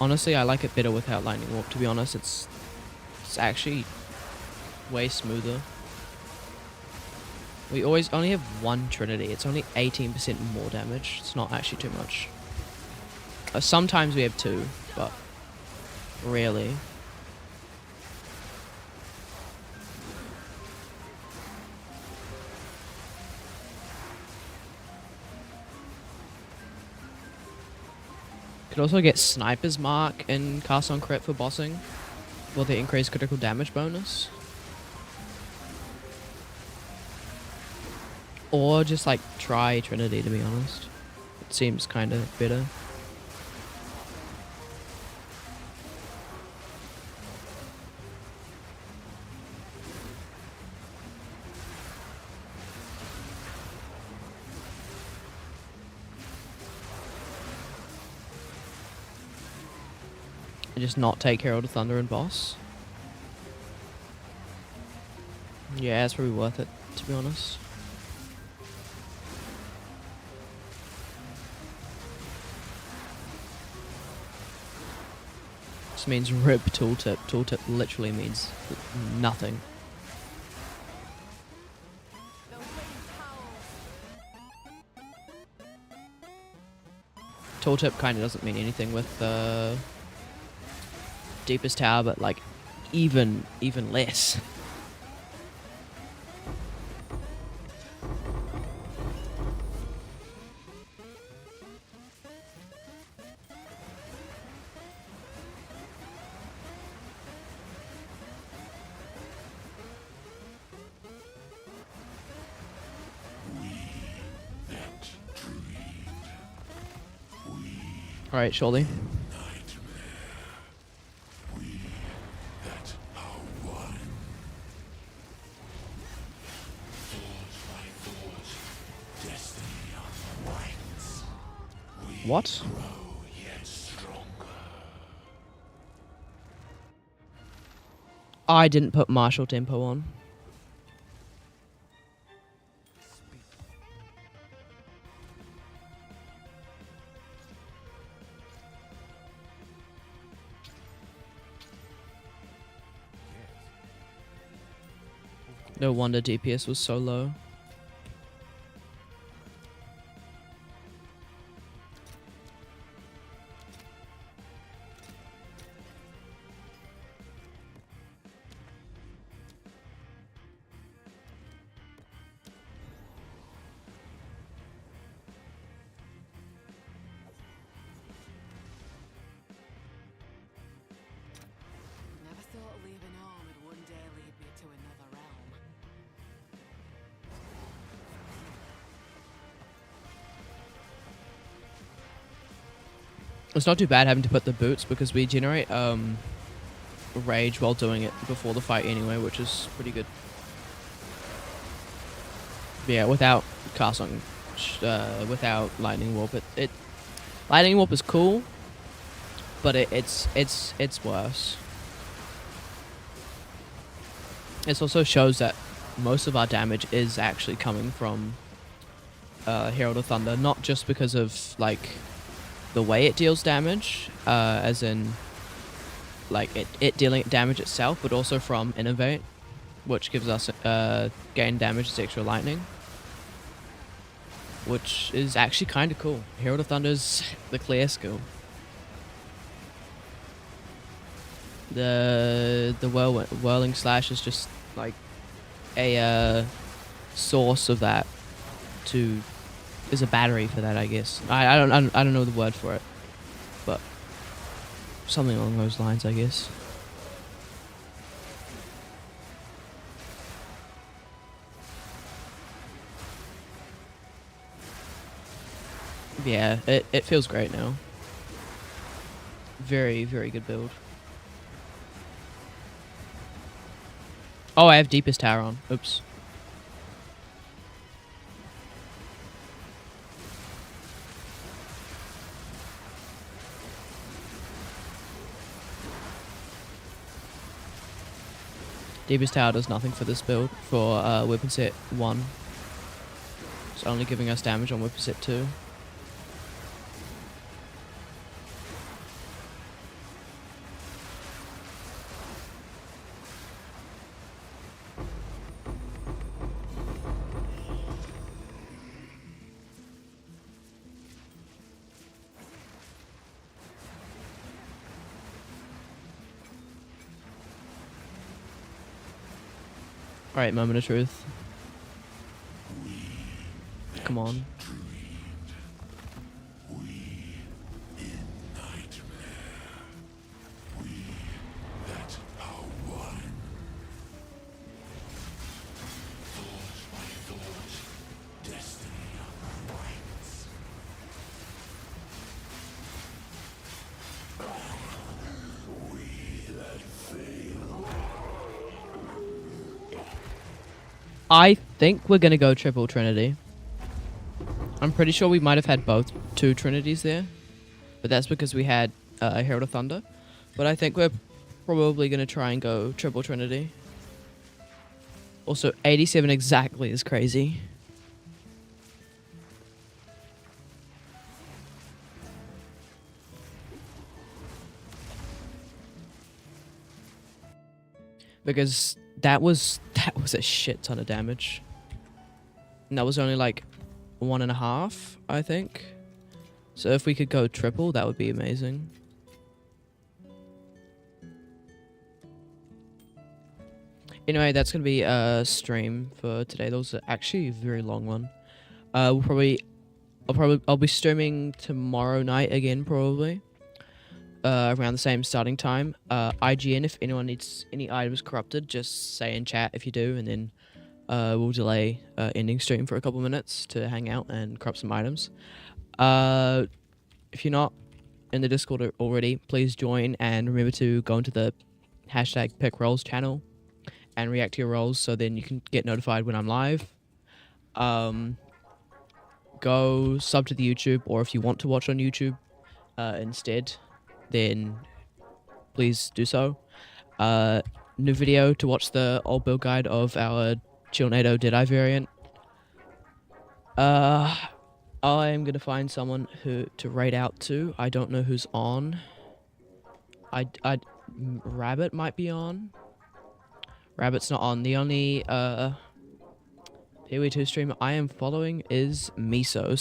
Honestly, I like it better without Lightning Warp, to be honest. It's actually way smoother. We always only have one Trinity. It's only 18% more damage. It's not actually too much. Sometimes we have two, but rarely. Could also get Sniper's Mark and Cast on Crit for bossing, with the increased critical damage bonus. Or just like try Trinity, to be honest. It seems kind of better. And just not take Herald of Thunder and boss. Yeah, it's probably worth it, to be honest. This means rip tooltip. Tooltip literally means nothing. Tooltip kind of doesn't mean anything with Deepest Tower, but like even less. All right, Sholdy. What? I didn't put martial tempo on. No wonder DPS was so low. Never thought leaving home would one day lead me to another realm. It's not too bad having to put the boots because we generate rage while doing it before the fight anyway, which is pretty good. Yeah, without cast on, without lightning warp, lightning warp is cool, but it's worse. It also shows that most of our damage is actually coming from Herald of Thunder, not just because of like the way it deals damage, as in like it dealing damage itself, but also from Innovate, which gives us gain damage as extra lightning, which is actually kind of cool. Herald of Thunder's the clear skill. The whirling slash is just like a source of that is a battery for that, I guess. I don't know the word for it, but something along those lines, I guess. Yeah, it feels great now. Very, very good build. Oh, I have Deepest Tower on. Oops. Deepest Tower does nothing for this build, for weapon set 1. It's only giving us damage on weapon set 2. Alright, moment of truth. Come on. I think we're gonna go triple Trinity. I'm pretty sure we might have had both 2 Trinities there, but that's because we had Herald of Thunder. But I think we're probably gonna try and go triple Trinity. Also, 87 exactly is crazy. Because that was a shit ton of damage. And that was only like 1.5, I think. So if we could go triple, that would be amazing. Anyway, that's gonna be a stream for today. That was actually a very long one. I'll be streaming tomorrow night again, probably. Around the same starting time. IGN, if anyone needs any items corrupted, just say in chat if you do, and then we'll delay ending stream for a couple minutes to hang out and corrupt some items. If you're not in the Discord already, please join, and remember to go into the hashtag #PickRolls channel and react to your rolls, so then you can get notified when I'm live. Go sub to the YouTube, or if you want to watch on YouTube instead, then please do so. New video to watch the old build guide of our Chillnado Deadeye variant. I am gonna find someone who to raid out to. I don't know who's on. Rabbit might be on. Rabbit's not on. The only PoE2 streamer I am following is Miso.